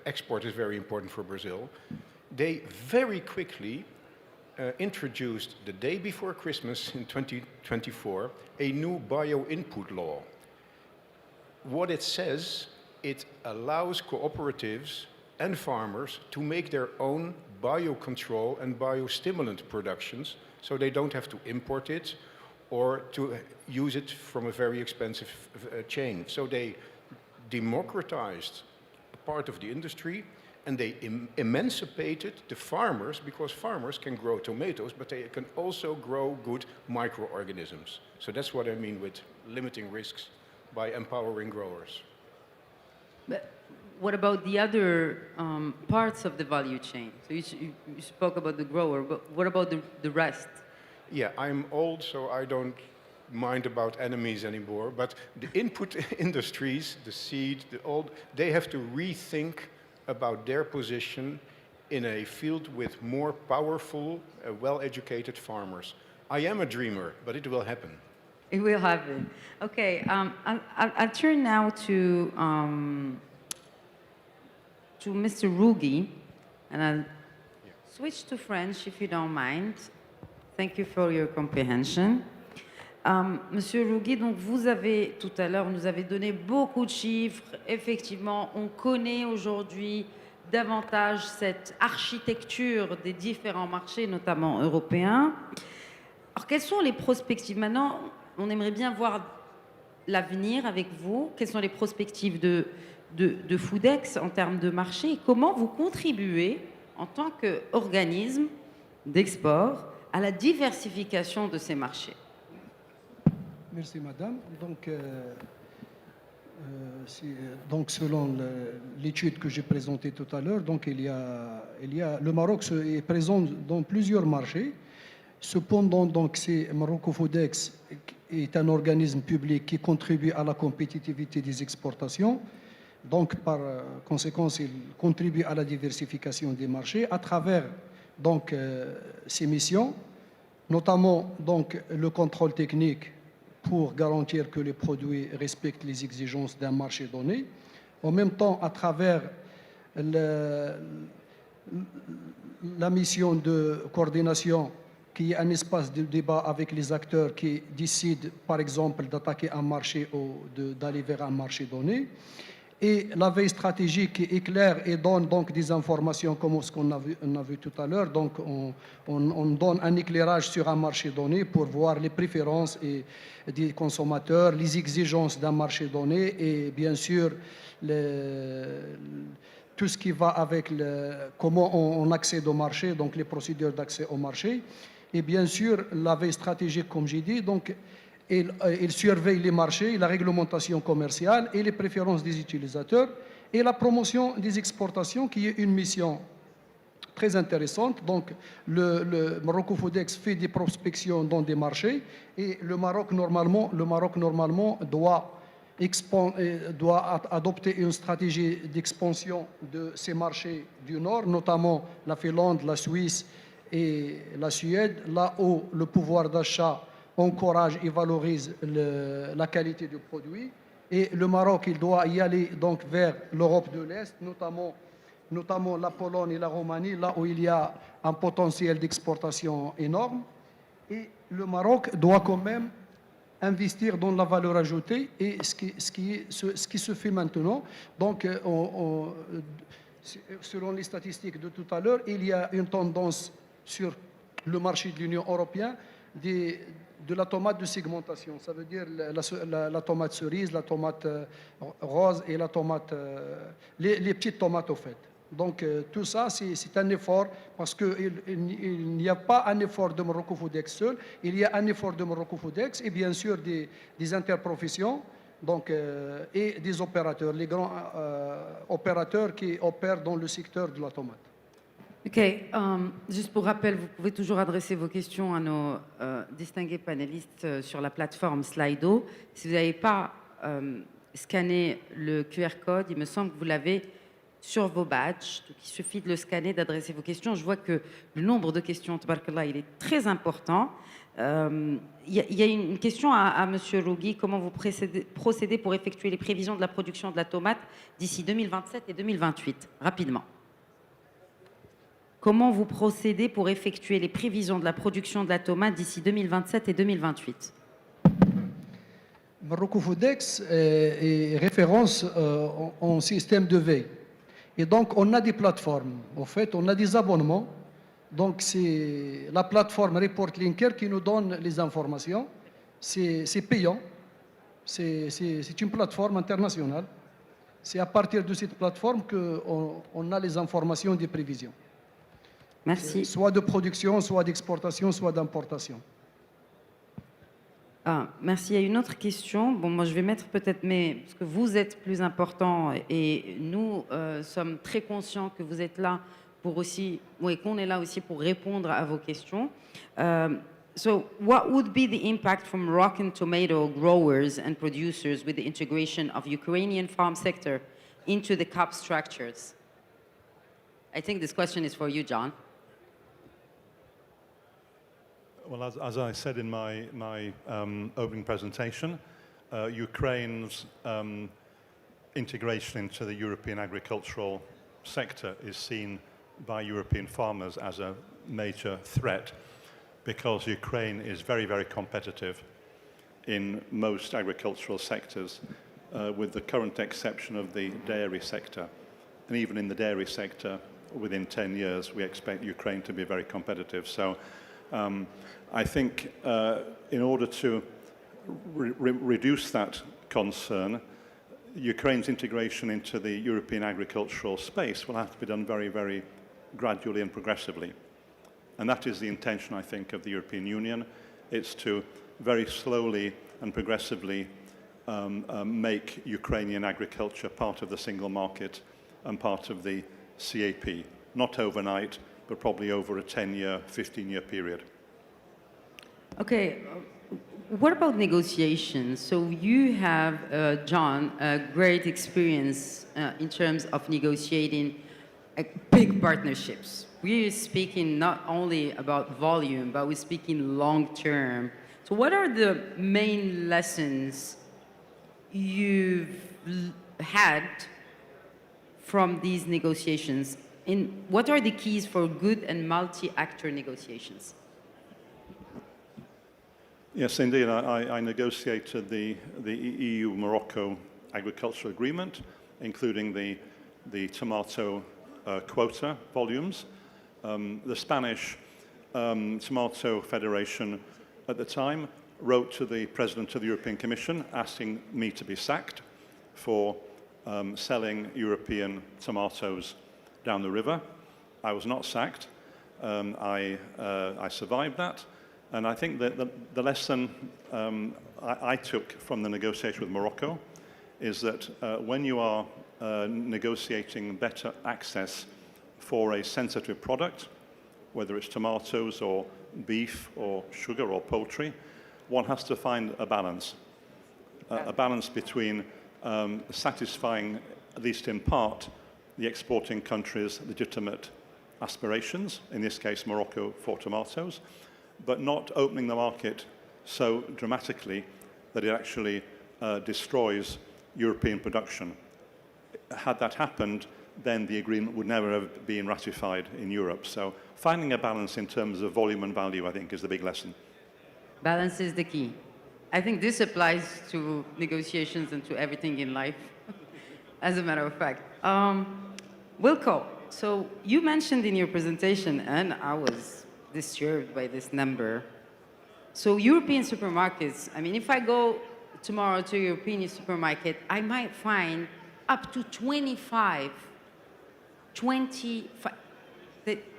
export is very important for Brazil. They very quickly introduced the day before Christmas in 2024 a new bio-input law. What it says it allows cooperatives and farmers to make their own biocontrol and biostimulant productions, so they don't have to import it or to use it from a very expensive chain. So they democratized a part of the industry, and they emancipated the farmers, because farmers can grow tomatoes, but they can also grow good microorganisms. So that's what I mean with limiting risks by empowering growers. But what about the other parts of the value chain? So you spoke about the grower, but what about the rest? Yeah, I'm old, so I don't mind about enemies anymore, but the input industries, the seed, they have to rethink about their position in a field with more powerful, well-educated farmers. I am a dreamer, but it will happen. It will happen. Okay, I'll turn now to Mr. Rougui, and I'll switch to French if you don't mind. Thank you for your comprehension. Monsieur Rougui, donc vous avez tout à l'heure, nous avez donné beaucoup de chiffres. Effectivement, on connaît aujourd'hui davantage cette architecture des différents marchés, notamment européens. Alors, quelles sont les perspectives? Maintenant, on aimerait bien voir l'avenir avec vous. Quelles sont les perspectives de Foodex en termes de marché? Et comment vous contribuez en tant qu'organisme d'export à la diversification de ces marchés? Merci, madame. Donc selon l'étude que j'ai présentée tout à l'heure, donc le Maroc est présent dans plusieurs marchés. Cependant, donc, Morocco Foodex est un organisme public qui contribue à la compétitivité des exportations. Donc, par conséquent, il contribue à la diversification des marchés à travers donc, ses missions, notamment donc, le contrôle technique pour garantir que les produits respectent les exigences d'un marché donné. En même temps, à travers la mission de coordination, qui est un espace de débat avec les acteurs qui décident, par exemple, d'attaquer un marché ou d'aller vers un marché donné. Et la veille stratégique qui éclaire et donne donc des informations comme ce qu'on a vu tout à l'heure. Donc on donne un éclairage sur un marché donné pour voir les préférences des consommateurs, les exigences d'un marché donné et bien sûr tout ce qui va avec comment on accède au marché, donc les procédures d'accès au marché. Et bien sûr la veille stratégique, comme j'ai dit, donc il surveille les marchés, la réglementation commerciale et les préférences des utilisateurs et la promotion des exportations qui est une mission très intéressante. Donc le Morocco Foodex fait des prospections dans des marchés et le Maroc normalement doit adopter une stratégie d'expansion de ces marchés du Nord, notamment la Finlande, la Suisse et la Suède, là où le pouvoir d'achat encourage et valorise la qualité du produit. Et le Maroc, il doit y aller donc vers l'Europe de l'Est, notamment la Pologne et la Roumanie, là où il y a un potentiel d'exportation énorme. Et le Maroc doit quand même investir dans la valeur ajoutée et ce qui se fait maintenant. Donc, selon les statistiques de tout à l'heure, il y a une tendance sur le marché de l'Union européenne de la tomate de segmentation, ça veut dire la tomate cerise, la tomate rose et la tomate, les petites tomates au fait. Donc tout ça, c'est un effort parce qu'il n'y a pas un effort de Morocco Foodex seul, il y a un effort de Morocco Foodex et bien sûr des interprofessions donc, et des opérateurs, les grands opérateurs qui opèrent dans le secteur de la tomate. Ok, juste pour rappel, vous pouvez toujours adresser vos questions à nos distingués panélistes sur la plateforme Slido. Si vous n'avez pas scanné le QR code, il me semble que vous l'avez sur vos badges. Donc il suffit de le scanner, d'adresser vos questions. Je vois que le nombre de questions, tabarakallah, il est très important. Il y a une question à Monsieur Rougui. Comment vous procédez pour effectuer les prévisions de la production de la tomate d'ici 2027 et 2028? Rapidement. Comment vous procédez pour effectuer les prévisions de la production de la tomate d'ici 2027 et 2028? Morocco Foodex est référence en système de veille. Et donc, on a des plateformes. En fait, on a des abonnements. Donc, c'est la plateforme Report Linker qui nous donne les informations. C'est payant. C'est une plateforme internationale. C'est à partir de cette plateforme qu'on a les informations des prévisions. Merci. Soit de production, soit d'exportation, soit d'importation. Ah, merci. Il y a une autre question. Bon, moi, je vais mettre peut-être, parce que vous êtes plus important et nous sommes très conscients que vous êtes là pour aussi, qu'on est là aussi pour répondre à vos questions. So, what would be the impact from Moroccan tomato growers and producers with the integration of Ukrainian farm sector into the CAP structures? I think this question is for you, John. Well, as I said in my opening presentation, Ukraine's integration into the European agricultural sector is seen by European farmers as a major threat because Ukraine is very, very competitive in most agricultural sectors, with the current exception of the dairy sector. And even in the dairy sector, within 10 years, we expect Ukraine to be very competitive. So I think in order to reduce that concern, Ukraine's integration into the European agricultural space will have to be done very, very gradually and progressively. And that is the intention, I think, of the European Union. It's to very slowly and progressively make Ukrainian agriculture part of the single market and part of the CAP. Not overnight, but probably over a 10-year, 15-year period. Okay, what about negotiations? So you have, John, a great experience in terms of negotiating big partnerships. We're speaking not only about volume, but we're speaking long-term. So what are the main lessons you've had from these negotiations? What are the keys for good and multi-actor negotiations? Yes, indeed. I negotiated the EU-Morocco agricultural agreement, including the tomato quota volumes. The Spanish Tomato Federation at the time wrote to the President of the European Commission asking me to be sacked for selling European tomatoes down the river. I was not sacked. I survived that. And I think that the lesson I took from the negotiation with Morocco is that when you are negotiating better access for a sensitive product, whether it's tomatoes or beef or sugar or poultry, one has to find a balance between satisfying, at least in part, the exporting country's legitimate aspirations, in this case Morocco for tomatoes, but not opening the market so dramatically that it actually destroys European production. Had that happened, then the agreement would never have been ratified in Europe. So finding a balance in terms of volume and value, I think, is the big lesson. Balance is the key. I think this applies to negotiations and to everything in life, as a matter of fact. Wilco, so you mentioned in your presentation, and I was disturbed by this number. So European supermarkets, I mean, if I go tomorrow to a European supermarket, I might find up to 25,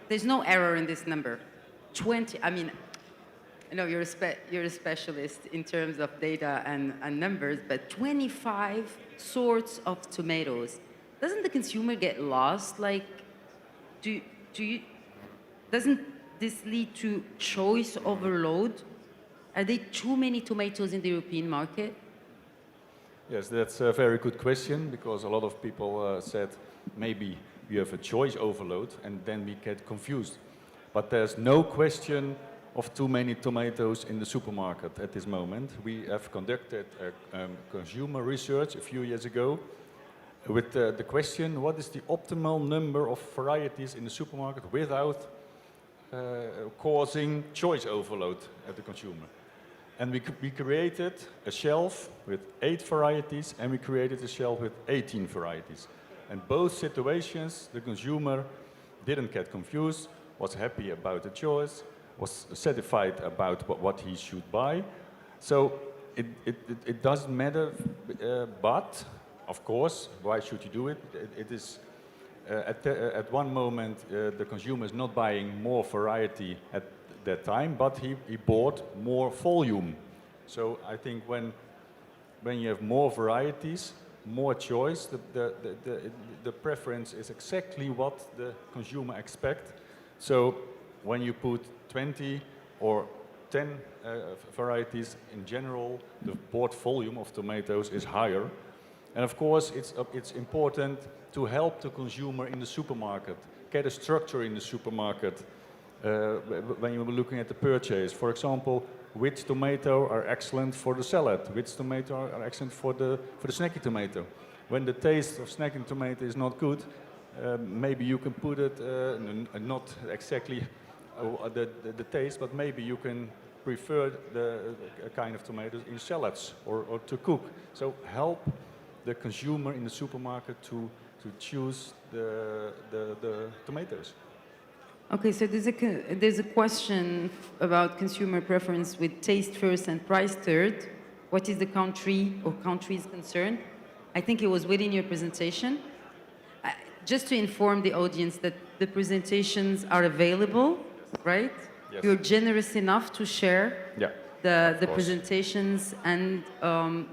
there's no error in this number. 20, I mean, I know you're a specialist in terms of data and numbers, but 25 sorts of tomatoes. Doesn't the consumer get lost? Like, doesn't this lead to choice overload? Are there too many tomatoes in the European market? Yes, that's a very good question, because a lot of people said maybe we have a choice overload and then we get confused. But there's no question of too many tomatoes in the supermarket at this moment. We have conducted consumer research a few years ago with the question, what is the optimal number of varieties in the supermarket without causing choice overload at the consumer? And we created a shelf with 8 varieties, and we created a shelf with 18 varieties. In both situations, the consumer didn't get confused, was happy about the choice, was satisfied about what he should buy. So it doesn't matter, but of course, why should you do it? It is at one moment the consumer is not buying more variety at that time, but he bought more volume. So I think when you have more varieties, more choice, the preference is exactly what the consumer expects. So when you put 20 or 10 varieties in general, the bought volume of tomatoes is higher. And of course, it's important to help the consumer in the supermarket, get a structure in the supermarket when you're looking at the purchase. For example, which tomato are excellent for the salad, which tomato are excellent for the snacking tomato. When the taste of snacking tomato is not good, maybe you can put it, not exactly the taste, but maybe you can prefer the kind of tomatoes in salads or to cook. So help the consumer in the supermarket to choose the tomatoes. Okay, so there's a question about consumer preference with taste first and price third. What is the country or countries concerned? I think it was within your presentation. Just to inform the audience that the presentations are available, right? Yes. You're generous enough to share the presentations and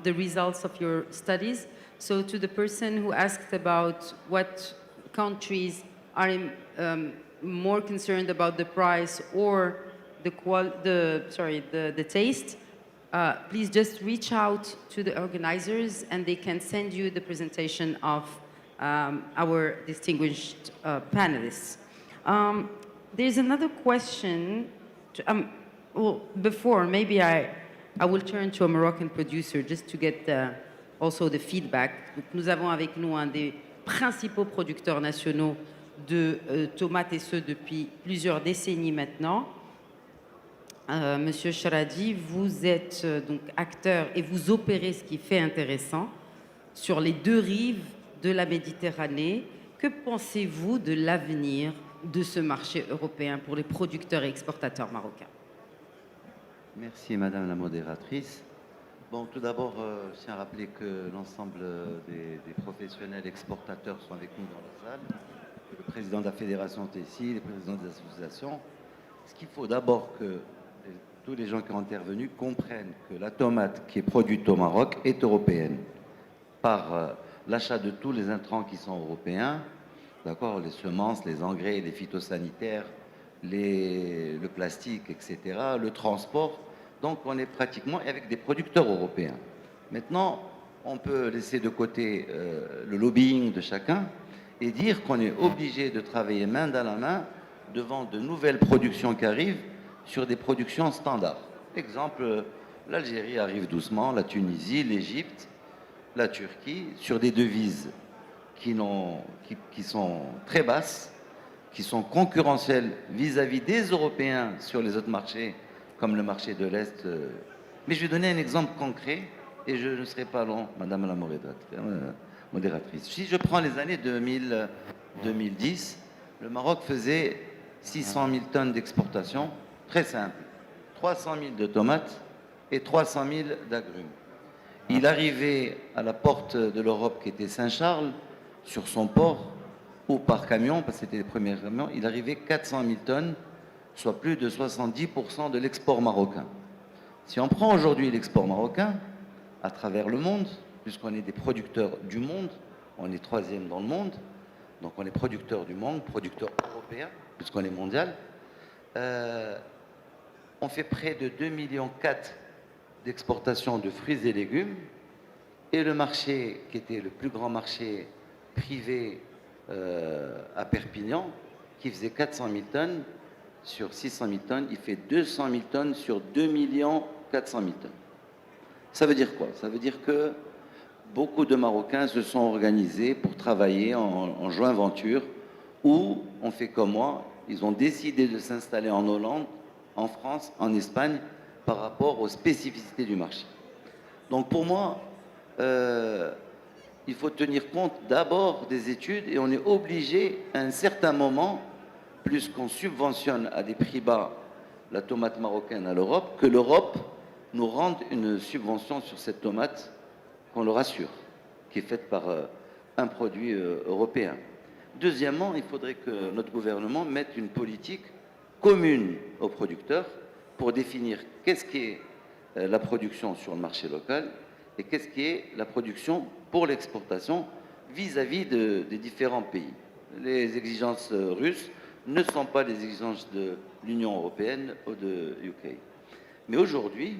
the results of your studies. So to the person who asked about what countries are more concerned about the price or the taste, please just reach out to the organizers and they can send you the presentation of our distinguished panelists. There's another question. Well, before, maybe I will turn to a Moroccan producer just to get also the feedback. Donc, nous avons avec nous un des principaux producteurs nationaux de tomates et ce depuis plusieurs décennies maintenant. Monsieur Charadi, vous êtes donc acteur et vous opérez ce qui fait intéressant sur les deux rives de la Méditerranée. Que pensez-vous de l'avenir de ce marché européen pour les producteurs et exportateurs marocains? Merci Madame la modératrice. Bon, tout d'abord, je tiens à rappeler que l'ensemble des professionnels exportateurs sont avec nous dans la salle. Le président de la fédération est ici, les présidents des associations. Ce qu'il faut d'abord que tous les gens qui ont intervenu comprennent que la tomate qui est produite au Maroc est européenne par l'achat de tous les intrants qui sont européens, d'accord, les semences, les engrais, les phytosanitaires, le plastique, etc., le transport. Donc on est pratiquement avec des producteurs européens. Maintenant, on peut laisser de côté le lobbying de chacun et dire qu'on est obligé de travailler main dans la main devant de nouvelles productions qui arrivent sur des productions standards. Exemple, l'Algérie arrive doucement, la Tunisie, l'Égypte, la Turquie, sur des devises qui sont très basses, qui sont concurrentielles vis-à-vis des Européens sur les autres marchés, comme le marché de l'Est. Mais je vais donner un exemple concret, et je ne serai pas long, Madame la modératrice. Si je prends les années 2010, le Maroc faisait 600 000 tonnes d'exportation, très simple. 300 000 de tomates et 300 000 d'agrumes. Il arrivait à la porte de l'Europe qui était Saint-Charles, sur son port, ou par camion, parce que c'était les premiers camions, il arrivait 400 000 tonnes, soit plus de 70% de l'export marocain. Si on prend aujourd'hui l'export marocain, à travers le monde, puisqu'on est des producteurs du monde, on est troisième dans le monde, donc on est producteurs du monde, producteurs européens, puisqu'on est mondial, on fait près de 2,4 millions d'exportation de fruits et légumes, et le marché, qui était le plus grand marché privé à Perpignan, qui faisait 400 000 tonnes, sur 600 000 tonnes, il fait 200 000 tonnes sur 2 400 000 tonnes. Ça veut dire quoi? Ça veut dire que beaucoup de Marocains se sont organisés pour travailler en joint venture, ou on fait comme moi, ils ont décidé de s'installer en Hollande, en France, en Espagne, par rapport aux spécificités du marché. Donc pour moi, il faut tenir compte d'abord des études et on est obligé à un certain moment, plus qu'on subventionne à des prix bas la tomate marocaine à l'Europe, que l'Europe nous rende une subvention sur cette tomate, qu'on leur assure, qui est faite par un produit européen. Deuxièmement, il faudrait que notre gouvernement mette une politique commune aux producteurs pour définir qu'est-ce qui est la production sur le marché local et qu'est-ce qui est la production pour l'exportation vis-à-vis des différents pays. Les exigences russes ne sont pas les exigences de l'Union européenne ou de UK. Mais aujourd'hui,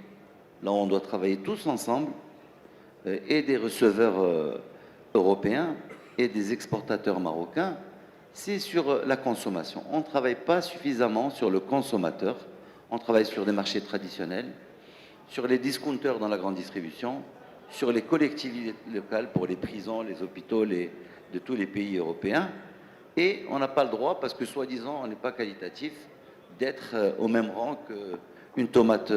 là on doit travailler tous ensemble, et des receveurs européens et des exportateurs marocains, c'est sur la consommation. On ne travaille pas suffisamment sur le consommateur, on travaille sur des marchés traditionnels, sur les discounters dans la grande distribution, sur les collectivités locales pour les prisons, les hôpitaux de tous les pays européens. Et on n'a pas le droit, parce que soi-disant on n'est pas qualitatif, d'être au même rang qu'une tomate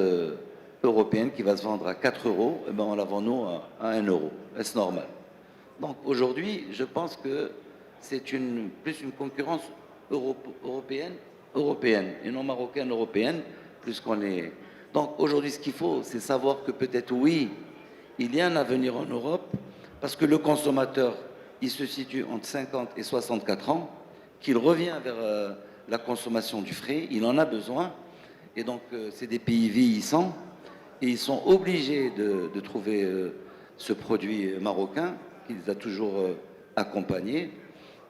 européenne qui va se vendre à 4 €, et ben on la vend nous à 1 €. Est-ce normal? Donc aujourd'hui, je pense que c'est plus une concurrence européenne et non marocaine-européenne, plus qu'on est... Donc aujourd'hui, ce qu'il faut, c'est savoir que peut-être oui, il y a un avenir en Europe, parce que le consommateur, il se situe entre 50 et 64 ans, qu'il revient vers la consommation du frais, il en a besoin, et donc c'est des pays vieillissants, et ils sont obligés de trouver ce produit marocain qui les a toujours accompagnés,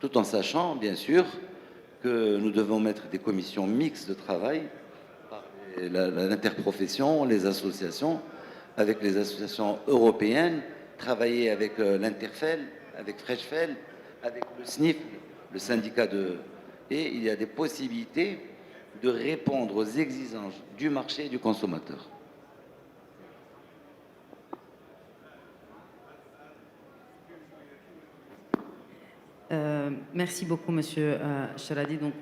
tout en sachant, bien sûr, que nous devons mettre des commissions mixtes de travail, l'interprofession, les associations, avec les associations européennes, travailler avec l'Interfel, avec Freshfel, avec le SNIF, le syndicat de... Et il y a des possibilités de répondre aux exigences du marché et du consommateur. Merci beaucoup, Monsieur Charadi. Donc,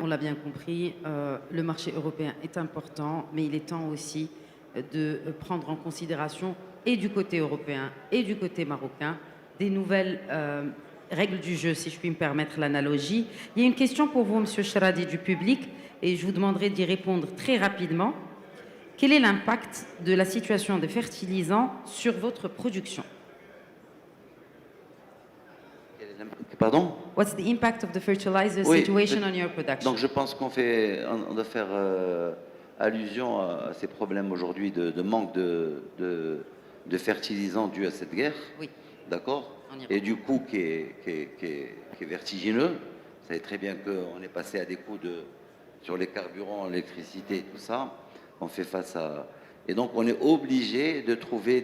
on l'a bien compris, le marché européen est important, mais il est temps aussi de prendre en considération, et du côté européen et du côté marocain, des nouvelles règles du jeu, si je puis me permettre l'analogie. Il y a une question pour vous, Monsieur Charadi, du public, et je vous demanderai d'y répondre très rapidement. Quel est l'impact de la situation des fertilisants sur votre production? Pardon? What's the impact of the fertilizer situation on your production? Donc je pense qu'on doit faire allusion à ces problèmes aujourd'hui de manque de fertilisants dus à cette guerre. Oui. D'accord? Et du coût qui est vertigineux. Vous savez très bien qu'on est passé à des coûts sur les carburants, l'électricité et tout ça. On fait face à... Et donc on est obligé de trouver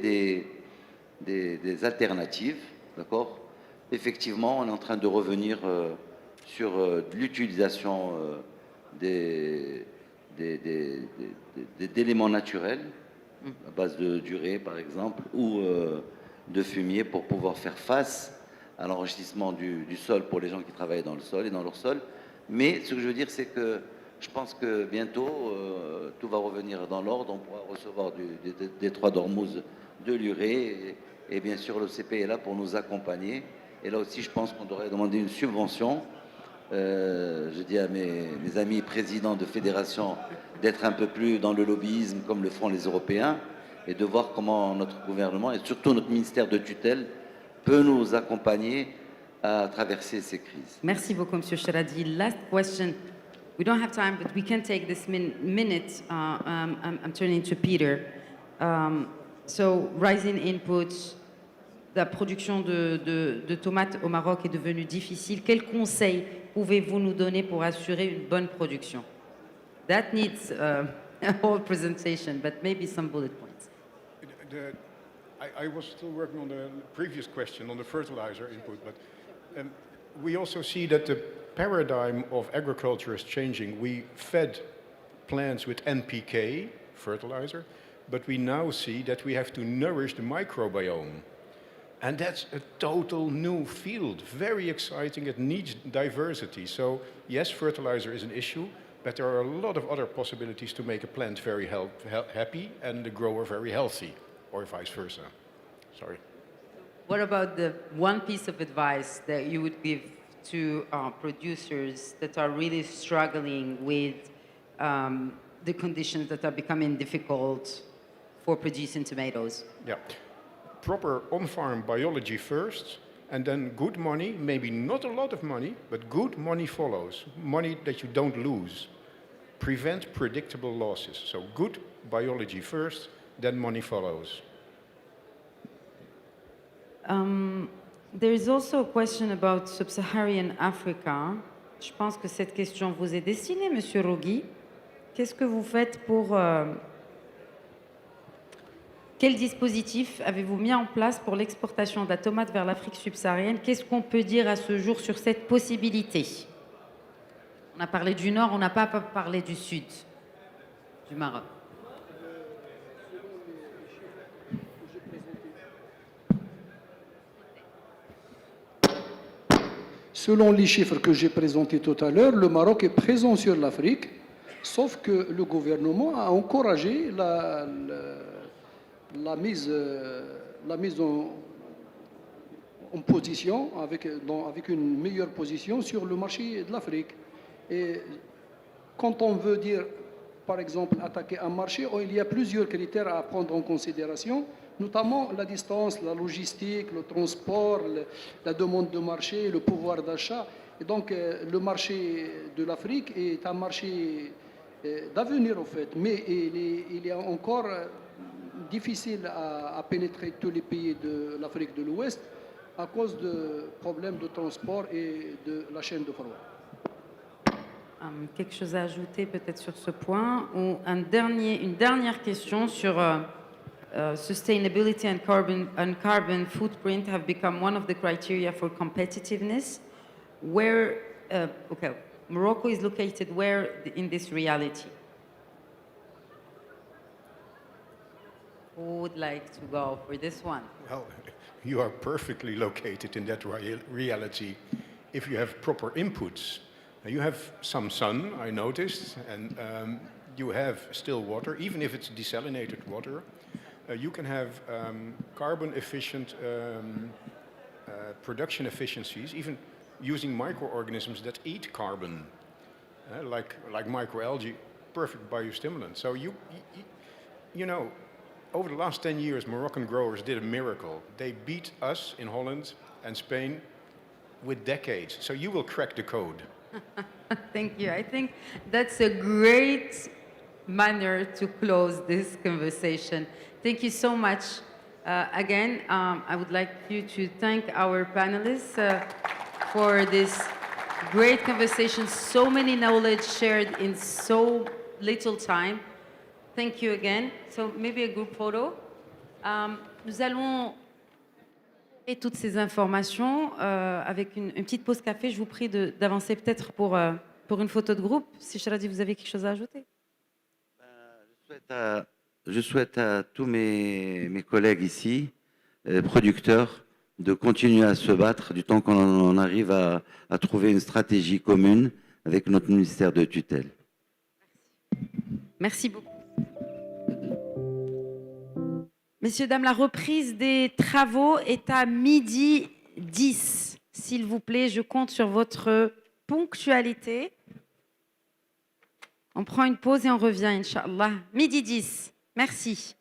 des alternatives. D'accord? Effectivement, on est en train de revenir sur l'utilisation d'éléments naturels, à base d'urée par exemple, ou de fumier pour pouvoir faire face à l'enrichissement du sol pour les gens qui travaillent dans le sol et dans leur sol. Mais ce que je veux dire, c'est que je pense que bientôt, tout va revenir dans l'ordre. On pourra recevoir des détroits d'Ormuz de l'urée et bien sûr l'OCP est là pour nous accompagner. Et là aussi, je pense qu'on devrait demander une subvention. Je dis à mes amis présidents de fédération d'être un peu plus dans le lobbyisme comme le font les Européens et de voir comment notre gouvernement et surtout notre ministère de tutelle peut nous accompagner à traverser ces crises. Merci beaucoup, M. Charadi. Last question. We don't have time, but we can take this minute. I'm turning to Peter. So, rising inputs, la production de tomates au Maroc est devenue difficile. Quels conseils pouvez-vous nous donner pour assurer une bonne production? That needs a whole presentation, but maybe some bullet points. I was still working on the previous question on the fertilizer input, but we also see that the paradigm of agriculture is changing. We fed plants with NPK, fertilizer, but we now see that we have to nourish the microbiome. And that's a total new field, very exciting. It needs diversity. So yes, fertilizer is an issue, but there are a lot of other possibilities to make a plant very happy and the grower very healthy, or vice versa. Sorry. What about the one piece of advice that you would give to producers that are really struggling with the conditions that are becoming difficult for producing tomatoes? Yeah. Proper on-farm biology first, and then good money, maybe not a lot of money, but good money follows. Money that you don't lose. Prevent predictable losses. So good biology first, then money follows. There is also a question about sub-Saharan Africa. Je pense que cette question vous est destinée, Monsieur Rogui. Qu'est-ce que vous faites pour... Quel dispositif avez-vous mis en place pour l'exportation de la tomate vers l'Afrique subsaharienne? Qu'est-ce qu'on peut dire à ce jour sur cette possibilité? On a parlé du Nord, on n'a pas parlé du Sud, du Maroc. Selon les chiffres que j'ai présentés tout à l'heure, le Maroc est présent sur l'Afrique, sauf que le gouvernement a encouragé la mise en position, avec une meilleure position sur le marché de l'Afrique. Et quand on veut dire, par exemple, attaquer un marché, il y a plusieurs critères à prendre en considération, notamment la distance, la logistique, le transport, la demande de marché, le pouvoir d'achat. Et donc, le marché de l'Afrique est un marché d'avenir, en fait, mais il est encore difficile à pénétrer tous les pays de l'Afrique de l'Ouest à cause de problèmes de transport et de la chaîne de froid. Quelque chose à ajouter peut-être sur ce point, ou une dernière question sur sustainability and carbon footprint have become one of the criteria for competitiveness. Where, okay, Morocco is located where in this reality? Who would like to go for this one? Well, you are perfectly located in that reality if you have proper inputs. You have some sun, I noticed, and you have still water, even if it's desalinated water. You can have carbon-efficient production efficiencies, even using microorganisms that eat carbon, like microalgae, perfect biostimulant. So you know, over the last 10 years, Moroccan growers did a miracle. They beat us in Holland and Spain with decades. So you will crack the code. Thank you. I think that's a great manner to close this conversation. Thank you so much. Again, I would like you to thank our panelists for this great conversation, so many knowledge shared in so little time. Thank you again. So maybe a group photo. Nous allons et toutes ces informations avec une petite pause café. Je vous prie d'avancer peut-être pour une photo de groupe. Si Sharadi, vous avez quelque chose à ajouter? Je souhaite à tous mes collègues ici, producteurs, de continuer à se battre du temps qu'on arrive à trouver une stratégie commune avec notre ministère de tutelle. Merci beaucoup. Messieurs, dames, la reprise des travaux est à 12h10. S'il vous plaît, je compte sur votre ponctualité. On prend une pause et on revient, Inch'Allah. 12h10. Merci.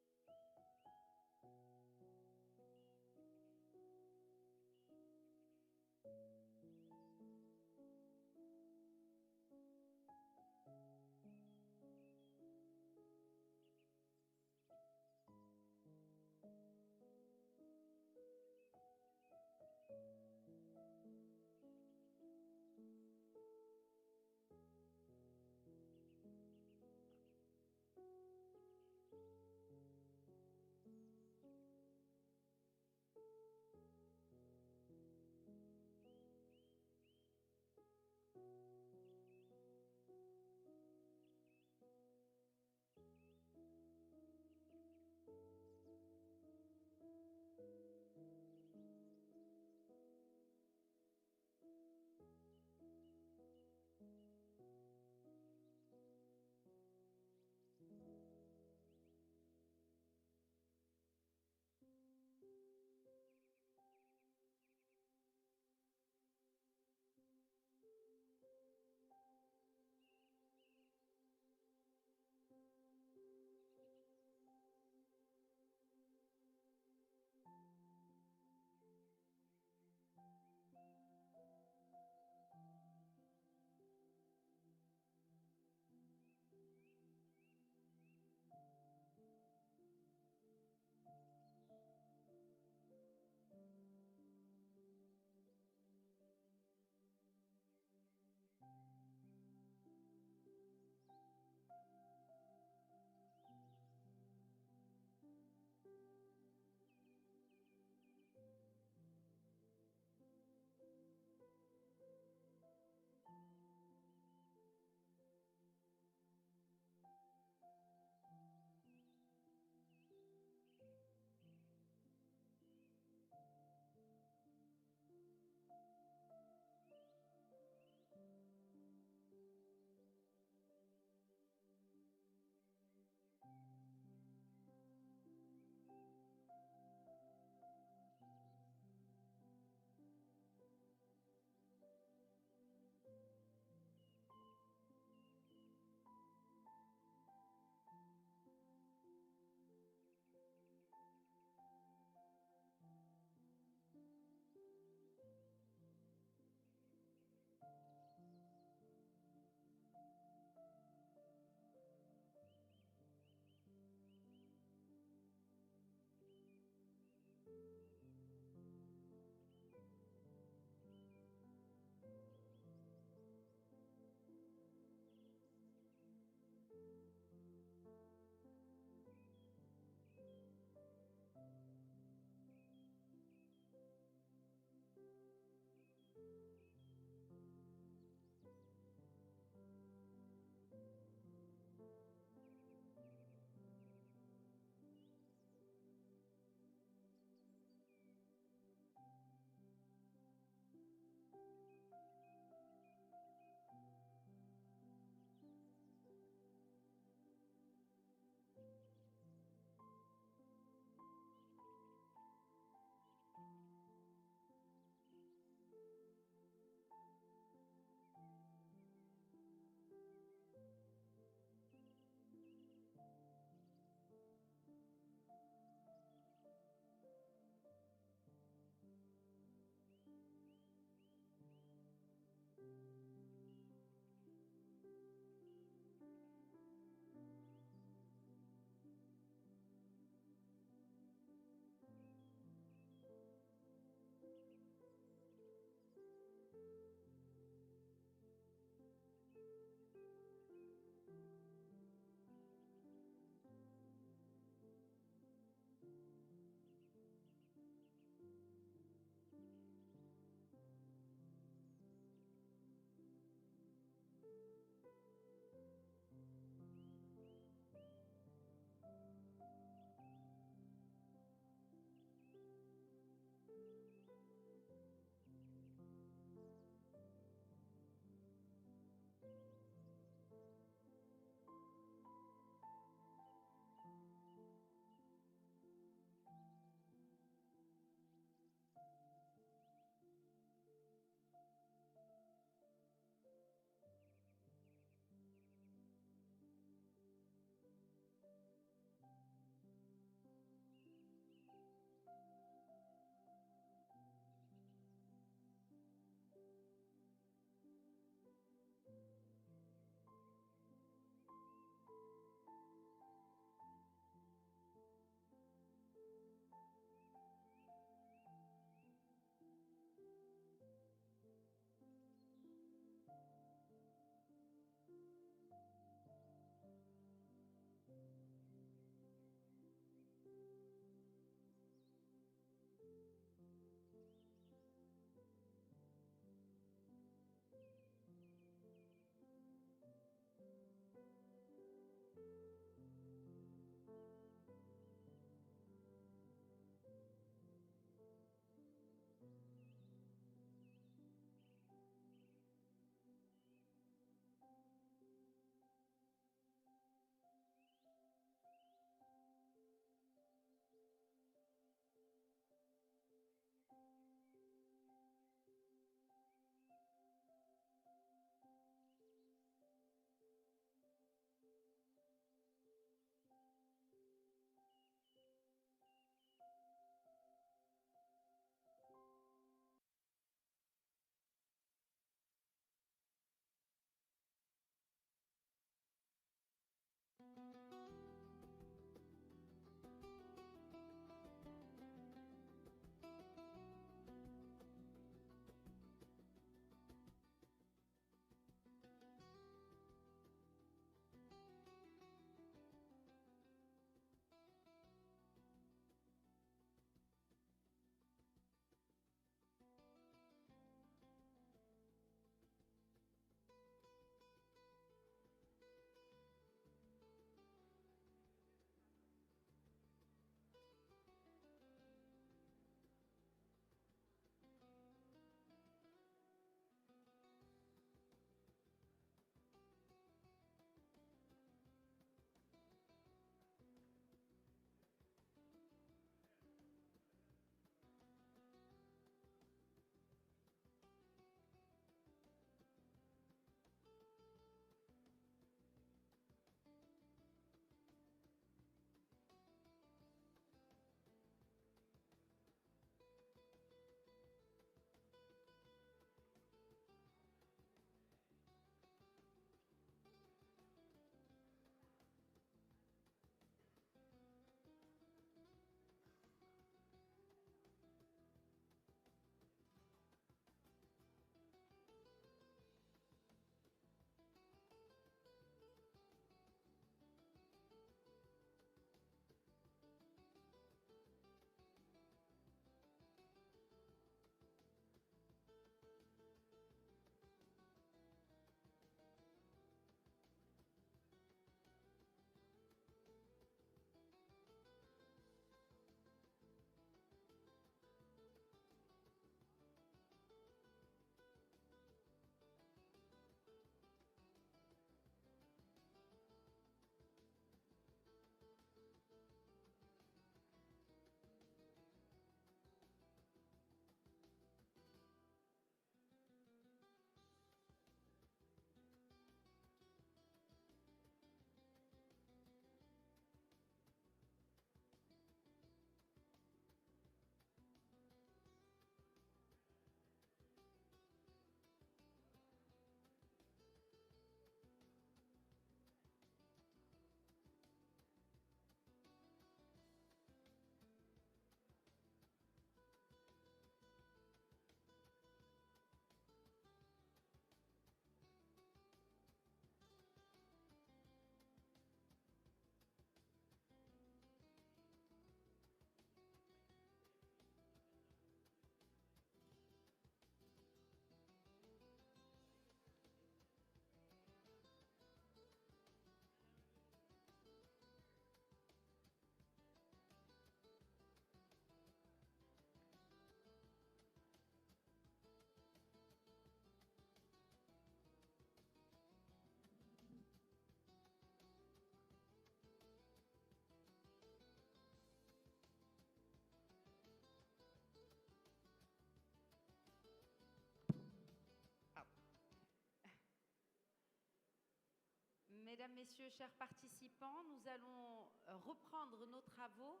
Mesdames, Messieurs, chers participants, nous allons reprendre nos travaux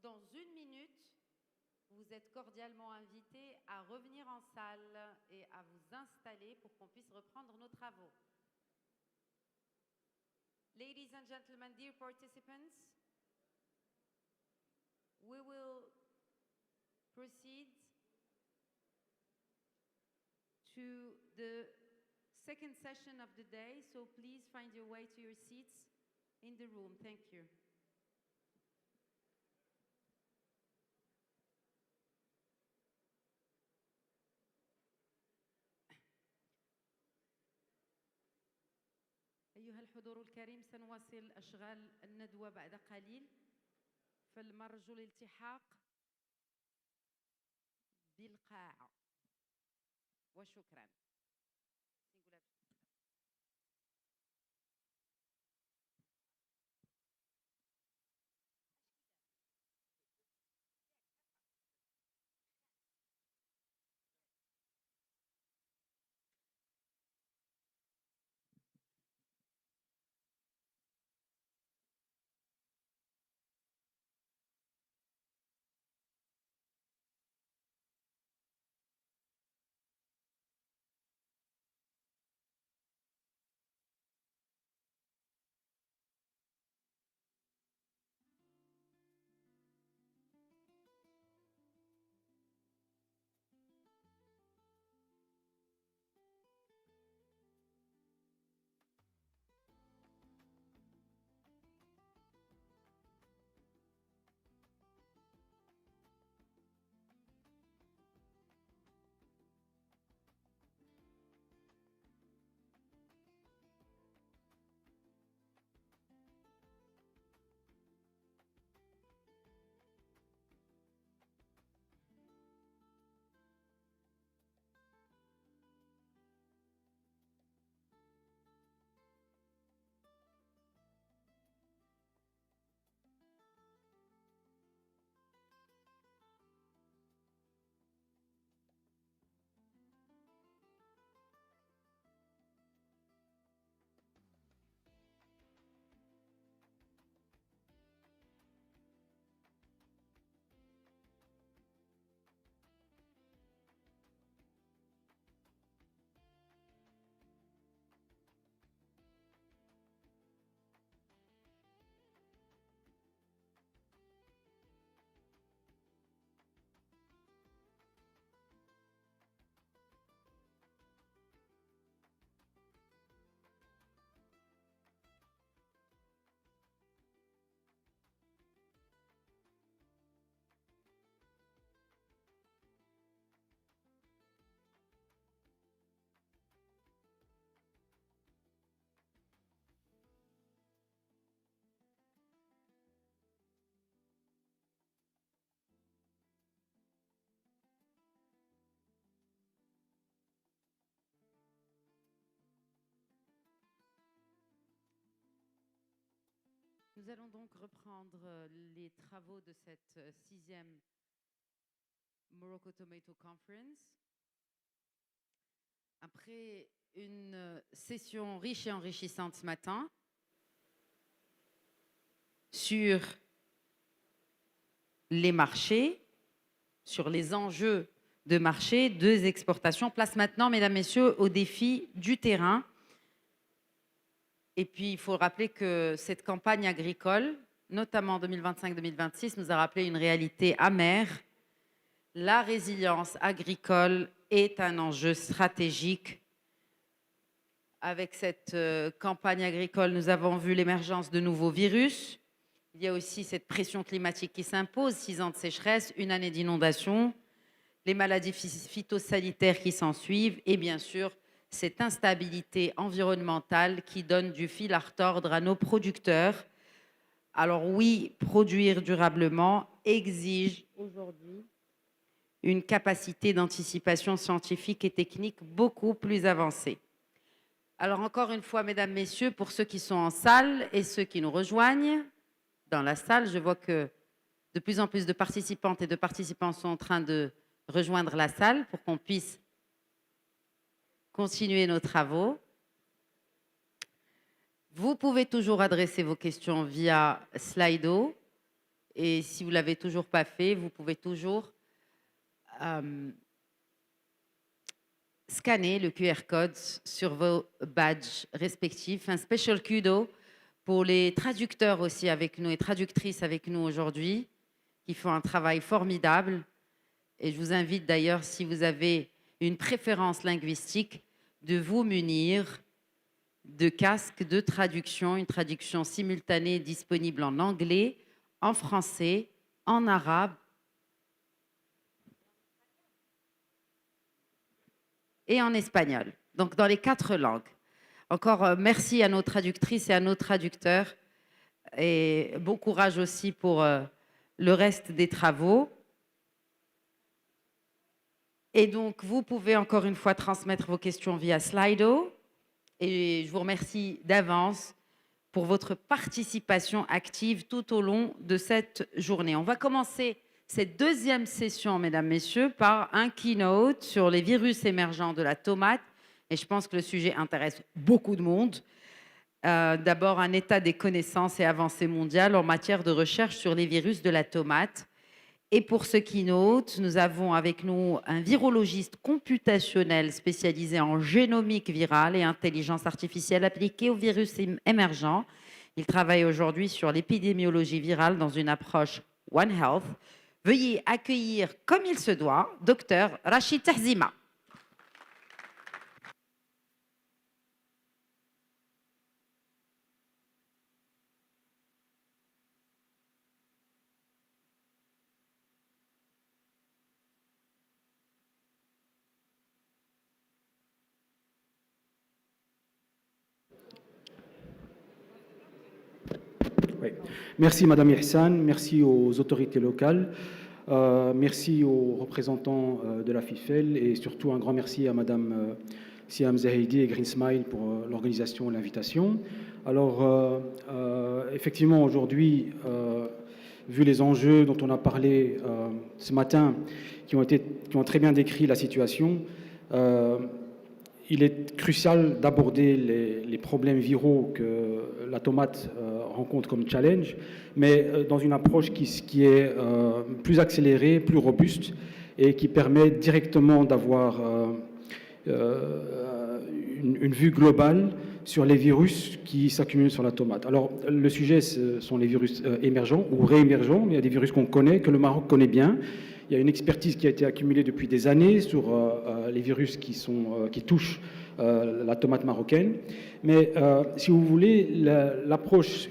dans 1 minute. Vous êtes cordialement invités à revenir en salle et à vous installer pour qu'on puisse reprendre nos travaux. Ladies and gentlemen, dear participants, we will proceed to the second session of the day, so please find your way to your seats in the room. Thank you. أيها الحضور الكريم، سنواصل أشغال الندوة بعد قليل، فلنرجو الالتحاق بالقاعة وشكرا. Nous allons donc reprendre les travaux de cette 6e Morocco Tomato Conference. Après une session riche et enrichissante ce matin sur les marchés, sur les enjeux de marché, de exportation, place maintenant, mesdames, messieurs, au défi du terrain. Et puis, il faut rappeler que cette campagne agricole, notamment 2025-2026, nous a rappelé une réalité amère. La résilience agricole est un enjeu stratégique. Avec cette campagne agricole, nous avons vu l'émergence de nouveaux virus. Il y a aussi cette pression climatique qui s'impose, 6 ans de sécheresse, 1 année d'inondation, les maladies phytosanitaires qui s'ensuivent et bien sûr, cette instabilité environnementale qui donne du fil à retordre à nos producteurs. Alors oui, produire durablement exige aujourd'hui une capacité d'anticipation scientifique et technique beaucoup plus avancée. Alors encore une fois, mesdames, messieurs, pour ceux qui sont en salle et ceux qui nous rejoignent dans la salle, je vois que de plus en plus de participantes et de participants sont en train de rejoindre la salle pour qu'on puisse continuer nos travaux. Vous pouvez toujours adresser vos questions via Slido. Et si vous ne l'avez toujours pas fait, vous pouvez toujours scanner le QR code sur vos badges respectifs. Un special kudo pour les traducteurs aussi avec nous et traductrices avec nous aujourd'hui, qui font un travail formidable. Et je vous invite d'ailleurs, si vous avez une préférence linguistique, de vous munir de casques de traduction, une traduction simultanée disponible en anglais, en français, en arabe et en espagnol. Donc dans les 4 langues. Encore merci à nos traductrices et à nos traducteurs et bon courage aussi pour le reste des travaux. Et donc, vous pouvez encore une fois transmettre vos questions via Slido. Et je vous remercie d'avance pour votre participation active tout au long de cette journée. On va commencer cette deuxième session, mesdames, messieurs, par un keynote sur les virus émergents de la tomate. Et je pense que le sujet intéresse beaucoup de monde. D'abord, un état des connaissances et avancées mondiales en matière de recherche sur les virus de la tomate. Et pour ce keynote, nous avons avec nous un virologiste computationnel spécialisé en génomique virale et intelligence artificielle appliquée aux virus émergents. Il travaille aujourd'hui sur l'épidémiologie virale dans une approche One Health. Veuillez accueillir, comme il se doit, Dr Rachid Tahzima. Oui. Merci Madame Ihsan, merci aux autorités locales, merci aux représentants de la FIFEL et surtout un grand merci à Madame Siam Zahidi et Green Smile pour l'organisation et l'invitation. Alors effectivement aujourd'hui, vu les enjeux dont on a parlé ce matin, qui ont très bien décrit la situation, il est crucial d'aborder les problèmes viraux que la tomate rencontre comme challenge, mais dans une approche qui est plus accélérée, plus robuste et qui permet directement d'avoir une vue globale sur les virus qui s'accumulent sur la tomate. Alors, le sujet, ce sont les virus émergents ou réémergents, mais il y a des virus qu'on connaît, que le Maroc connaît bien. Il y a une expertise qui a été accumulée depuis des années sur les virus qui touchent la tomate marocaine. Mais si vous voulez, l'approche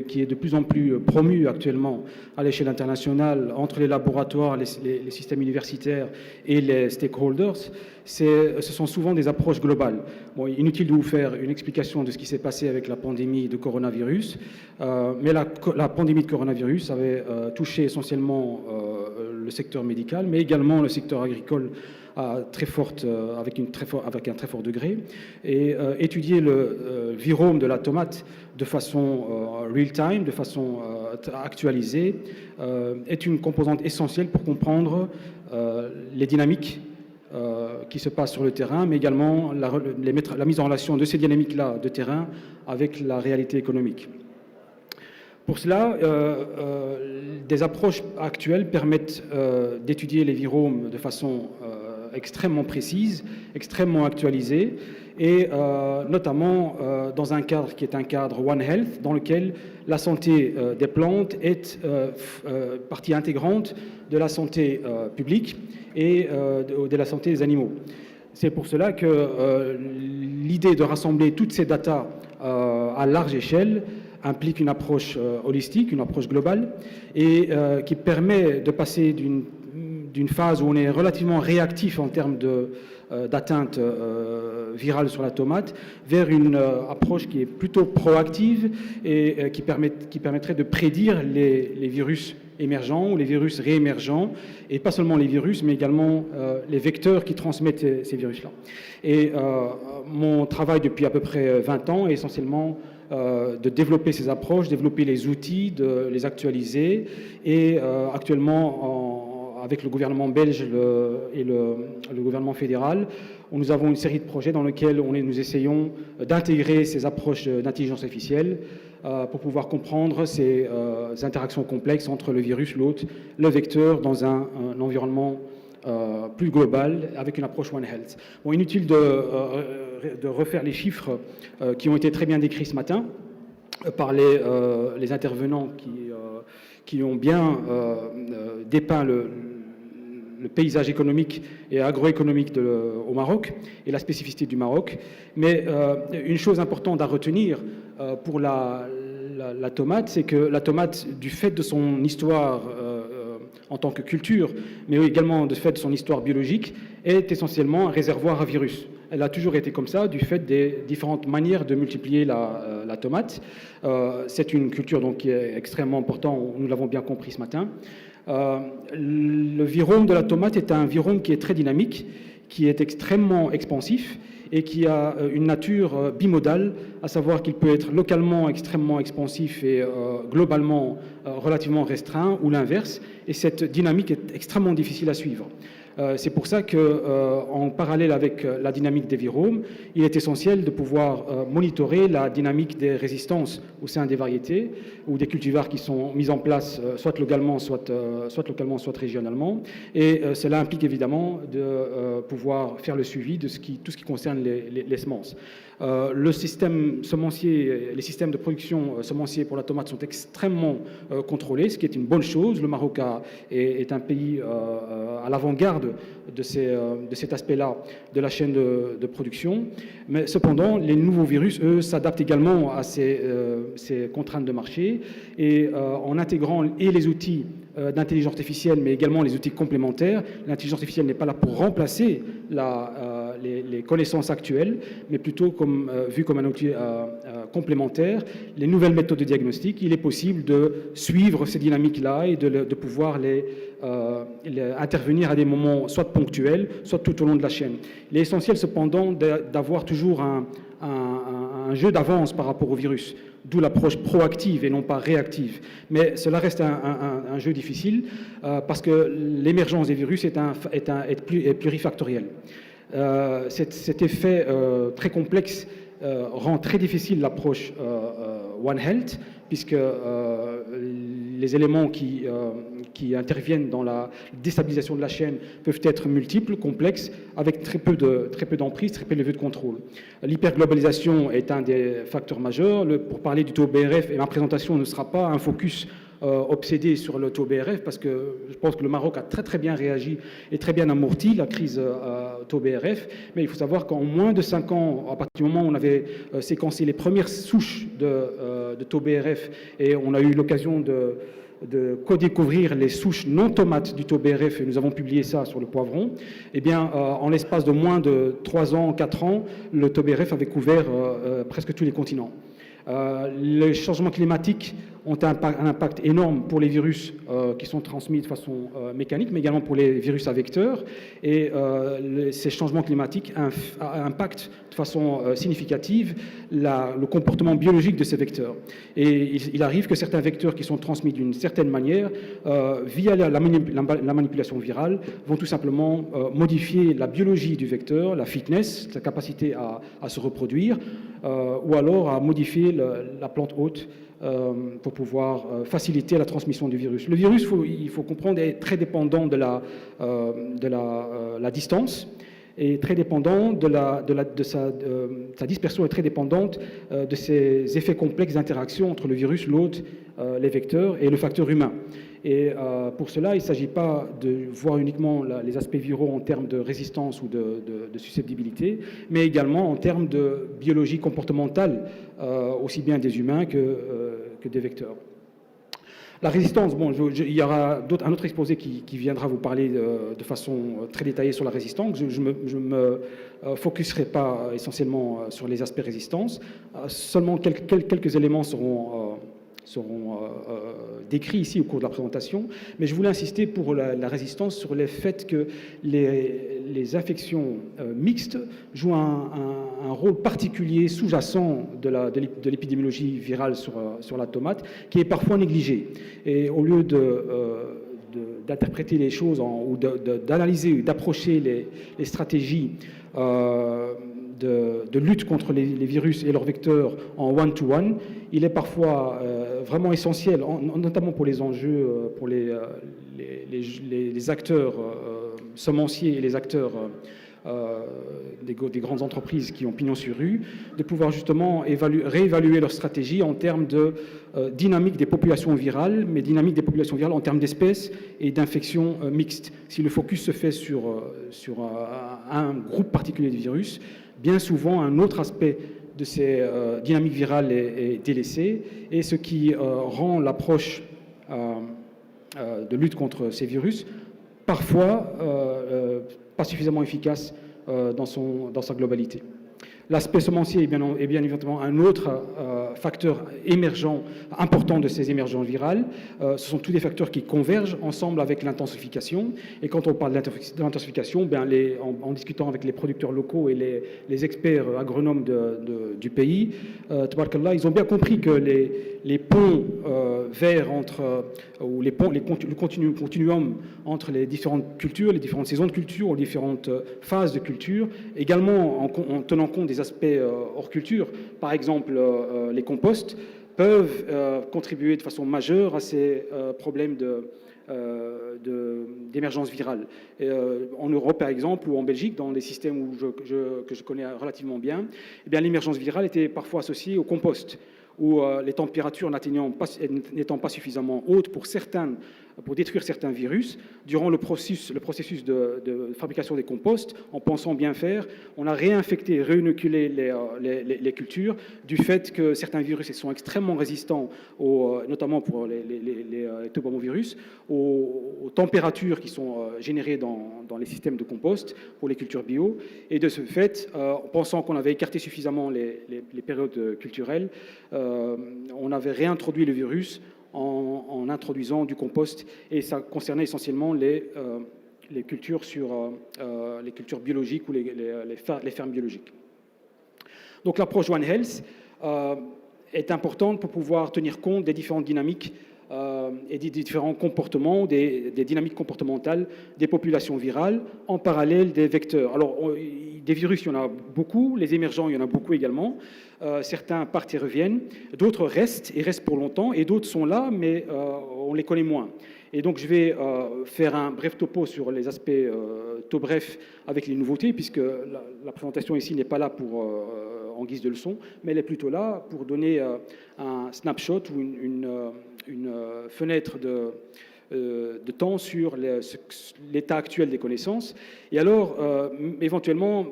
qui est de plus en plus promue actuellement à l'échelle internationale entre les laboratoires, les systèmes universitaires et les stakeholders, ce sont souvent des approches globales. Bon, inutile de vous faire une explication de ce qui s'est passé avec la pandémie de coronavirus, mais la pandémie de coronavirus avait touché essentiellement le secteur médical, mais également le secteur agricole avec un très fort degré. Et étudier le virome de la tomate de façon real-time, de façon actualisée, est une composante essentielle pour comprendre les dynamiques qui se passent sur le terrain, mais également la mise en relation de ces dynamiques-là de terrain avec la réalité économique. Pour cela, des approches actuelles permettent d'étudier les viromes de façon extrêmement précise, extrêmement actualisée, et notamment dans un cadre qui est un cadre One Health, dans lequel la santé des plantes est partie intégrante de la santé publique et de la santé des animaux. C'est pour cela que l'idée de rassembler toutes ces datas à large échelle implique une approche holistique, une approche globale, et qui permet de passer d'une phase où on est relativement réactif en termes d'atteinte virale sur la tomate, vers une approche qui est plutôt proactive et qui permettrait de prédire les virus émergents ou les virus réémergents, et pas seulement les virus, mais également les vecteurs qui transmettent ces virus-là. Et mon travail depuis à peu près 20 ans est essentiellement de développer ces approches, développer les outils, de les actualiser, et actuellement avec le gouvernement belge et le gouvernement fédéral, nous avons une série de projets dans lesquels nous essayons d'intégrer ces approches d'intelligence artificielle pour pouvoir comprendre ces interactions complexes entre le virus, l'hôte, le vecteur dans un environnement plus global avec une approche One Health. Bon, inutile de refaire les chiffres qui ont été très bien décrits ce matin par les intervenants qui ont bien dépeint le paysage économique et agroéconomique au Maroc et la spécificité du Maroc. Mais une chose importante à retenir pour la tomate, c'est que la tomate, du fait de son histoire en tant que culture, mais également du fait de son histoire biologique, est essentiellement un réservoir à virus. Elle a toujours été comme ça, du fait des différentes manières de multiplier la tomate. C'est une culture donc, qui est extrêmement importante, nous l'avons bien compris ce matin. Le virome de la tomate est un virome qui est très dynamique, qui est extrêmement expansif et qui a une nature bimodale, à savoir qu'il peut être localement extrêmement expansif et globalement relativement restreint, ou l'inverse, et cette dynamique est extrêmement difficile à suivre. C'est pour ça qu'en parallèle avec la dynamique des viromes, il est essentiel de pouvoir monitorer la dynamique des résistances au sein des variétés ou des cultivars qui sont mis en place soit localement, soit régionalement. Et cela implique évidemment de pouvoir faire le suivi de tout ce qui concerne les semences. Le système semencier, les systèmes de production semencier pour la tomate sont extrêmement contrôlés, ce qui est une bonne chose. Le Maroc est un pays à l'avant-garde de cet aspect-là de la chaîne de production. Mais cependant, les nouveaux virus, eux, s'adaptent également à ces contraintes de marché et en intégrant et les outils d'intelligence artificielle, mais également les outils complémentaires. L'intelligence artificielle n'est pas là pour remplacer les connaissances actuelles, mais plutôt vu comme un outil complémentaire. Les nouvelles méthodes de diagnostic, il est possible de suivre ces dynamiques-là et de pouvoir intervenir à des moments soit ponctuels, soit tout au long de la chaîne. Il est essentiel cependant d'avoir toujours un jeu d'avance par rapport au virus, d'où l'approche proactive et non pas réactive. Mais cela reste un jeu difficile parce que l'émergence des virus est plurifactorielle. Cet effet très complexe rend très difficile l'approche One Health, puisque les éléments qui interviennent dans la déstabilisation de la chaîne peuvent être multiples, complexes, avec très peu d'emprise, très peu de levier de contrôle. L'hyperglobalisation est un des facteurs majeurs. Pour parler du taux BRF, et ma présentation ne sera pas un focus obsédé sur le taux BRF, parce que je pense que le Maroc a très bien réagi et très bien amorti la crise taux BRF, mais il faut savoir qu'en moins de 5 ans, à partir du moment où on avait séquencé les premières souches de taux BRF, et on a eu l'occasion de co-découvrir les souches non tomates du taux BRF, et nous avons publié ça sur le poivron, eh bien, en l'espace de moins de 3 ans, 4 ans, le taux BRF avait couvert presque tous les continents. Les changements climatiques ont un impact énorme pour les virus qui sont transmis de façon mécanique, mais également pour les virus à vecteurs. Et ces changements climatiques impactent de façon significative le comportement biologique de ces vecteurs. Et il arrive que certains vecteurs qui sont transmis d'une certaine manière, via la manipulation virale, vont tout simplement modifier la biologie du vecteur, la fitness, sa capacité à se reproduire, ou alors à modifier la plante hôte pour pouvoir faciliter la transmission du virus. Le virus, il faut comprendre, est très dépendant de la distance, et très dépendant sa dispersion est très dépendante de ces effets complexes d'interaction entre le virus, l'hôte, les vecteurs et le facteur humain. Et pour cela, il ne s'agit pas de voir uniquement les aspects viraux en termes de résistance ou de susceptibilité, mais également en termes de biologie comportementale, aussi bien des humains que des vecteurs. La résistance, bon, il y aura un autre exposé qui viendra vous parler de façon très détaillée sur la résistance. Je ne me focuserai pas essentiellement sur les aspects résistance. Seulement quelques éléments seront décrits ici au cours de la présentation, mais je voulais insister pour la résistance sur le fait que les infections mixtes jouent un rôle particulier sous-jacent de l'épidémiologie virale sur la tomate, qui est parfois négligé. Et au lieu de d'interpréter les choses ou d'analyser, d'approcher les stratégies de lutte contre les virus et leurs vecteurs en one-to-one, il est parfois vraiment essentiel, notamment pour les enjeux, pour les acteurs semenciers et les acteurs des grandes entreprises qui ont pignon sur rue, de pouvoir justement réévaluer leur stratégie en termes de dynamique des populations virales, mais dynamique des populations virales en termes d'espèces et d'infections mixtes. Si le focus se fait sur un groupe particulier de virus, bien souvent un autre aspect de ces dynamiques virales est délaissé, et ce qui rend l'approche de lutte contre ces virus parfois pas suffisamment efficace dans sa globalité. L'aspect semencier est bien évidemment un autre facteur émergent, important de ces émergences virales. Ce sont tous des facteurs qui convergent ensemble avec l'intensification. Et quand on parle d'intensification, en discutant avec les producteurs locaux et les experts agronomes du pays, ils ont bien compris que les ponts verts ou le continuum entre les différentes cultures, les différentes saisons de culture, ou les différentes phases de culture, également en tenant compte des aspects hors culture, par exemple les composts, peuvent contribuer de façon majeure à ces problèmes d'émergence virale. En Europe, par exemple, ou en Belgique, dans des systèmes que je connais relativement bien, l'émergence virale était parfois associée au compost, où les températures n'étant pas suffisamment hautes pour détruire certains virus, durant le processus de fabrication des composts, en pensant bien faire, on a réinfecté, réinoculé les cultures, du fait que certains virus sont extrêmement résistants, notamment pour les topomovirus, aux températures qui sont générées dans les systèmes de compost pour les cultures bio. Et de ce fait, pensant qu'on avait écarté suffisamment les périodes culturelles, on avait réintroduit le virus en introduisant du compost, et ça concernait essentiellement les cultures les cultures biologiques ou les fermes biologiques. Donc l'approche One Health est importante pour pouvoir tenir compte des différentes dynamiques et des différents comportements, des dynamiques comportementales des populations virales, en parallèle des vecteurs. Alors, des virus, il y en a beaucoup, les émergents, il y en a beaucoup également. Certains partent et reviennent, d'autres restent et restent pour longtemps, et d'autres sont là, mais on les connaît moins. Et donc, je vais faire un bref topo sur les aspects tout bref avec les nouveautés, puisque la présentation ici n'est pas là en guise de leçon, mais elle est plutôt là pour donner un snapshot ou une fenêtre de temps sur l'état actuel des connaissances, et alors éventuellement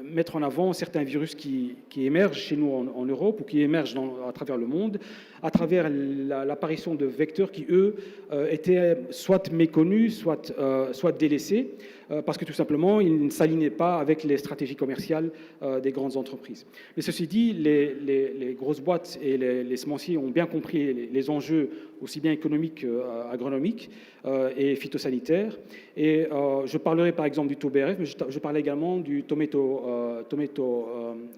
mettre en avant certains virus qui émergent chez nous en Europe, ou qui émergent à travers le monde, à travers l'apparition de vecteurs qui, eux, étaient soit méconnus, soit délaissés, parce que tout simplement, ils ne s'alignaient pas avec les stratégies commerciales des grandes entreprises. Mais ceci dit, les grosses boîtes et les semenciers ont bien compris les enjeux, aussi bien économiques, agronomiques et phytosanitaires. Et je parlerai par exemple du TOBRF, mais je parlerai également du Tomato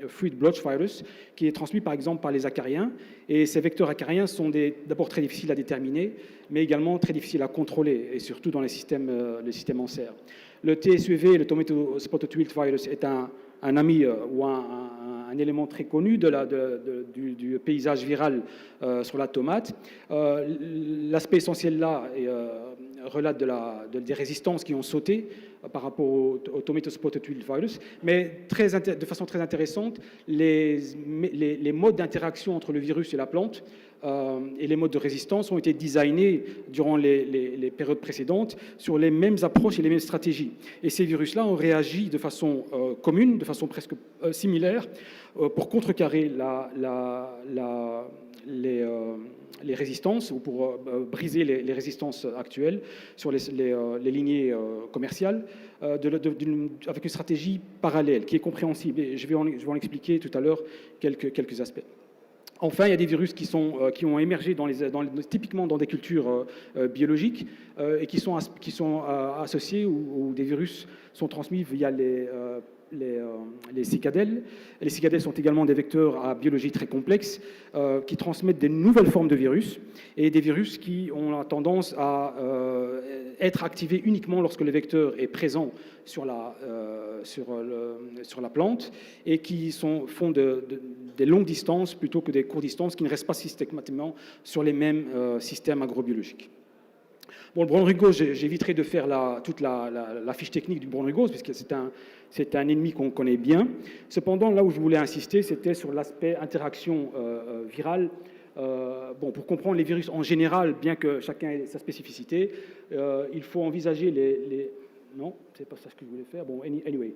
Fruit Blotch Virus, qui est transmis par exemple par les acariens. Et ces vecteurs acariens sont d'abord très difficiles à déterminer, mais également très difficiles à contrôler, et surtout dans les systèmes en serre. Le TSUV, le Tomato Spotted Wilt Virus, est un ami ou un élément très connu du paysage viral sur la tomate. L'aspect essentiel là relate des résistances qui ont sauté par rapport au Tomato Spotted Wilt Virus, mais de façon très intéressante, les modes d'interaction entre le virus et la plante et les modes de résistance ont été designés durant les périodes précédentes sur les mêmes approches et les mêmes stratégies. Et ces virus-là ont réagi de façon commune, de façon presque similaire, pour contrecarrer les résistances, ou pour briser les résistances actuelles sur les lignées commerciales, avec une stratégie parallèle qui est compréhensible. Et je vais en expliquer tout à l'heure quelques aspects. Enfin, il y a des virus qui ont émergé typiquement dans des cultures biologiques et qui sont associés où des virus sont transmis via les cicadelles. Les cicadelles sont également des vecteurs à biologie très complexe qui transmettent des nouvelles formes de virus et des virus qui ont la tendance à être activés uniquement lorsque le vecteur est présent sur la plante et qui font des longues distances plutôt que des courtes distances qui ne restent pas systématiquement sur les mêmes systèmes agrobiologiques. Bon, le brown-rugose, j'éviterai de faire toute la fiche technique du brown-rugose, puisque c'est un ennemi qu'on connaît bien. Cependant, là où je voulais insister, c'était sur l'aspect interaction virale. Pour comprendre les virus en général, bien que chacun ait sa spécificité, il faut envisager Non, c'est pas ça ce que je voulais faire. Bon, anyway.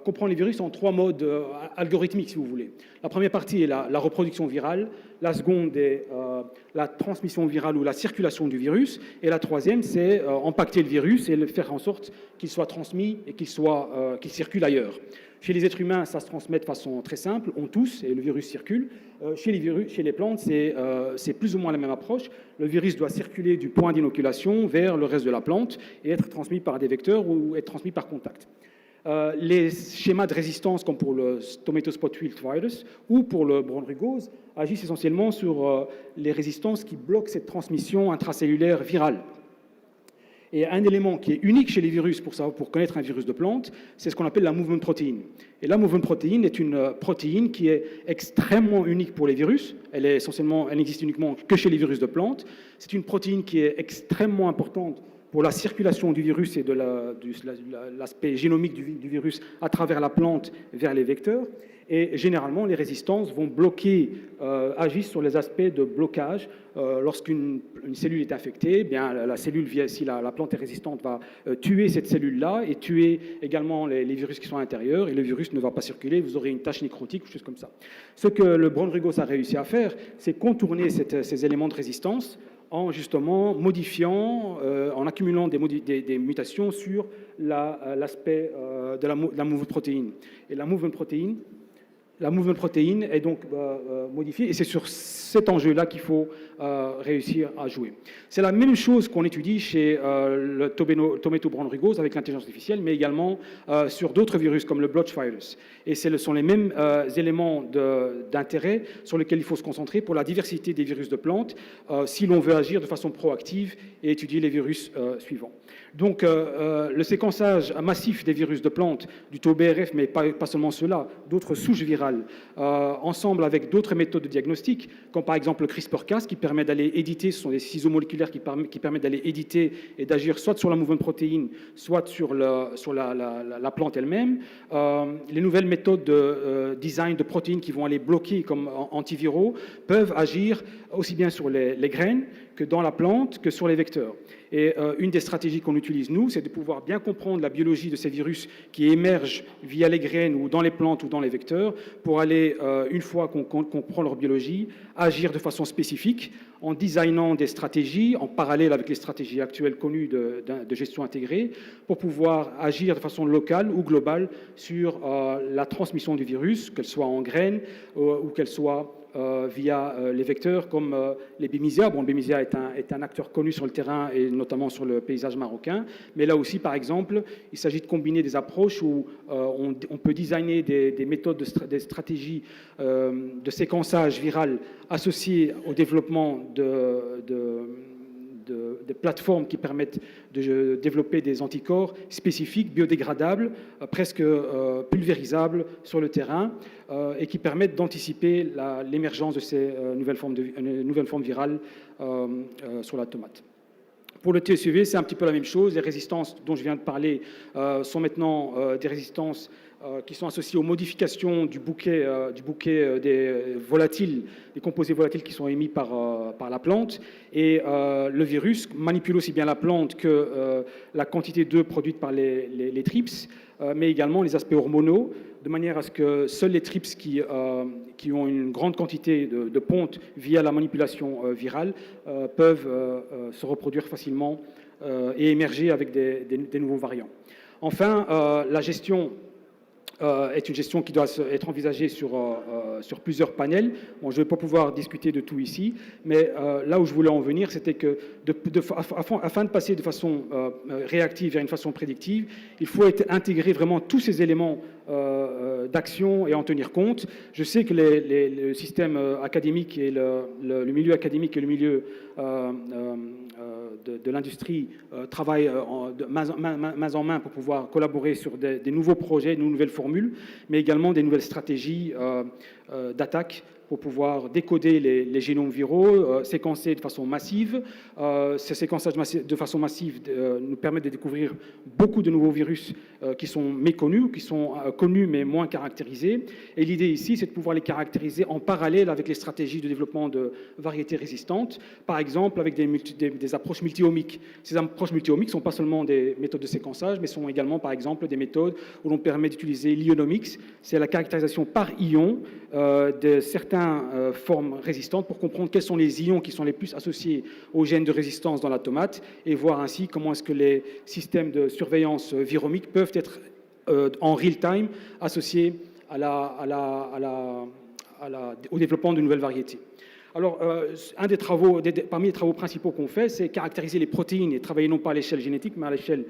Comprendre les virus en 3 modes algorithmiques, si vous voulez. La première partie est la reproduction virale. La seconde est la transmission virale ou la circulation du virus. Et la troisième, c'est impacter le virus et le faire en sorte qu'il soit transmis et qu'il circule ailleurs. Chez les êtres humains, ça se transmet de façon très simple. On tousse et le virus circule. Chez les plantes, c'est plus ou moins la même approche. Le virus doit circuler du point d'inoculation vers le reste de la plante et être transmis par des vecteurs ou être transmis par contact. Les schémas de résistance, comme pour le tomato spot wilt virus ou pour le brown rugose, agissent essentiellement sur les résistances qui bloquent cette transmission intracellulaire virale. Et un élément qui est unique chez les virus pour connaître un virus de plante, c'est ce qu'on appelle la movement protein. Et la movement protein est une protéine qui est extrêmement unique pour les virus. Elle n'existe uniquement que chez les virus de plantes. C'est une protéine qui est extrêmement importante pour la circulation du virus et de l'aspect génomique du virus à travers la plante vers les vecteurs. Et généralement, les résistances vont agissent sur les aspects de blocage. Lorsqu'une cellule est infectée, bien, la cellule, si la plante est résistante, va tuer cette cellule-là et tuer également les virus qui sont à l'intérieur, et le virus ne va pas circuler, vous aurez une tache nécrotique ou quelque chose comme ça. Ce que le brown rugose a réussi à faire, c'est contourner ces éléments de résistance en justement modifiant, en accumulant des mutations sur l'aspect de la movement protéine. Et la movement protéine est donc modifiée, et c'est sur cet enjeu-là qu'il faut réussir à jouer. C'est la même chose qu'on étudie chez le tomato brown rugose avec l'intelligence artificielle, mais également sur d'autres virus comme le blotch virus. Et ce sont les mêmes éléments d'intérêt sur lesquels il faut se concentrer pour la diversité des virus de plantes si l'on veut agir de façon proactive et étudier les virus suivants. Donc, le séquençage massif des virus de plantes, du taux BRF, mais pas seulement ceux-là, d'autres souches virales, ensemble avec d'autres méthodes de diagnostic, comme par exemple le CRISPR-Cas, qui permet d'aller éditer, ce sont des ciseaux moléculaires qui permettent d'aller éditer et d'agir soit sur la mouvement protéine, soit sur la plante elle-même. Les nouvelles méthodes de design de protéines qui vont aller bloquer comme antiviraux peuvent agir aussi bien sur les graines que dans la plante, que sur les vecteurs. Et une des stratégies qu'on utilise, nous, c'est de pouvoir bien comprendre la biologie de ces virus qui émergent via les graines ou dans les plantes ou dans les vecteurs, pour aller, une fois qu'on comprend leur biologie, agir de façon spécifique en designant des stratégies en parallèle avec les stratégies actuelles connues de gestion intégrée, pour pouvoir agir de façon locale ou globale sur la transmission du virus, qu'elle soit en graines ou qu'elle soit via les vecteurs comme les bémisia. Bon, le bémisia est un acteur connu sur le terrain et notamment sur le paysage marocain. Mais là aussi, par exemple, il s'agit de combiner des approches où on peut designer des méthodes, des stratégies de séquençage viral associées au développement des plateformes qui permettent de développer des anticorps spécifiques, biodégradables, presque pulvérisables sur le terrain, et qui permettent d'anticiper l'émergence de ces nouvelles formes virales sur la tomate. Pour le TSUV, c'est un petit peu la même chose. Les résistances dont je viens de parler sont maintenant des résistances qui sont associées aux modifications du bouquet des volatiles, des composés volatiles qui sont émis par la plante. Et le virus manipule aussi bien la plante que la quantité d'œufs produite par les trips, mais également les aspects hormonaux, de manière à ce que seuls les trips qui ont une grande quantité de ponte via la manipulation virale peuvent se reproduire facilement et émerger avec des nouveaux variants. Enfin, la gestion est une gestion qui doit être envisagée sur plusieurs panels. Bon, je ne vais pas pouvoir discuter de tout ici, mais là où je voulais en venir, c'était que afin de passer de façon réactive vers une façon prédictive, il faut intégrer vraiment tous ces éléments d'action et en tenir compte. Je sais que le système académique et le milieu académique et le milieu de l'industrie travaillent main en main pour pouvoir collaborer sur des nouveaux projets, de nouvelles formules, mais également des nouvelles stratégies d'attaque pour pouvoir décoder les génomes viraux, séquencer de façon massive. Ces séquençages de façon massive nous permettent de découvrir beaucoup de nouveaux virus qui sont méconnus, ou qui sont connus mais moins caractérisés. Et l'idée ici, c'est de pouvoir les caractériser en parallèle avec les stratégies de développement de variétés résistantes, par exemple avec des approches multi-omiques. Ces approches multi-omiques ne sont pas seulement des méthodes de séquençage, mais sont également, par exemple, des méthodes où l'on permet d'utiliser l'ionomics, c'est la caractérisation par ion de certaines formes résistantes pour comprendre quels sont les ions qui sont les plus associés aux gènes de résistance dans la tomate et voir ainsi comment est-ce que les systèmes de surveillance viromique peuvent être en real time associés au développement de nouvelles variétés. Alors, parmi les travaux principaux qu'on fait, c'est caractériser les protéines et travailler non pas à l'échelle génétique, mais à l'échelle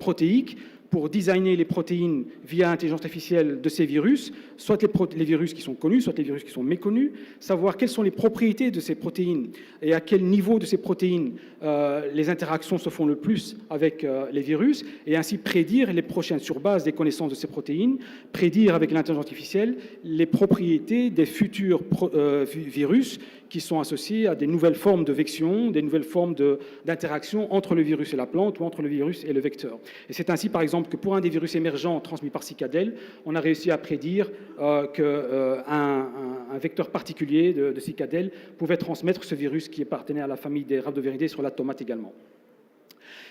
protéique, pour designer les protéines via l'intelligence artificielle de ces virus, soit les virus qui sont connus, soit les virus qui sont méconnus, savoir quelles sont les propriétés de ces protéines et à quel niveau de ces protéines les interactions se font le plus avec les virus, et ainsi prédire les prochaines, sur base des connaissances de ces protéines, prédire avec l'intelligence artificielle les propriétés des futurs virus qui sont associés à des nouvelles formes de vection, des nouvelles formes d'interaction entre le virus et la plante ou entre le virus et le vecteur. Et c'est ainsi, par exemple, que pour un des virus émergents transmis par cicadelle, on a réussi à prédire qu'un vecteur particulier de cicadelle pouvait transmettre ce virus qui appartenait à la famille des Rhabdoviridae sur la tomate également.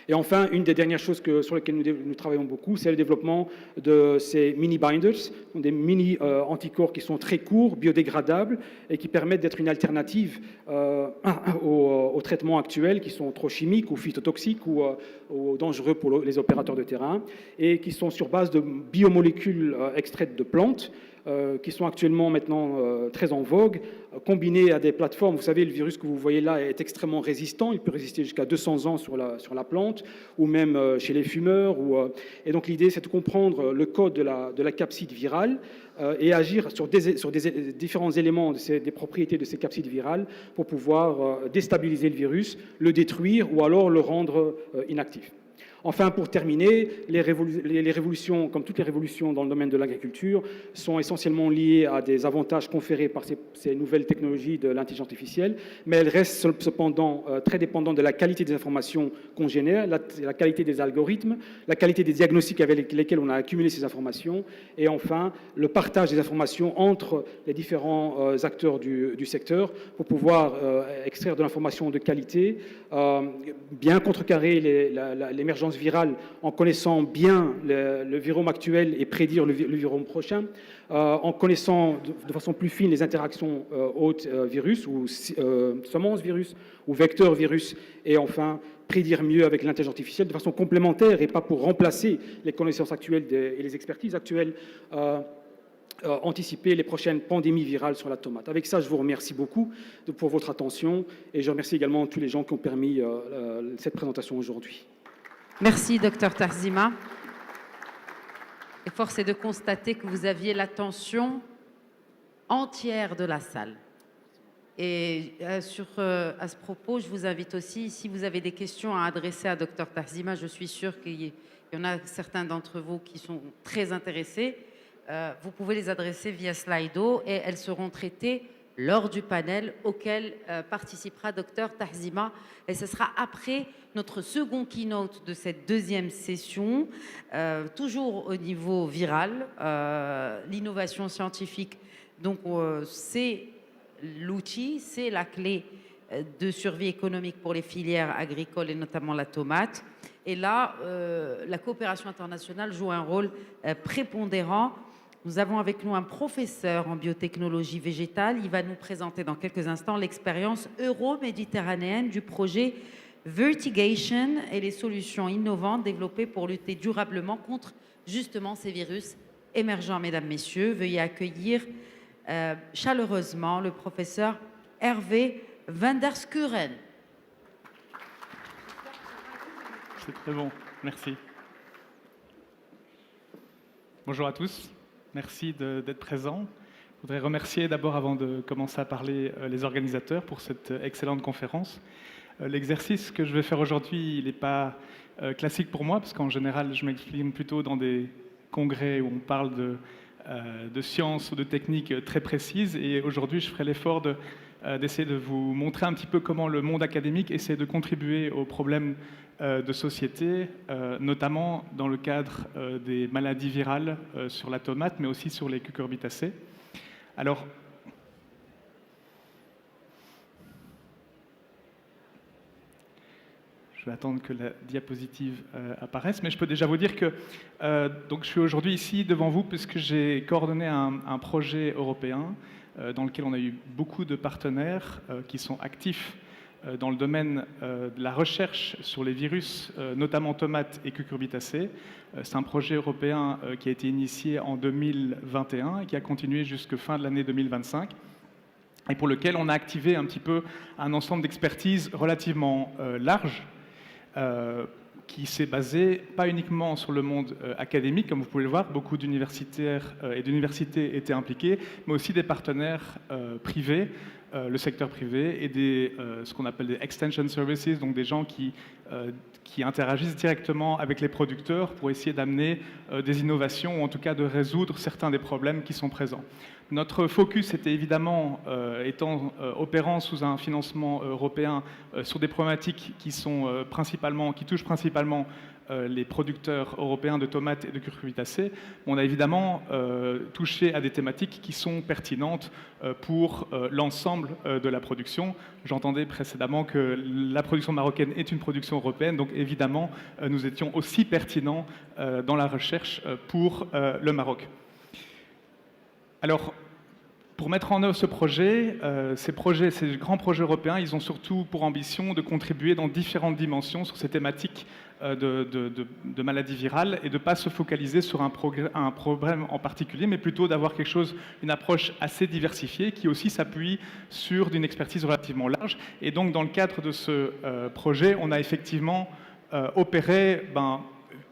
Et enfin, une des dernières choses sur lesquelles nous travaillons beaucoup, c'est le développement de ces mini-binders, des mini-anticorps qui sont très courts, biodégradables, et qui permettent d'être une alternative aux traitements actuels qui sont trop chimiques ou phytotoxiques ou dangereux pour les opérateurs de terrain, et qui sont sur base de biomolécules extraites de plantes, qui sont actuellement maintenant très en vogue, combinés à des plateformes. Vous savez, le virus que vous voyez là est extrêmement résistant. Il peut résister jusqu'à 200 ans sur la plante, ou même chez les fumeurs. Et donc l'idée, c'est de comprendre le code de la capside virale et agir sur des différents éléments des propriétés de ces capsides virales pour pouvoir déstabiliser le virus, le détruire ou alors le rendre inactif. Enfin, pour terminer, les révolutions, comme toutes les révolutions dans le domaine de l'agriculture, sont essentiellement liées à des avantages conférés par ces nouvelles technologies de l'intelligence artificielle, mais elles restent cependant très dépendantes de la qualité des informations qu'on génère, la qualité des algorithmes, la qualité des diagnostics avec lesquels on a accumulé ces informations, et enfin, le partage des informations entre les différents acteurs du secteur pour pouvoir extraire de l'information de qualité, bien contrecarrer l'émergence virale en connaissant bien le virome actuel et prédire le virome prochain, en connaissant de façon plus fine les interactions hôtes virus ou semences virus ou vecteurs virus, et enfin prédire mieux avec l'intelligence artificielle de façon complémentaire et pas pour remplacer les connaissances actuelles et les expertises actuelles, anticiper les prochaines pandémies virales sur la tomate. Avec ça, je vous remercie beaucoup pour votre attention et je remercie également tous les gens qui ont permis cette présentation aujourd'hui. Merci, Dr Tarzima. Et force est de constater que vous aviez l'attention entière de la salle. Et à ce propos, je vous invite aussi, si vous avez des questions à adresser à Dr Tarzima, je suis sûre qu'il y en a certains d'entre vous qui sont très intéressés, vous pouvez les adresser via Slido et elles seront traitées lors du panel auquel participera Dr Tarzima. Et ce sera après notre second keynote de cette deuxième session, toujours au niveau viral, l'innovation scientifique. Donc c'est l'outil, c'est la clé de survie économique pour les filières agricoles et notamment la tomate. Et là, la coopération internationale joue un rôle prépondérant. Nous avons avec nous un professeur en biotechnologie végétale. Il va nous présenter dans quelques instants l'expérience euro-méditerranéenne du projet Diversification et les solutions innovantes développées pour lutter durablement contre justement ces virus émergents, mesdames, messieurs. Veuillez accueillir chaleureusement le professeur Hervé van der Skuren. C'est très bon, merci. Bonjour à tous, merci d'être présents. Je voudrais remercier d'abord, avant de commencer à parler, les organisateurs pour cette excellente conférence. L'exercice que je vais faire aujourd'hui, il n'est pas classique pour moi, parce qu'en général, je m'exprime plutôt dans des congrès où on parle de sciences ou de techniques très précises. Et aujourd'hui, je ferai l'effort d'essayer de vous montrer un petit peu comment le monde académique essaie de contribuer aux problèmes de société, notamment dans le cadre des maladies virales sur la tomate, mais aussi sur les cucurbitacées. Alors, je vais attendre que la diapositive apparaisse, mais je peux déjà vous dire que donc je suis aujourd'hui ici devant vous puisque j'ai coordonné un projet européen dans lequel on a eu beaucoup de partenaires qui sont actifs dans le domaine de la recherche sur les virus, notamment tomates et cucurbitacées. C'est un projet européen qui a été initié en 2021 et qui a continué jusqu'à fin de l'année 2025 et pour lequel on a activé un petit peu un ensemble d'expertise relativement large qui s'est basé pas uniquement sur le monde académique, comme vous pouvez le voir, beaucoup d'universitaires et d'universités étaient impliqués, mais aussi des partenaires privés, le secteur privé et ce qu'on appelle des extension services, donc des gens qui interagissent directement avec les producteurs pour essayer d'amener des innovations ou en tout cas de résoudre certains des problèmes qui sont présents. Notre focus était évidemment, opérant sous un financement européen, sur des problématiques qui touchent principalement les producteurs européens de tomates et de cucurbitacées. On a évidemment touché à des thématiques qui sont pertinentes pour l'ensemble de la production. J'entendais précédemment que la production marocaine est une production européenne, donc évidemment nous étions aussi pertinents dans la recherche pour le Maroc. Alors, pour mettre en œuvre ce projet, ces grands projets européens, ils ont surtout pour ambition de contribuer dans différentes dimensions sur ces thématiques de maladies virales et de ne pas se focaliser sur un problème en particulier, mais plutôt d'avoir une approche assez diversifiée qui aussi s'appuie sur une expertise relativement large. Et donc, dans le cadre de ce projet, on a effectivement opéré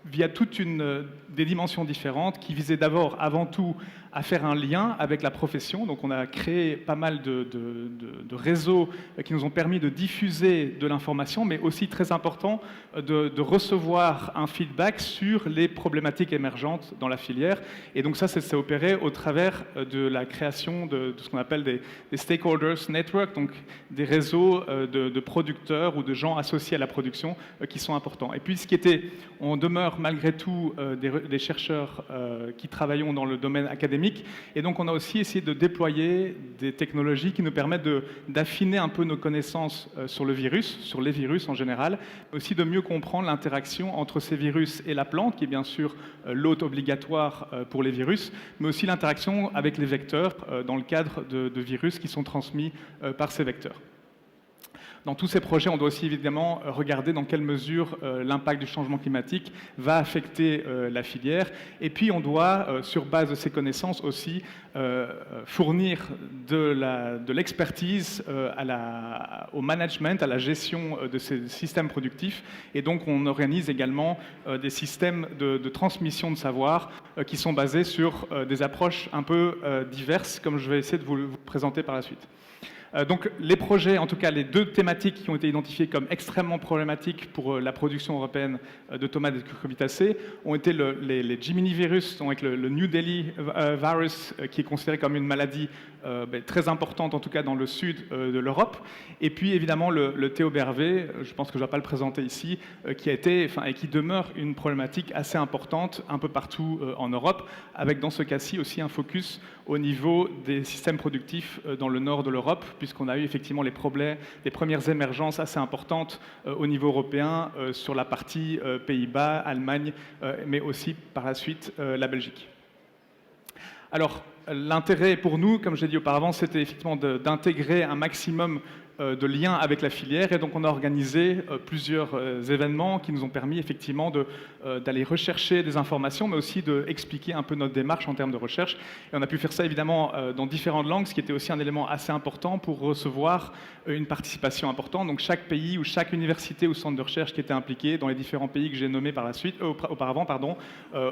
via des dimensions différentes qui visaient d'abord, avant tout, à faire un lien avec la profession. Donc on a créé pas mal de réseaux qui nous ont permis de diffuser de l'information, mais aussi, très important, de recevoir un feedback sur les problématiques émergentes dans la filière. Et donc ça s'est opéré au travers de la création de ce qu'on appelle des stakeholders network, donc des réseaux de producteurs ou de gens associés à la production qui sont importants. Et puis on demeure malgré tout des chercheurs qui travaillons dans le domaine académique. Et donc on a aussi essayé de déployer des technologies qui nous permettent d'affiner un peu nos connaissances sur les virus en général, mais aussi de mieux comprendre l'interaction entre ces virus et la plante, qui est bien sûr l'hôte obligatoire pour les virus, mais aussi l'interaction avec les vecteurs dans le cadre de virus qui sont transmis par ces vecteurs. Dans tous ces projets, on doit aussi évidemment regarder dans quelle mesure l'impact du changement climatique va affecter la filière. Et puis, on doit, sur base de ces connaissances aussi, fournir de l'expertise au management, à la gestion de ces systèmes productifs. Et donc, on organise également des systèmes de transmission de savoir qui sont basés sur des approches un peu diverses, comme je vais essayer de vous présenter par la suite. Donc les projets, en tout cas les deux thématiques qui ont été identifiées comme extrêmement problématiques pour la production européenne de tomates et de cucurbitacées ont été les Jiminy virus, donc le New Delhi virus, qui est considéré comme une maladie très importante, en tout cas dans le sud de l'Europe, et puis évidemment le TOBRV, je pense que je ne vais pas le présenter ici, qui a été, et qui demeure une problématique assez importante un peu partout en Europe, avec dans ce cas-ci aussi un focus au niveau des systèmes productifs dans le nord de l'Europe, puisqu'on a eu effectivement les premières émergences assez importantes au niveau européen sur la partie Pays-Bas, Allemagne, mais aussi par la suite la Belgique. Alors, l'intérêt pour nous, comme je l'ai dit auparavant, c'était effectivement d'intégrer un maximum de lien avec la filière. Et donc on a organisé plusieurs événements qui nous ont permis effectivement d'aller rechercher des informations, mais aussi d'expliquer un peu notre démarche en termes de recherche. Et on a pu faire ça évidemment dans différentes langues, ce qui était aussi un élément assez important pour recevoir une participation importante. Donc chaque pays ou chaque université ou centre de recherche qui était impliqué dans les différents pays que j'ai nommés auparavant,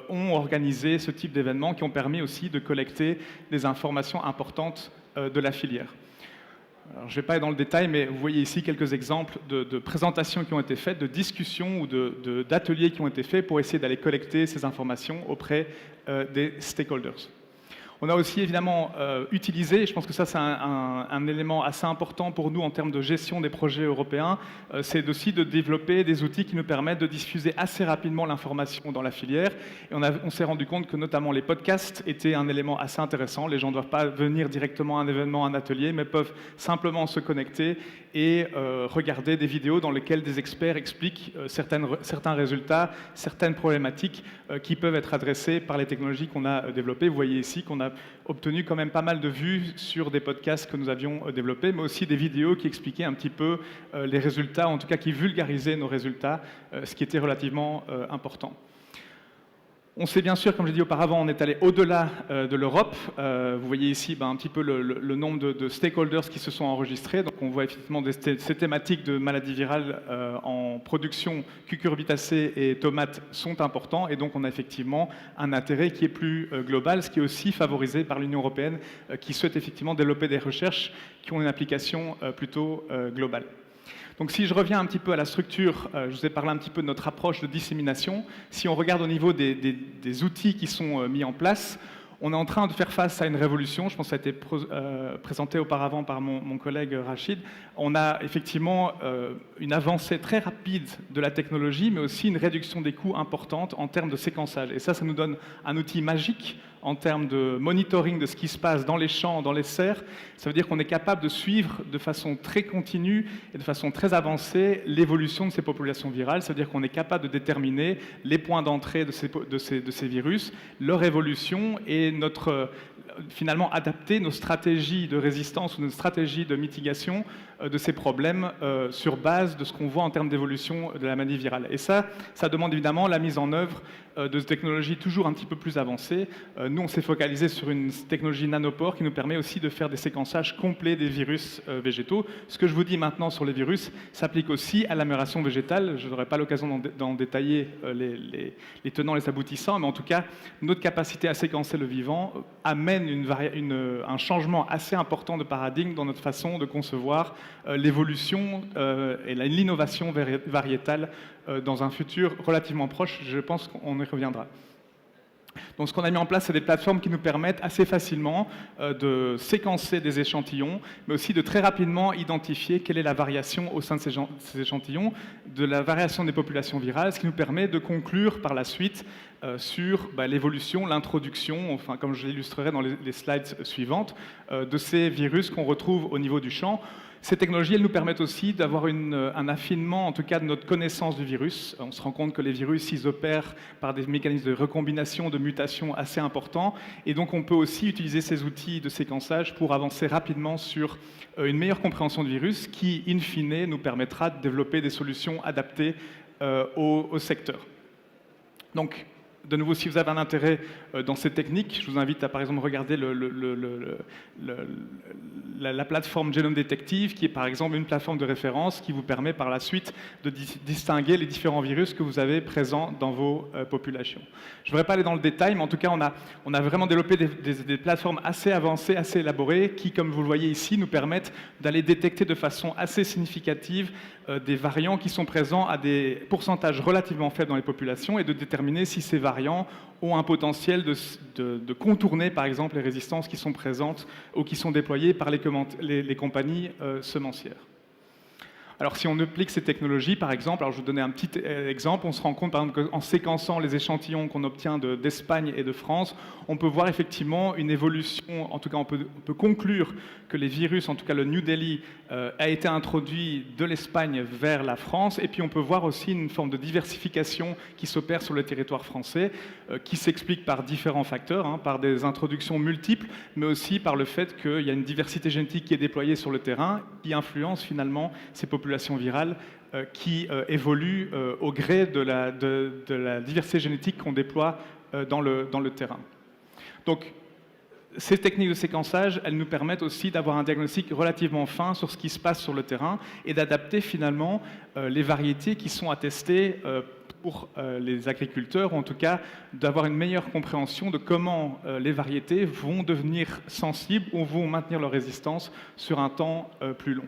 ont organisé ce type d'événements qui ont permis aussi de collecter des informations importantes de la filière. Alors, je ne vais pas aller dans le détail, mais vous voyez ici quelques exemples de présentations qui ont été faites, de discussions ou d'ateliers qui ont été faits pour essayer d'aller collecter ces informations auprès des stakeholders. On a aussi évidemment utilisé, je pense que ça c'est un élément assez important pour nous en termes de gestion des projets européens, c'est aussi de développer des outils qui nous permettent de diffuser assez rapidement l'information dans la filière. Et on s'est rendu compte que notamment les podcasts étaient un élément assez intéressant. Les gens ne doivent pas venir directement à un événement, à un atelier, mais peuvent simplement se connecter et regarder des vidéos dans lesquelles des experts expliquent certains résultats, certaines problématiques qui peuvent être adressées par les technologies qu'on a développées. Vous voyez ici qu'on a obtenu quand même pas mal de vues sur des podcasts que nous avions développés, mais aussi des vidéos qui expliquaient un petit peu les résultats, en tout cas qui vulgarisaient nos résultats, ce qui était relativement important. On sait bien sûr, comme j'ai dit auparavant, on est allé au-delà de l'Europe. Vous voyez ici un petit peu le nombre de stakeholders qui se sont enregistrés. Donc on voit effectivement ces thématiques de maladies virales en production, cucurbitacées et tomates sont importants. Et donc on a effectivement un intérêt qui est plus global, ce qui est aussi favorisé par l'Union européenne qui souhaite effectivement développer des recherches qui ont une application plutôt globale. Donc si je reviens un petit peu à la structure, je vous ai parlé un petit peu de notre approche de dissémination. Si on regarde au niveau des outils qui sont mis en place, on est en train de faire face à une révolution. Je pense que ça a été présenté auparavant par mon collègue Rachid. On a effectivement une avancée très rapide de la technologie, mais aussi une réduction des coûts importante en termes de séquençage. Et ça nous donne un outil magique en termes de monitoring de ce qui se passe dans les champs, dans les serres. Ça veut dire qu'on est capable de suivre de façon très continue et de façon très avancée l'évolution de ces populations virales. Ça veut dire qu'on est capable de déterminer les points d'entrée de ces virus, leur évolution et finalement adapter nos stratégies de résistance ou nos stratégies de mitigation de ces problèmes sur base de ce qu'on voit en termes d'évolution de la maladie virale. Et ça demande évidemment la mise en œuvre de technologies toujours un petit peu plus avancées. Nous, on s'est focalisé sur une technologie nanopore qui nous permet aussi de faire des séquençages complets des virus végétaux. Ce que je vous dis maintenant sur les virus s'applique aussi à l'amélioration végétale. Je n'aurai pas l'occasion d'en détailler les tenants et les aboutissants, mais en tout cas, notre capacité à séquencer le vivant amène un changement assez important de paradigme dans notre façon de concevoir l'évolution et l'innovation variétale dans un futur relativement proche. Je pense qu'on y reviendra. Donc ce qu'on a mis en place, c'est des plateformes qui nous permettent assez facilement de séquencer des échantillons, mais aussi de très rapidement identifier quelle est la variation au sein de ces échantillons, de la variation des populations virales, ce qui nous permet de conclure par la suite sur l'évolution, l'introduction, enfin, comme je l'illustrerai dans les slides suivantes, de ces virus qu'on retrouve au niveau du champ. Ces technologies, elles nous permettent aussi d'avoir un affinement, en tout cas, de notre connaissance du virus. On se rend compte que les virus, ils opèrent par des mécanismes de recombination, de mutation assez importants. Et donc, on peut aussi utiliser ces outils de séquençage pour avancer rapidement sur une meilleure compréhension du virus qui, in fine, nous permettra de développer des solutions adaptées au secteur. Donc, de nouveau, si vous avez un intérêt dans ces techniques, je vous invite à, par exemple, regarder la plateforme Genome Detective, qui est, par exemple, une plateforme de référence qui vous permet, par la suite, de distinguer les différents virus que vous avez présents dans vos populations. Je ne voudrais pas aller dans le détail, mais en tout cas, on a vraiment développé des plateformes assez avancées, assez élaborées, qui, comme vous le voyez ici, nous permettent d'aller détecter de façon assez significative des variants qui sont présents à des pourcentages relativement faibles dans les populations et de déterminer si ces variants ont un potentiel de contourner, par exemple, les résistances qui sont présentes ou qui sont déployées par les compagnies semencières. Alors si on applique ces technologies, par exemple, alors je vais vous donner un petit exemple, on se rend compte par exemple qu'en séquençant les échantillons qu'on obtient d'Espagne et de France, on peut voir effectivement une évolution, en tout cas on peut conclure que les virus, en tout cas le New Delhi, a été introduit de l'Espagne vers la France, et puis on peut voir aussi une forme de diversification qui s'opère sur le territoire français, qui s'explique par différents facteurs, hein, par des introductions multiples, mais aussi par le fait qu'il y a une diversité génétique qui est déployée sur le terrain, qui influence finalement ces populations virales qui évoluent au gré de la diversité génétique qu'on déploie dans le terrain. Donc, ces techniques de séquençage, elles nous permettent aussi d'avoir un diagnostic relativement fin sur ce qui se passe sur le terrain et d'adapter finalement les variétés qui sont attestées pour les agriculteurs, ou en tout cas d'avoir une meilleure compréhension de comment les variétés vont devenir sensibles ou vont maintenir leur résistance sur un temps plus long.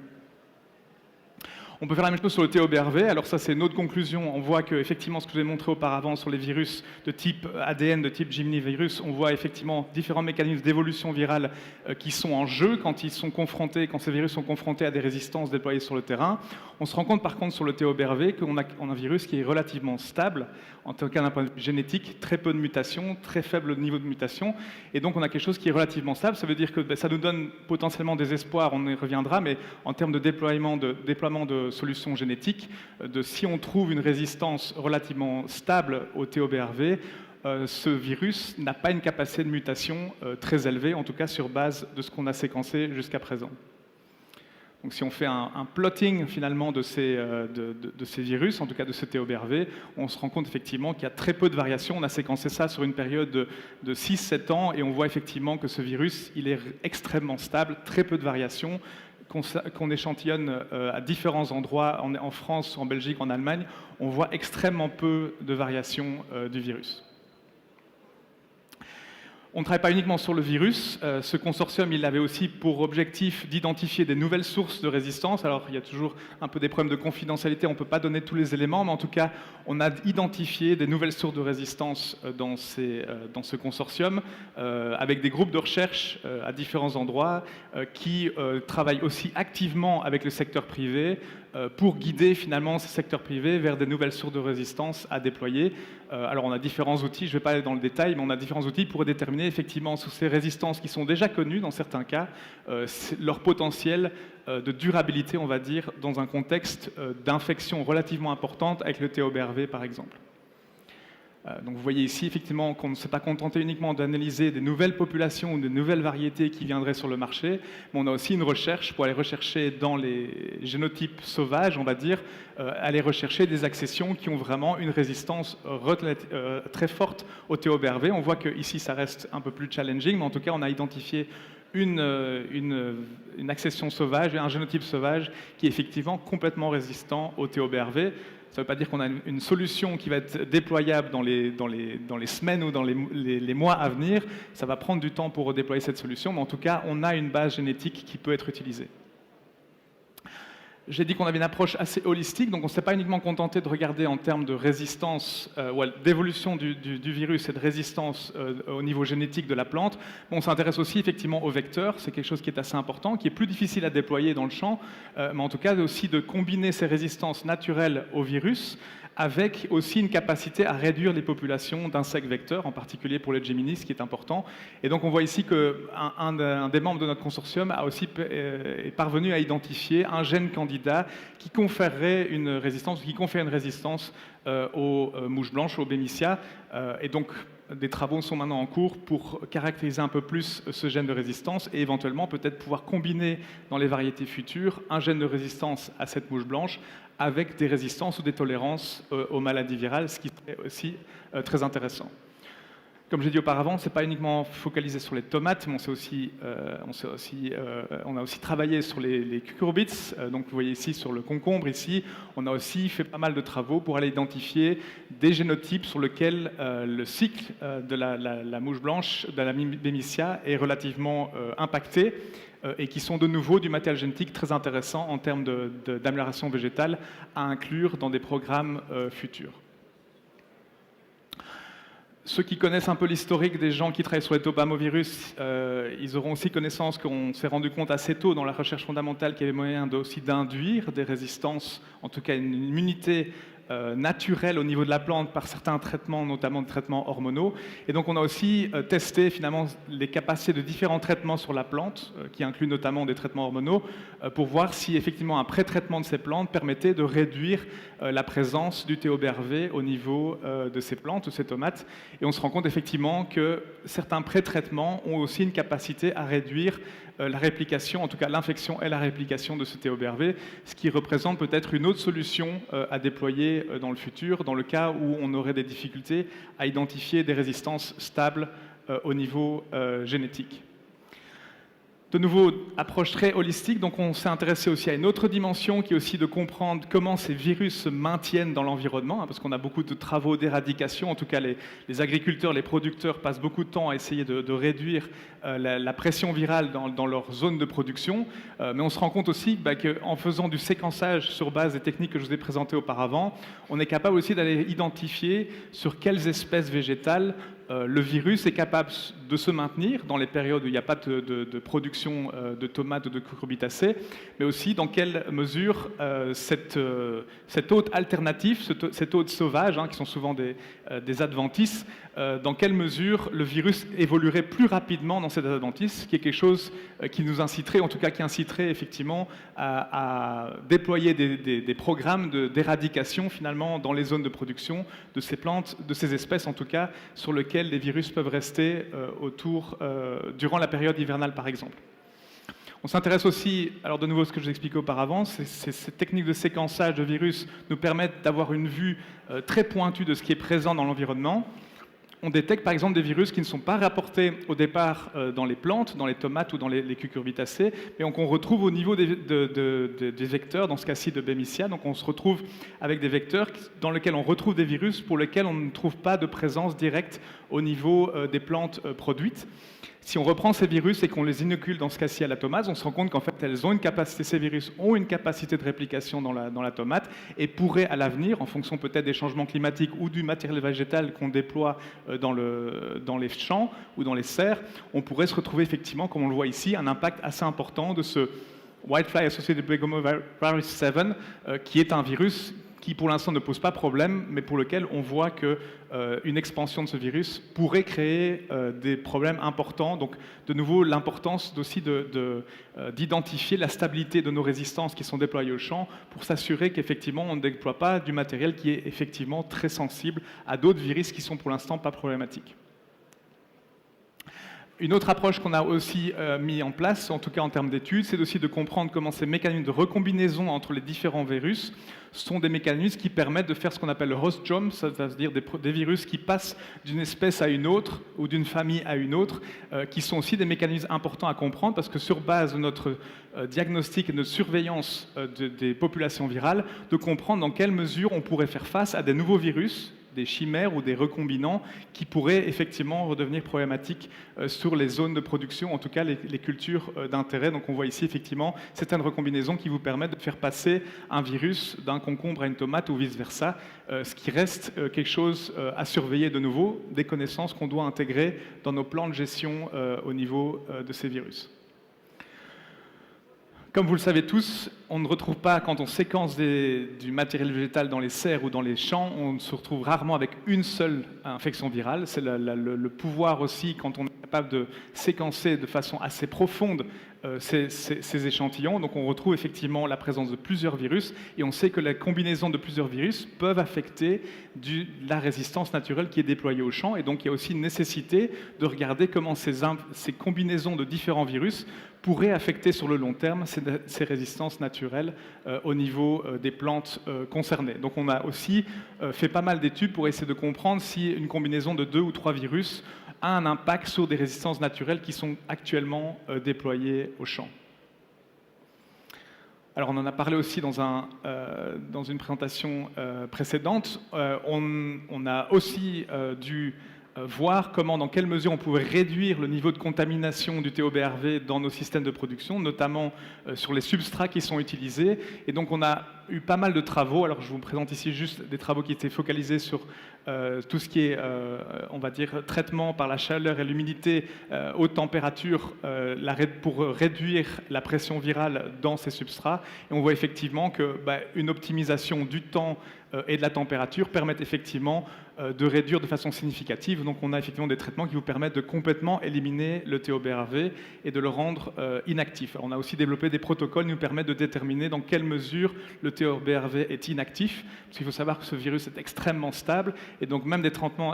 On peut faire la même chose sur le TOBRV. Alors ça, c'est une autre conclusion. On voit que effectivement, ce que je vous ai montré auparavant sur les virus de type ADN, de type Gemini virus, on voit effectivement différents mécanismes d'évolution virale qui sont en jeu quand ces virus sont confrontés à des résistances déployées sur le terrain. On se rend compte par contre sur le TOBRV qu'on a un virus qui est relativement stable, en tout cas d'un point de vue génétique, très peu de mutations, très faible niveau de mutation, et donc on a quelque chose qui est relativement stable. Ça veut dire que ça nous donne potentiellement des espoirs, on y reviendra, mais en termes de déploiement de solutions génétiques, si on trouve une résistance relativement stable au TOBRV, ce virus n'a pas une capacité de mutation très élevée, en tout cas sur base de ce qu'on a séquencé jusqu'à présent. Donc si on fait un plotting finalement de ces virus, en tout cas de ce TOBRV, on se rend compte effectivement qu'il y a très peu de variations. On a séquencé ça sur une période de 6-7 ans et on voit effectivement que ce virus, il est extrêmement stable, très peu de variations, qu'on échantillonne à différents endroits, en France, en Belgique, en Allemagne, on voit extrêmement peu de variations du virus. On ne travaille pas uniquement sur le virus. Ce consortium, il avait aussi pour objectif d'identifier des nouvelles sources de résistance. Alors, il y a toujours un peu des problèmes de confidentialité, on ne peut pas donner tous les éléments, mais en tout cas, on a identifié des nouvelles sources de résistance dans ce consortium, avec des groupes de recherche à différents endroits qui travaillent aussi activement avec le secteur privé pour guider finalement ces secteurs privés vers des nouvelles sources de résistance à déployer. Alors on a différents outils, je ne vais pas aller dans le détail, mais on a différents outils pour déterminer effectivement sur ces résistances qui sont déjà connues dans certains cas, leur potentiel de durabilité, on va dire, dans un contexte d'infection relativement importante avec le TOBRV par exemple. Donc vous voyez ici effectivement qu'on ne s'est pas contenté uniquement d'analyser des nouvelles populations ou des nouvelles variétés qui viendraient sur le marché, mais on a aussi une recherche pour aller rechercher dans les génotypes sauvages, on va dire, aller rechercher des accessions qui ont vraiment une résistance très forte au TOBRV. On voit qu'ici ça reste un peu plus challenging, mais en tout cas on a identifié une accession sauvage et un génotype sauvage qui est effectivement complètement résistant au TOBRV. Ça ne veut pas dire qu'on a une solution qui va être déployable dans les semaines ou dans les mois à venir. Ça va prendre du temps pour redéployer cette solution, mais en tout cas, on a une base génétique qui peut être utilisée. J'ai dit qu'on avait une approche assez holistique, donc on ne s'est pas uniquement contenté de regarder en termes de résistance, d'évolution du virus et de résistance au niveau génétique de la plante, mais on s'intéresse aussi effectivement aux vecteurs, c'est quelque chose qui est assez important, qui est plus difficile à déployer dans le champ, mais en tout cas aussi de combiner ces résistances naturelles au virus avec aussi une capacité à réduire les populations d'insectes vecteurs, en particulier pour les Geminis, ce qui est important. Et donc on voit ici qu'un des membres de notre consortium est parvenu à identifier un gène candidat qui conférerait une résistance, aux mouches blanches, aux Bemisia. Et donc des travaux sont maintenant en cours pour caractériser un peu plus ce gène de résistance et éventuellement peut-être pouvoir combiner dans les variétés futures un gène de résistance à cette mouche blanche avec des résistances ou des tolérances aux maladies virales, ce qui serait aussi très intéressant. Comme j'ai dit auparavant, ce n'est pas uniquement focalisé sur les tomates, mais on a aussi travaillé sur les cucurbits. Donc vous voyez ici sur le concombre, ici, on a aussi fait pas mal de travaux pour aller identifier des génotypes sur lesquels le cycle de la mouche blanche, de la Bemisia, est relativement impacté et qui sont de nouveau du matériel génétique très intéressant en termes d'amélioration végétale à inclure dans des programmes futurs. Ceux qui connaissent un peu l'historique des gens qui travaillent sur les tobamovirus, ils auront aussi connaissance qu'on s'est rendu compte assez tôt dans la recherche fondamentale qu'il y avait moyen aussi d'induire des résistances, en tout cas une immunité naturelle au niveau de la plante par certains traitements, notamment des traitements hormonaux. Et donc on a aussi testé finalement les capacités de différents traitements sur la plante, qui incluent notamment des traitements hormonaux, pour voir si effectivement un pré-traitement de ces plantes permettait de réduire la présence du TOBRV au niveau de ces plantes, de ces tomates. Et on se rend compte effectivement que certains pré-traitements ont aussi une capacité à réduire la réplication, en tout cas l'infection et la réplication de ce TOBRV, ce qui représente peut-être une autre solution à déployer dans le futur, dans le cas où on aurait des difficultés à identifier des résistances stables au niveau génétique. De nouveau, approche très holistique, donc on s'est intéressé aussi à une autre dimension qui est aussi de comprendre comment ces virus se maintiennent dans l'environnement, parce qu'on a beaucoup de travaux d'éradication, en tout cas les agriculteurs, les producteurs passent beaucoup de temps à essayer de réduire la pression virale dans leur zone de production, mais on se rend compte aussi qu'en faisant du séquençage sur base des techniques que je vous ai présentées auparavant, on est capable aussi d'aller identifier sur quelles espèces végétales le virus est capable de se maintenir dans les périodes où il n'y a pas de production de tomates ou de cucurbitacées, mais aussi dans quelle mesure cette hôte alternative, cette hôte sauvage, qui sont souvent des adventices, dans quelle mesure le virus évoluerait plus rapidement dans cette adventice, qui est quelque chose qui nous inciterait, en tout cas qui inciterait effectivement à déployer des programmes d'éradication finalement dans les zones de production de ces plantes, de ces espèces en tout cas, sur lesquelles les virus peuvent rester durant la période hivernale par exemple. On s'intéresse aussi, alors de nouveau ce que je vous expliquais auparavant, ces techniques de séquençage de virus nous permettent d'avoir une vue très pointue de ce qui est présent dans l'environnement. On détecte par exemple des virus qui ne sont pas rapportés au départ dans les plantes, dans les tomates ou dans les cucurbitacées, mais qu'on retrouve au niveau des vecteurs, dans ce cas-ci de Bemisia. Donc on se retrouve avec des vecteurs dans lesquels on retrouve des virus pour lesquels on ne trouve pas de présence directe au niveau des plantes produites. Si on reprend ces virus et qu'on les inocule dans ce cas-ci à la tomate, on se rend compte qu'en fait, ces virus ont une capacité de réplication dans la tomate et pourraient à l'avenir, en fonction peut-être des changements climatiques ou du matériel végétal qu'on déploie dans les champs ou dans les serres, on pourrait se retrouver effectivement, comme on le voit ici, un impact assez important de ce Whitefly Associated Begomovirus 7, qui est un virus qui pour l'instant ne pose pas problème, mais pour lequel on voit qu'une expansion de ce virus pourrait créer des problèmes importants. Donc de nouveau, l'importance aussi d'identifier la stabilité de nos résistances qui sont déployées au champ pour s'assurer qu'effectivement on ne déploie pas du matériel qui est effectivement très sensible à d'autres virus qui sont pour l'instant pas problématiques. Une autre approche qu'on a aussi mis en place, en tout cas en termes d'études, c'est aussi de comprendre comment ces mécanismes de recombinaison entre les différents virus sont des mécanismes qui permettent de faire ce qu'on appelle le host jump, c'est-à-dire des virus qui passent d'une espèce à une autre ou d'une famille à une autre, qui sont aussi des mécanismes importants à comprendre parce que sur base de notre diagnostic et de surveillance des populations virales, de comprendre dans quelle mesure on pourrait faire face à des nouveaux virus, des chimères ou des recombinants qui pourraient effectivement redevenir problématiques sur les zones de production, en tout cas les cultures d'intérêt. Donc on voit ici effectivement certaines recombinaisons qui vous permettent de faire passer un virus d'un concombre à une tomate ou vice-versa, ce qui reste quelque chose à surveiller de nouveau, des connaissances qu'on doit intégrer dans nos plans de gestion au niveau de ces virus. Comme vous le savez tous, on ne retrouve pas, quand on séquence du matériel végétal dans les serres ou dans les champs, on se retrouve rarement avec une seule infection virale. C'est le pouvoir aussi, quand on est capable de séquencer de façon assez profonde ces échantillons. Donc on retrouve effectivement la présence de plusieurs virus et on sait que la combinaison de plusieurs virus peuvent affecter la résistance naturelle qui est déployée au champ. Et donc il y a aussi une nécessité de regarder comment ces combinaisons de différents virus pourraient affecter sur le long terme ces résistances naturelles au niveau des plantes concernées. Donc on a aussi fait pas mal d'études pour essayer de comprendre si une combinaison de 2 ou 3 virus a un impact sur des résistances naturelles qui sont actuellement déployées au champ. Alors on en a parlé aussi dans une présentation précédente. On a aussi dû voir comment, dans quelle mesure on pouvait réduire le niveau de contamination du TOBRV dans nos systèmes de production, notamment sur les substrats qui sont utilisés. Et donc on a eu pas mal de travaux. Alors je vous présente ici juste des travaux qui étaient focalisés sur tout ce qui est, on va dire, traitement par la chaleur et l'humidité, haute température, pour réduire la pression virale dans ces substrats. Et on voit effectivement que une optimisation du temps et de la température permettent effectivement de réduire de façon significative. Donc on a effectivement des traitements qui vous permettent de complètement éliminer le TOBRV et de le rendre inactif. Alors on a aussi développé des protocoles qui nous permettent de déterminer dans quelle mesure le TOBRV est inactif, parce qu'il faut savoir que ce virus est extrêmement stable, et donc même des traitements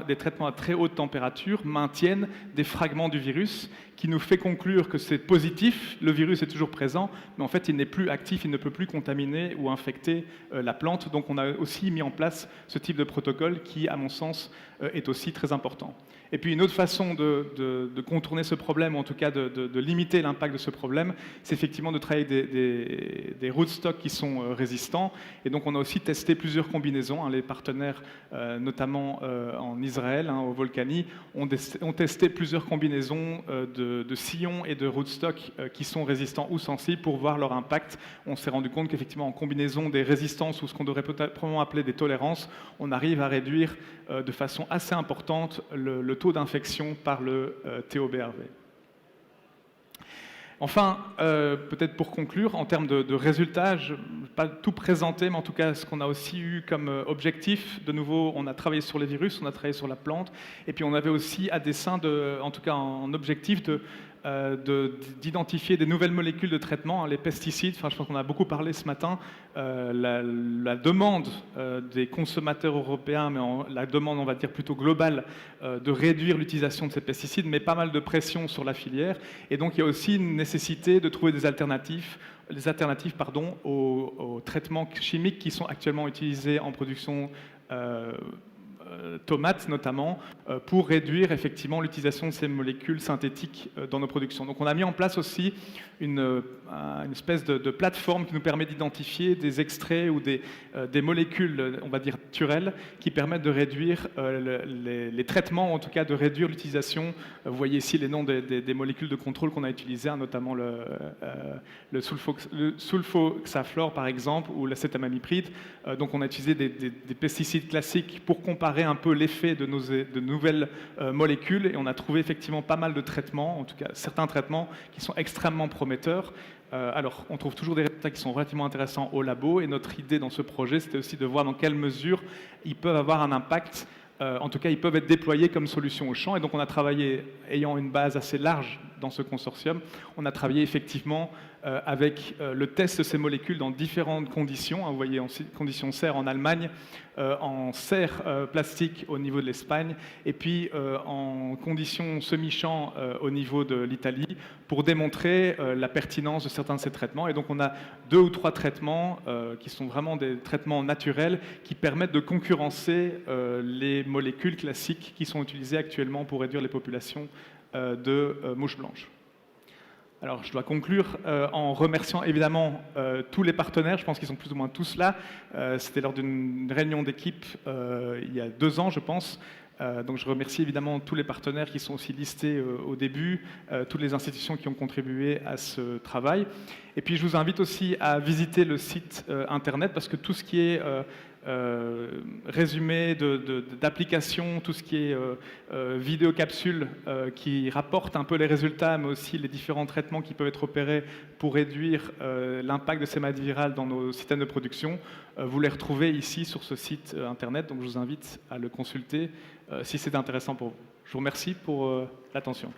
à très haute température maintiennent des fragments du virus, qui nous fait conclure que c'est positif, le virus est toujours présent, mais en fait il n'est plus actif, il ne peut plus contaminer ou infecter la plante. Donc on a aussi mis en place ce type de protocole qui, à mon sens, est aussi très important. Et puis une autre façon de contourner ce problème, ou en tout cas de limiter l'impact de ce problème, c'est effectivement de travailler avec des rootstocks qui sont résistants. Et donc on a aussi testé plusieurs combinaisons. Les partenaires, notamment en Israël, au Volcani, ont testé plusieurs combinaisons de sillons et de rootstocks qui sont résistants ou sensibles pour voir leur impact. On s'est rendu compte qu'effectivement en combinaison des résistances ou ce qu'on devrait probablement appeler des tolérances, on arrive à réduire de façon assez importante le taux d'infection par le TOBRV. Enfin, peut-être pour conclure, en termes de résultats, je ne vais pas tout présenter, mais en tout cas, ce qu'on a aussi eu comme objectif, de nouveau, on a travaillé sur les virus, on a travaillé sur la plante, et puis on avait aussi à dessein, en tout cas en objectif, d'identifier des nouvelles molécules de traitement, les pesticides. Enfin, je pense qu'on a beaucoup parlé ce matin. La demande des consommateurs européens, mais la demande, on va dire, plutôt globale, de réduire l'utilisation de ces pesticides, met pas mal de pression sur la filière. Et donc, il y a aussi une nécessité de trouver des alternatives aux traitements chimiques qui sont actuellement utilisés en production tomates notamment, pour réduire effectivement l'utilisation de ces molécules synthétiques dans nos productions. Donc on a mis en place aussi une espèce de plateforme qui nous permet d'identifier des extraits ou des molécules, on va dire, naturelles, qui permettent de réduire les traitements, en tout cas de réduire l'utilisation. Vous voyez ici les noms des molécules de contrôle qu'on a utilisées, notamment le sulfoxaflor par exemple, ou l'acétamamipride. Donc on a utilisé des pesticides classiques pour comparer un peu l'effet de nouvelles molécules, et on a trouvé effectivement pas mal de traitements, en tout cas certains traitements qui sont extrêmement prometteurs. Alors, on trouve toujours des résultats qui sont relativement intéressants au labo, et notre idée dans ce projet, c'était aussi de voir dans quelle mesure ils peuvent avoir un impact. En tout cas, ils peuvent être déployés comme solution au champ. Et donc, on a travaillé, ayant une base assez large dans ce consortium, on a travaillé effectivement avec le test de ces molécules dans différentes conditions. Vous voyez, en conditions serre en Allemagne, en serre plastique au niveau de l'Espagne, et puis en conditions semi-champ au niveau de l'Italie, pour démontrer la pertinence de certains de ces traitements. Et donc, on a 2 ou 3 traitements qui sont vraiment des traitements naturels qui permettent de concurrencer les molécules classiques qui sont utilisées actuellement pour réduire les populations de mouches blanches. Alors, je dois conclure en remerciant évidemment tous les partenaires. Je pense qu'ils sont plus ou moins tous là. C'était lors d'une réunion d'équipe il y a 2 ans, je pense. Donc, je remercie évidemment tous les partenaires qui sont aussi listés au début, toutes les institutions qui ont contribué à ce travail. Et puis, je vous invite aussi à visiter le site internet, parce que tout ce qui est résumé d'applications, tout ce qui est vidéocapsules qui rapportent un peu les résultats, mais aussi les différents traitements qui peuvent être opérés pour réduire l'impact de ces maladies virales dans nos systèmes de production, vous les retrouvez ici sur ce site internet. Donc je vous invite à le consulter si c'est intéressant pour vous. Je vous remercie pour l'attention.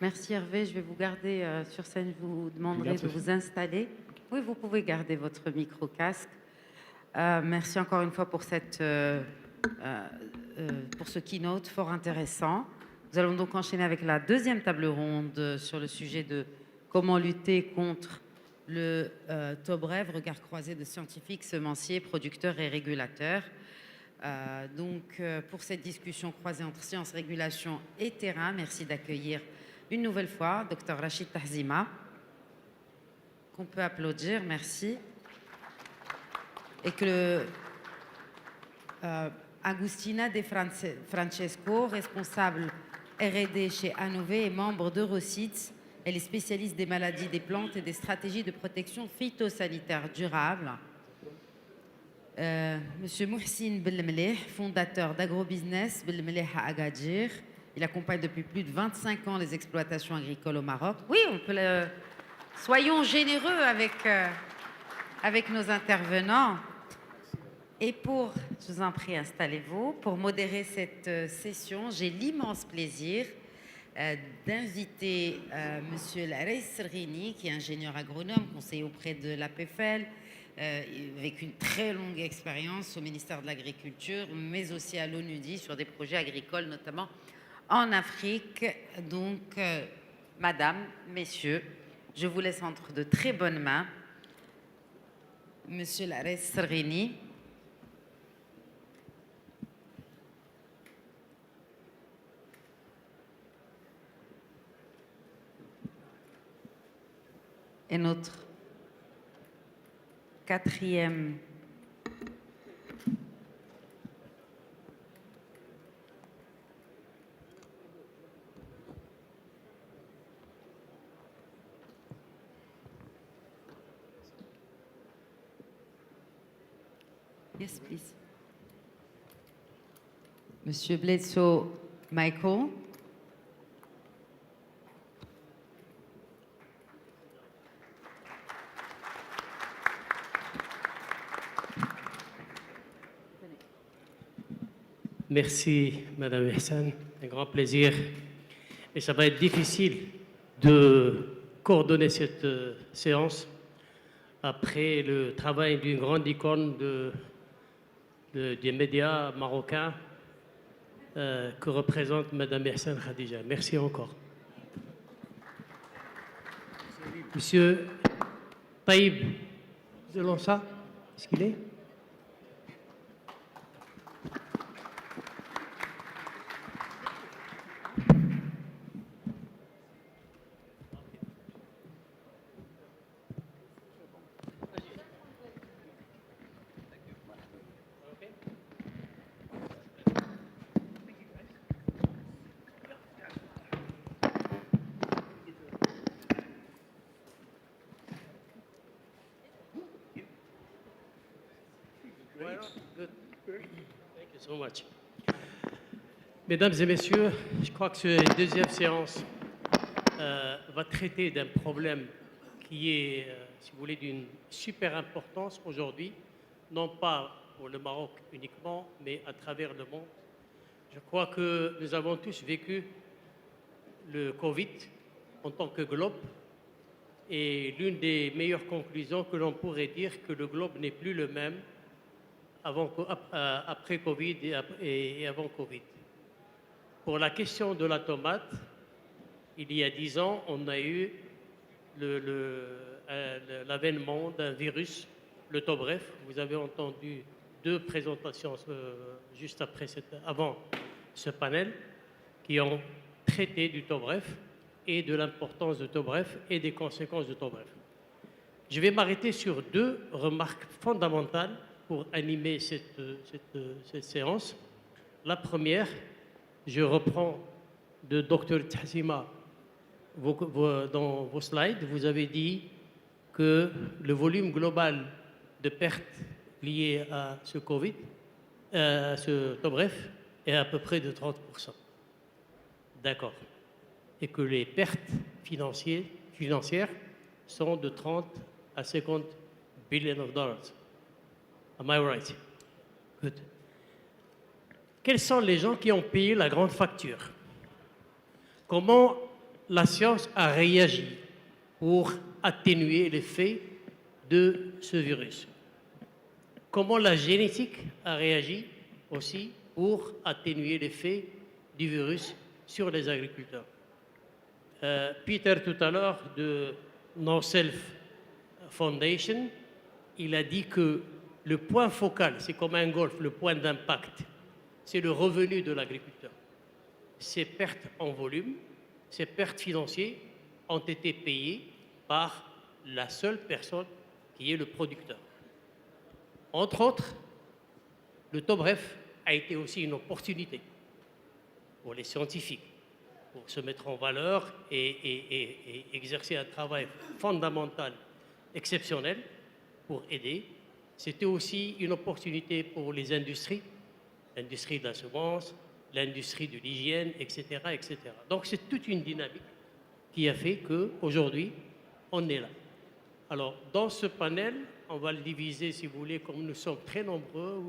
Merci Hervé, je vais vous garder sur scène, je vous demanderai de vous installer. Oui, vous pouvez garder votre micro-casque. Merci encore une fois pour ce keynote fort intéressant. Nous allons donc enchaîner avec la 2e table ronde sur le sujet de comment lutter contre le TOBRV, regard croisé de scientifiques, semenciers, producteurs et régulateurs. Pour cette discussion croisée entre sciences, régulation et terrain, merci d'accueillir une nouvelle fois Dr Rachid Tahzima, qu'on peut applaudir, merci. Et que Agustina De Francesco, responsable R&D chez Anové et membre d'Eurocids. Elle est spécialiste des maladies des plantes et des stratégies de protection phytosanitaire durable. Monsieur Mouhsin Belmeleh, fondateur d'Agrobusiness Belmeleh à Agadir. Il accompagne depuis plus de 25 ans les exploitations agricoles au Maroc. Oui, on peut soyons généreux avec nos intervenants. Et je vous en prie, installez-vous. Pour modérer cette session, j'ai l'immense plaisir d'inviter Monsieur Larès Serghini, qui est ingénieur agronome, conseiller auprès de l'APFL, avec une très longue expérience au ministère de l'Agriculture, mais aussi à l'ONUDI sur des projets agricoles, notamment en Afrique. Donc, Madame, Messieurs, je vous laisse entre de très bonnes mains. Monsieur Larès Serghini. Et notre quatrième Yes, please. Monsieur Bledsoe Michael. Merci, Madame Hassan. Un grand plaisir. Et ça va être difficile de coordonner cette séance après le travail d'une grande icône des médias marocains que représente Madame Hassan Khadija. Merci encore. Monsieur Taïb, selon ça, est-ce qu'il est? Mesdames et messieurs, je crois que cette deuxième séance va traiter d'un problème qui est, si vous voulez, d'une super importance aujourd'hui, non pas pour le Maroc uniquement, mais à travers le monde. Je crois que nous avons tous vécu le Covid en tant que globe, et l'une des meilleures conclusions que l'on pourrait dire que le globe n'est plus le même après Covid et avant Covid. Pour la question de la tomate, il y a 10 ans, on a eu l'avènement d'un virus, le tobref. Vous avez entendu 2 présentations juste avant ce panel qui ont traité du tobref et de l'importance du tobref et des conséquences du tobref. Je vais m'arrêter sur 2 remarques fondamentales pour animer cette séance. La première, je reprends de Dr Tassima. Dans vos slides, vous avez dit que le volume global de pertes liées à ce Covid, ce tobref, est à peu près de 30%. D'accord. Et que les pertes financières sont de 30 à 50 billion of dollars. Am I right? Good. Quels sont les gens qui ont payé la grande facture? Comment la science a réagi pour atténuer l'effet de ce virus? Comment la génétique a réagi aussi pour atténuer l'effet du virus sur les agriculteurs? Peter, tout à l'heure, de No Self Foundation, il a dit que le point focal, c'est comme un golf, le point d'impact, c'est le revenu de l'agriculteur. Ces pertes en volume, ces pertes financières ont été payées par la seule personne qui est le producteur. Entre autres, Le TOBREF a été aussi une opportunité pour les scientifiques, pour se mettre en valeur et exercer un travail fondamental, exceptionnel, pour aider. C'était aussi une opportunité pour les industries, l'industrie de la semence, l'industrie de l'hygiène, etc., etc. Donc c'est toute une dynamique qui a fait qu'aujourd'hui, on est là. Alors, dans ce panel, on va le diviser, si vous voulez, comme nous sommes très nombreux,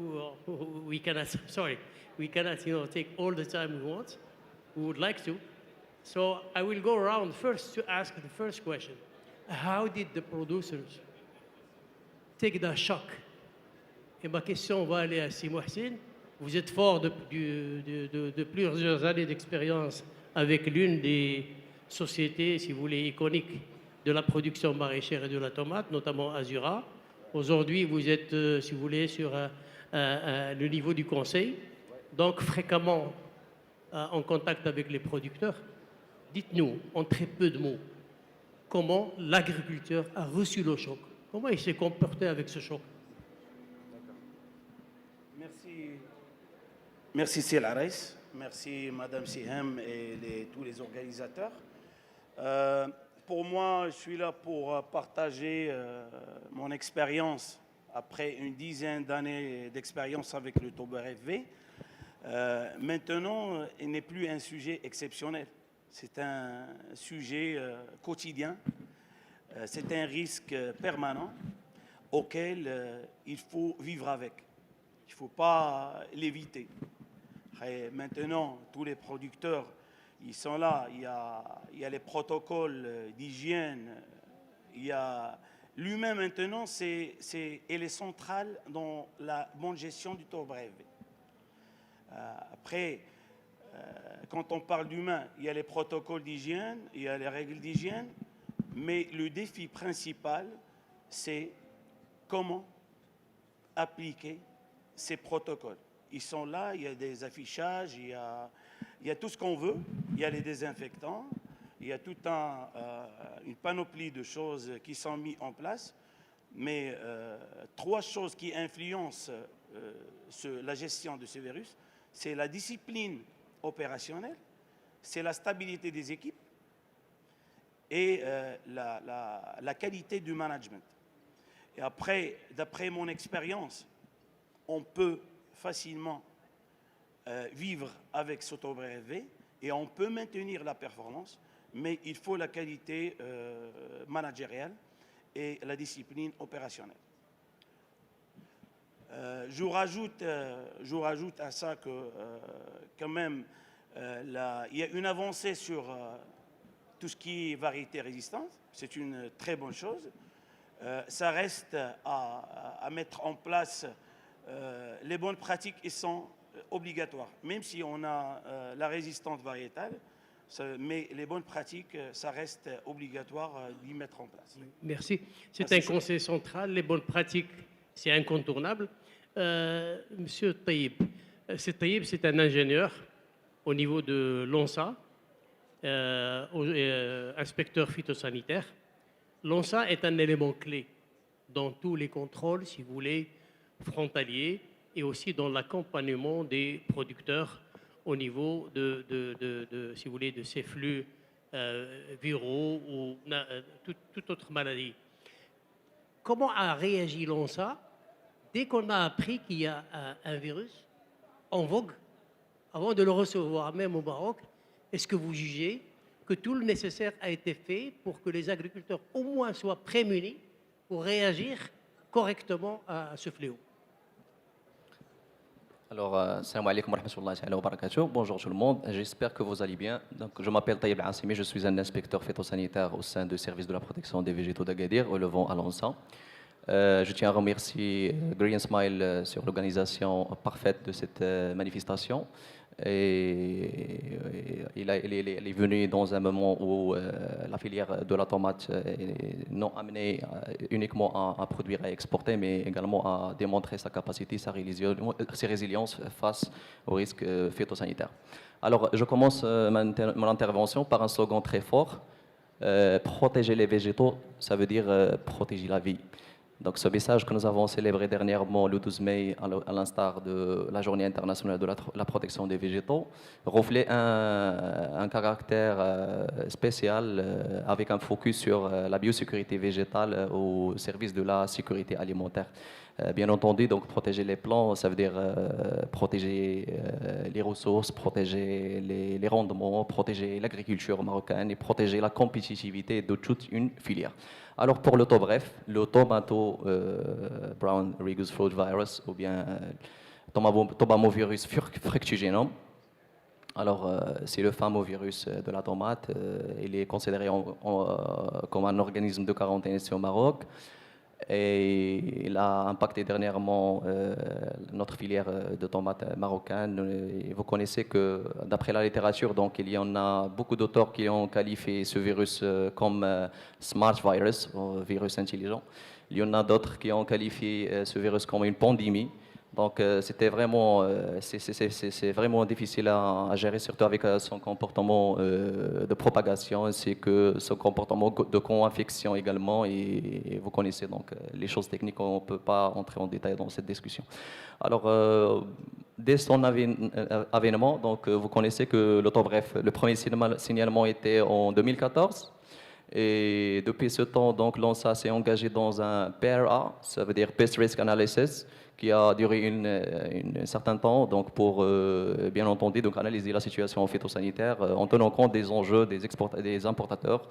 we cannot take all the time we want. We would like to. So I will go around first to ask the first question. How did the producers take the shock? Et ma question va aller à Simo Hsine. Vous êtes fort de plusieurs années d'expérience avec l'une des sociétés, si vous voulez, iconiques de la production maraîchère et de la tomate, notamment Azura. Aujourd'hui, vous êtes, si vous voulez, sur le niveau du conseil, donc fréquemment en contact avec les producteurs. Dites-nous, en très peu de mots, comment l'agriculteur a reçu le choc? Comment il s'est comporté avec ce choc? Merci Sil Arais, merci Madame Sihem et tous les organisateurs. Pour moi, je suis là pour partager mon expérience après une dizaine d'années d'expérience avec le TOBREF. Maintenant, il n'est plus un sujet exceptionnel. C'est un sujet quotidien. C'est un risque permanent auquel il faut vivre avec. Il ne faut pas l'éviter. Maintenant, tous les producteurs, ils sont là. Il y a les protocoles d'hygiène. Il y a lui-même maintenant, elle est centrale dans la bonne gestion du TOBREF. Après, quand on parle d'humain, il y a les protocoles d'hygiène, il y a les règles d'hygiène, mais le défi principal, c'est comment appliquer ces protocoles. Ils sont là, il y a des affichages, il y a tout ce qu'on veut, il y a les désinfectants, il y a toute une panoplie de choses qui sont mises en place, mais trois choses qui influencent la gestion de ce virus, c'est la discipline opérationnelle, c'est la stabilité des équipes et la qualité du management. Et après, d'après mon expérience, on peut facilement vivre avec ce TOBREF et on peut maintenir la performance, mais il faut la qualité managériale et la discipline opérationnelle. Je rajoute à ça que quand même il y a une avancée sur tout ce qui est variété résistante. C'est une très bonne chose. Ça reste à mettre en place. Les bonnes pratiques ils sont obligatoires, même si on a la résistance variétale, mais les bonnes pratiques, ça reste obligatoire d'y mettre en place. Merci. C'est un conseil central. Les bonnes pratiques, c'est incontournable. Monsieur Taïb, c'est un ingénieur au niveau de l'ONSA, inspecteur phytosanitaire. L'ONSA est un élément clé dans tous les contrôles, si vous voulez, frontaliers et aussi dans l'accompagnement des producteurs au niveau si vous voulez, de ces flux viraux ou toute autre maladie. Comment a réagi l'ONSA dès qu'on a appris qu'il y a un virus en vogue, avant de le recevoir même au Maroc? Est-ce que vous jugez que tout le nécessaire a été fait pour que les agriculteurs au moins soient prémunis pour réagir correctement à ce fléau? Alors, salam alaikum wa rahmatullahi wa barakatuh. Bonjour tout le monde, j'espère que vous allez bien. Donc, je m'appelle Taïb Al-Assimi, je suis un inspecteur phytosanitaire au sein du service de la protection des végétaux d'Agadir, relevant à l'ONSA. Je tiens à remercier Green Smile sur l'organisation parfaite de cette manifestation. Et il est venu dans un moment où la filière de la tomate est non amenée uniquement à produire et à exporter, mais également à démontrer sa capacité, sa résilience face aux risques phytosanitaires. Alors, je commence mon intervention par un slogan très fort. Protéger les végétaux, ça veut dire protéger la vie. Donc ce message que nous avons célébré dernièrement le 12 mai, à l'instar de la Journée internationale de la protection des végétaux, reflète un caractère spécial avec un focus sur la biosécurité végétale au service de la sécurité alimentaire. Bien entendu, donc protéger les plants, ça veut dire protéger les ressources, protéger les rendements, protéger l'agriculture marocaine et protéger la compétitivité de toute une filière. Alors pour le TOBREF, le Tomato Brown Rugose Fruit Virus ou bien Tobamovirus fructigenum. Alors c'est le fameux virus de la tomate. Il est considéré comme un organisme de quarantaine ici au Maroc. Et il a impacté dernièrement notre filière de tomates marocaine. Et vous connaissez que, d'après la littérature, donc, il y en a beaucoup d'auteurs qui ont qualifié ce virus comme smart virus, virus intelligent. Il y en a d'autres qui ont qualifié ce virus comme une pandémie. Donc c'était vraiment, c'est vraiment difficile à gérer, surtout avec son comportement de propagation, ainsi que son comportement de co-infection également. Et vous connaissez donc les choses techniques, on ne peut pas entrer en détail dans cette discussion. Alors, dès son avènement, donc vous connaissez que l'autobref, le premier signalement était en 2014. Et depuis ce temps, donc l'ONSA s'est engagé dans un PRA, ça veut dire Pest Risk Analysis, qui a duré un certain temps, donc pour bien entendu donc analyser la situation phytosanitaire en tenant compte des enjeux des importateurs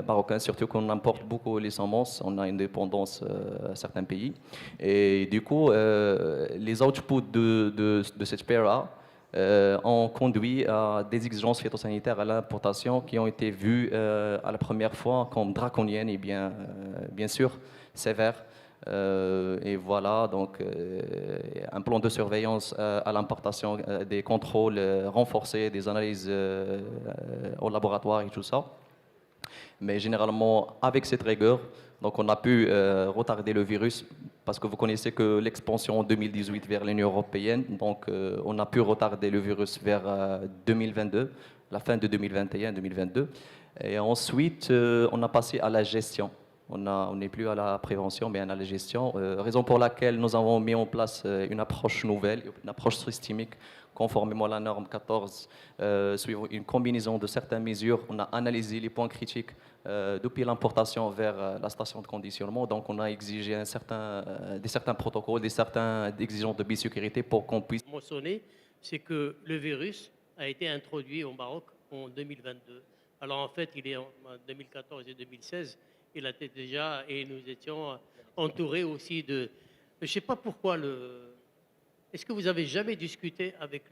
marocains, surtout qu'on importe beaucoup les semences, on a une dépendance à certains pays. Et du coup, les outputs de cette PRA ont conduit à des exigences phytosanitaires à l'importation qui ont été vues à la première fois comme draconiennes et bien sûr sévères. Et voilà, donc un plan de surveillance à l'importation, des contrôles renforcés, des analyses au laboratoire et tout ça. Mais généralement, avec cette rigueur, donc on a pu retarder le virus parce que vous connaissez que l'expansion en 2018 vers l'Union européenne, donc on a pu retarder le virus vers 2022, la fin de 2021-2022. Et ensuite, on a passé à la gestion. On n'est plus à la prévention, mais à la gestion, raison pour laquelle nous avons mis en place une approche nouvelle, une approche systémique, conformément à la norme 14, suivant une combinaison de certaines mesures. On a analysé les points critiques depuis l'importation vers la station de conditionnement. Donc, on a exigé certains protocoles, certaines exigences de biosécurité pour qu'on puisse mentionner, c'est que le virus a été introduit au Maroc en 2022. Alors, en fait, il est en 2014 et 2016. Il a été déjà, et nous étions entourés aussi de... Je ne sais pas pourquoi Est-ce que vous avez jamais discuté avec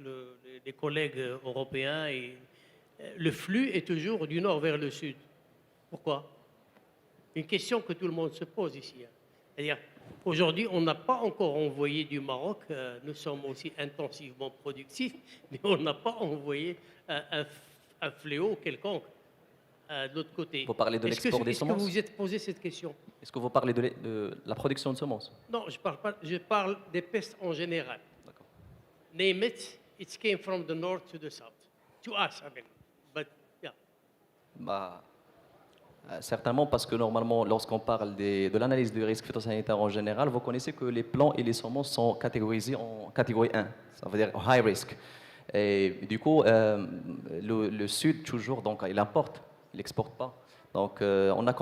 les collègues européens et le flux est toujours du nord vers le sud. Pourquoi? Une question que tout le monde se pose ici. C'est-à-dire, aujourd'hui, on n'a pas encore envoyé du Maroc, nous sommes aussi intensivement productifs, mais on n'a pas envoyé un fléau quelconque. De l'autre côté. Vous parlez de l'export des semences? Est-ce que vous vous êtes posé cette question? Est-ce que vous parlez de la production de semences? Non, je parle des pestes en général. D'accord. Name it, it came from the north to the south. To us, I mean. But, yeah. Certainement, parce que normalement, lorsqu'on parle de l'analyse du risque phytosanitaire en général, vous connaissez que les plants et les semences sont catégorisés en catégorie 1, ça veut dire high risk. Et du coup, le Sud, toujours, donc, il importe. Il n'exporte pas. Donc, on a